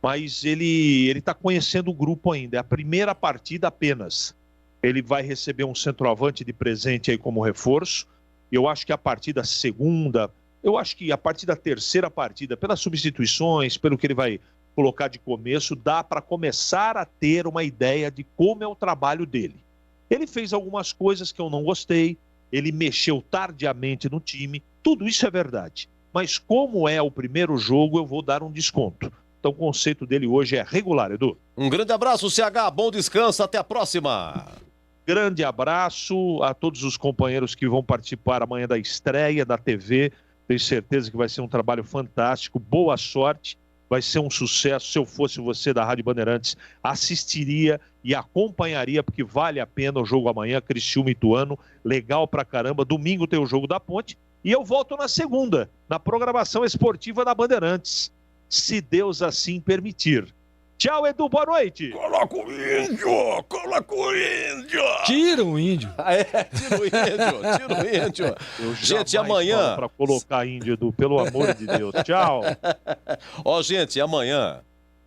mas ele está conhecendo o grupo ainda, é a primeira partida apenas. Ele vai receber um centroavante de presente aí como reforço, eu acho que a partir da segunda... Eu acho que a partir da terceira partida, pelas substituições, pelo que ele vai colocar de começo, dá para começar a ter uma ideia de como é o trabalho dele. Ele fez algumas coisas que eu não gostei, ele mexeu tardiamente no time, tudo isso é verdade. Mas como é o primeiro jogo, eu vou dar um desconto. Então o conceito dele hoje é regular, Edu. Um grande abraço, CH, bom descanso, até a próxima. Grande abraço a todos os companheiros que vão participar amanhã da estreia da TV. Tenho certeza que vai ser um trabalho fantástico, boa sorte, vai ser um sucesso. Se eu fosse você da Rádio Bandeirantes, assistiria e acompanharia, porque vale a pena o jogo amanhã, Criciúma e Ituano, legal pra caramba. Domingo tem o jogo da Ponte E eu volto na segunda, na programação esportiva da Bandeirantes, se Deus assim permitir. Tchau, Edu, boa noite. Coloca o índio, coloca o índio. Tira o índio. Tira o índio. Gente, amanhã... Para colocar índio, Edu, pelo amor de Deus. Tchau. Ó, gente, amanhã,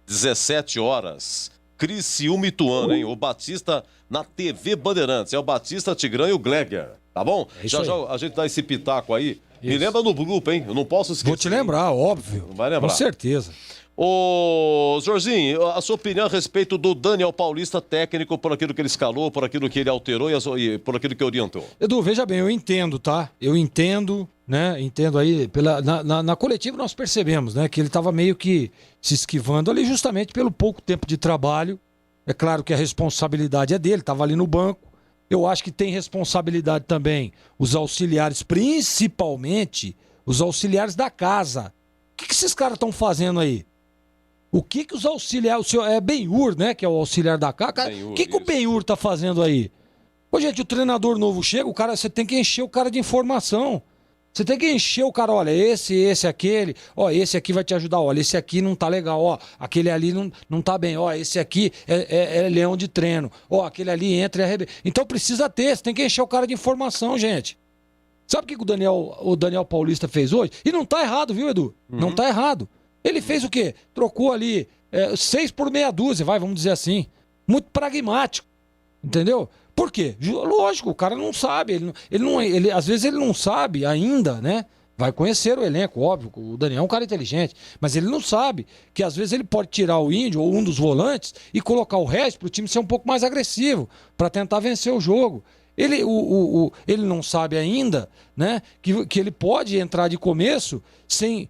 17 horas, Criciúma e Ituano, hein? O Batista na TV Bandeirantes. É o Batista, Tigrão e o Gleger, tá bom? Já a gente dá esse pitaco aí. Isso. Me lembra no grupo, hein? Eu não posso esquecer. Vou te lembrar, óbvio. Não vai lembrar. Com certeza. Ô, Jorginho, a sua opinião a respeito do Daniel Paulista, técnico, por aquilo que ele escalou, por aquilo que ele alterou e por aquilo que orientou? Edu, veja bem, eu entendo, tá? Eu entendo, né? Entendo aí, na coletiva nós percebemos, né? Que ele estava meio que se esquivando ali justamente pelo pouco tempo de trabalho. É claro que a responsabilidade é dele, estava ali no banco. Eu acho que tem responsabilidade também os auxiliares, principalmente os auxiliares da casa. O que esses caras estão fazendo aí? O que os auxiliares... O senhor é Benhur, né? Que é o auxiliar da casa. O que o Benhur tá fazendo aí? Ô, gente, o treinador novo chega, você tem que encher o cara de informação. Você tem que encher o cara, olha, esse, aquele, ó, esse aqui vai te ajudar, olha, esse aqui não tá legal, ó, aquele ali não tá bem, ó, esse aqui é leão de treino, ó, aquele ali entra e arrebenta. Então precisa ter, você tem que encher o cara de informação, gente. Sabe o que o Daniel Paulista fez hoje? E não tá errado, viu, Edu? Não tá errado. Ele fez o quê? Trocou ali 6 por meia dúzia, vamos dizer assim. Muito pragmático, entendeu? Por quê? Lógico, o cara não sabe, às vezes ele não sabe ainda, né? Vai conhecer o elenco, óbvio, o Daniel é um cara inteligente, mas ele não sabe que às vezes ele pode tirar o índio ou um dos volantes e colocar o resto para o time ser um pouco mais agressivo, para tentar vencer o jogo. Ele não sabe ainda, né, que ele pode entrar de começo sem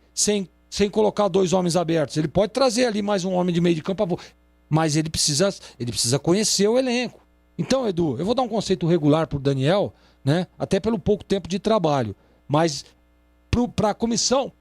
colocar 2 homens abertos. Ele pode trazer ali mais um homem de meio de campo, mas ele precisa conhecer o elenco. Então, Edu, eu vou dar um conceito regular pro Daniel, né, até pelo pouco tempo de trabalho, mas para a comissão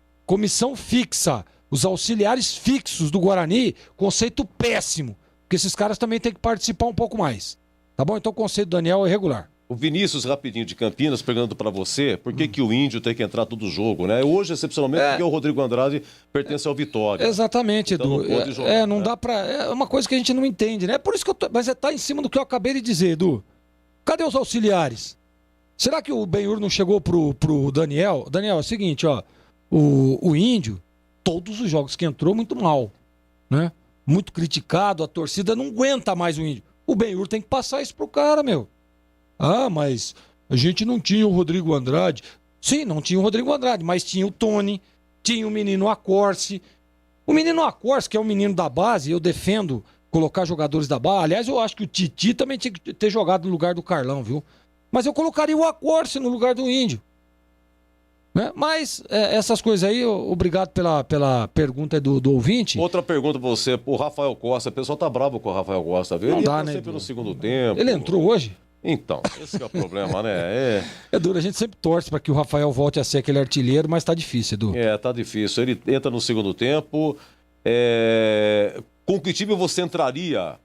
fixa, os auxiliares fixos do Guarani, conceito péssimo, porque esses caras também têm que participar um pouco mais. Tá bom? Então o conceito do Daniel é regular. O Vinícius, rapidinho, de Campinas, perguntando para você por que o índio tem que entrar todo jogo, né? Hoje, excepcionalmente, porque o Rodrigo Andrade pertence ao Vitória. Exatamente, então, Edu. Não pode jogar, não dá pra... É uma coisa que a gente não entende, né? Por isso que mas tá em cima do que eu acabei de dizer, Edu. Cadê os auxiliares? Será que o Benhur não chegou pro Daniel? Daniel, é o seguinte, ó. O índio, todos os jogos que entrou, muito mal, né? Muito criticado, a torcida não aguenta mais o índio. O Benhur tem que passar isso pro cara, meu. Ah, mas a gente não tinha o Rodrigo Andrade. Sim, não tinha o Rodrigo Andrade, mas tinha o Tony, tinha o menino Acorce. O menino Acorce, que é um menino da base, eu defendo colocar jogadores da base. Aliás, eu acho que o Titi também tinha que ter jogado no lugar do Carlão, viu? Mas eu colocaria o Acorce no lugar do índio. Né? Mas essas coisas aí, obrigado pela pergunta do ouvinte. Outra pergunta pra você, o Rafael Costa, o pessoal tá bravo com o Rafael Costa, viu? Não Ele dá, entra né, sempre Edu? no segundo tempo. Ele entrou hoje? Então, esse é o problema, né? Edu, a gente sempre torce para que o Rafael volte a ser aquele artilheiro, mas tá difícil, Edu. Tá difícil. Ele entra no segundo tempo. Com que time você entraria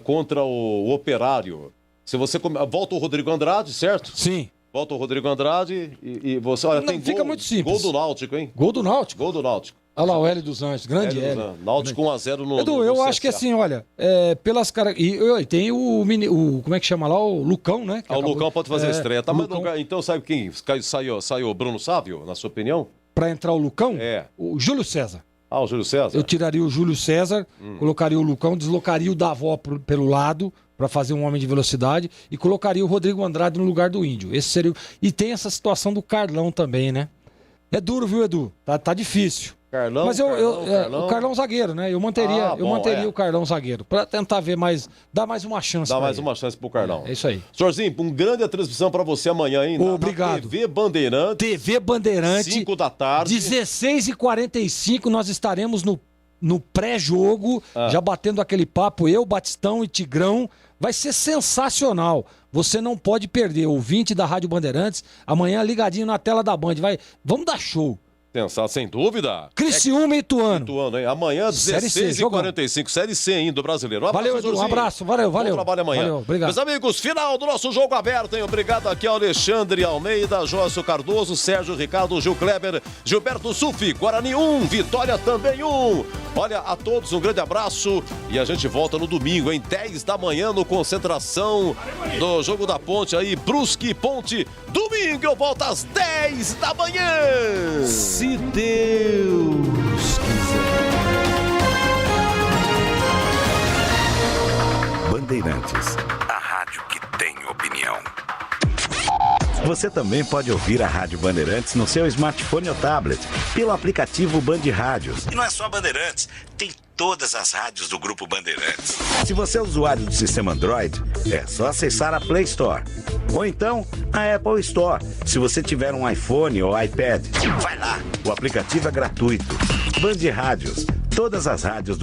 contra o Operário? Se você volta o Rodrigo Andrade, certo? Sim. Volta o Rodrigo Andrade e você... Olha, tem fica muito simples. Gol do Náutico, hein? Gol do Náutico? Gol do Náutico. Olha lá o Hélio dos Anjos, grande Hélio. Náutico 1-0 no Edu, eu acho que assim, olha, pelas caras... E tem o como é que chama lá? O Lucão, né? O Lucão pode fazer a estreia. Tá, Lucão... mas, então sabe quem saiu? O Bruno Sávio, na sua opinião? Pra entrar o Lucão? O Júlio César. Ah, o Júlio César? Eu tiraria o Júlio César, colocaria o Lucão, deslocaria o Davó pelo lado, para fazer um homem de velocidade, e colocaria o Rodrigo Andrade no lugar do índio. Esse seria. E tem essa situação do Carlão também, né? É duro, viu, Edu? Tá difícil. Carlão, mas o Carlão zagueiro, né? Eu manteria o Carlão zagueiro, para tentar ver dar mais uma chance. Dar mais uma chance pro Carlão. É isso aí. Senhorzinho, um grande transmissão para você amanhã, hein? Obrigado. TV Bandeirantes. TV Bandeirantes. 5 da tarde. 16h45 nós estaremos no pré-jogo, já batendo aquele papo, eu, Batistão e Tigrão. Vai ser sensacional. Você não pode perder. Ouvinte da Rádio Bandeirantes, amanhã ligadinho na tela da Band. Vamos dar show. Pensar sem dúvida. Criciúma e Ituano. Ituano, hein? Amanhã, 16h45, Série C ainda, brasileiro. Valeu, Edu, um abraço, valeu. Bom trabalho amanhã. Valeu, obrigado. Meus amigos, final do nosso jogo aberto, hein? Obrigado aqui ao Alexandre Almeida, Jócio Cardoso, Sérgio Ricardo, Gil Kleber, Gilberto Sufi, Guarani 1, Vitória também 1. Olha, a todos um grande abraço e a gente volta no domingo, em 10 da manhã, no Concentração do Jogo da Ponte aí, Brusque e Ponte. Domingo eu volto às 10 da manhã. Se Deus quiser. Bandeirantes, a rádio que tem opinião. Você também pode ouvir a Rádio Bandeirantes no seu smartphone ou tablet, pelo aplicativo Band Rádios. E não é só Bandeirantes, tem todas as rádios do Grupo Bandeirantes. Se você é usuário do sistema Android, é só acessar a Play Store. Ou então, a Apple Store, se você tiver um iPhone ou iPad. Vai lá, o aplicativo é gratuito. Band Rádios, todas as rádios do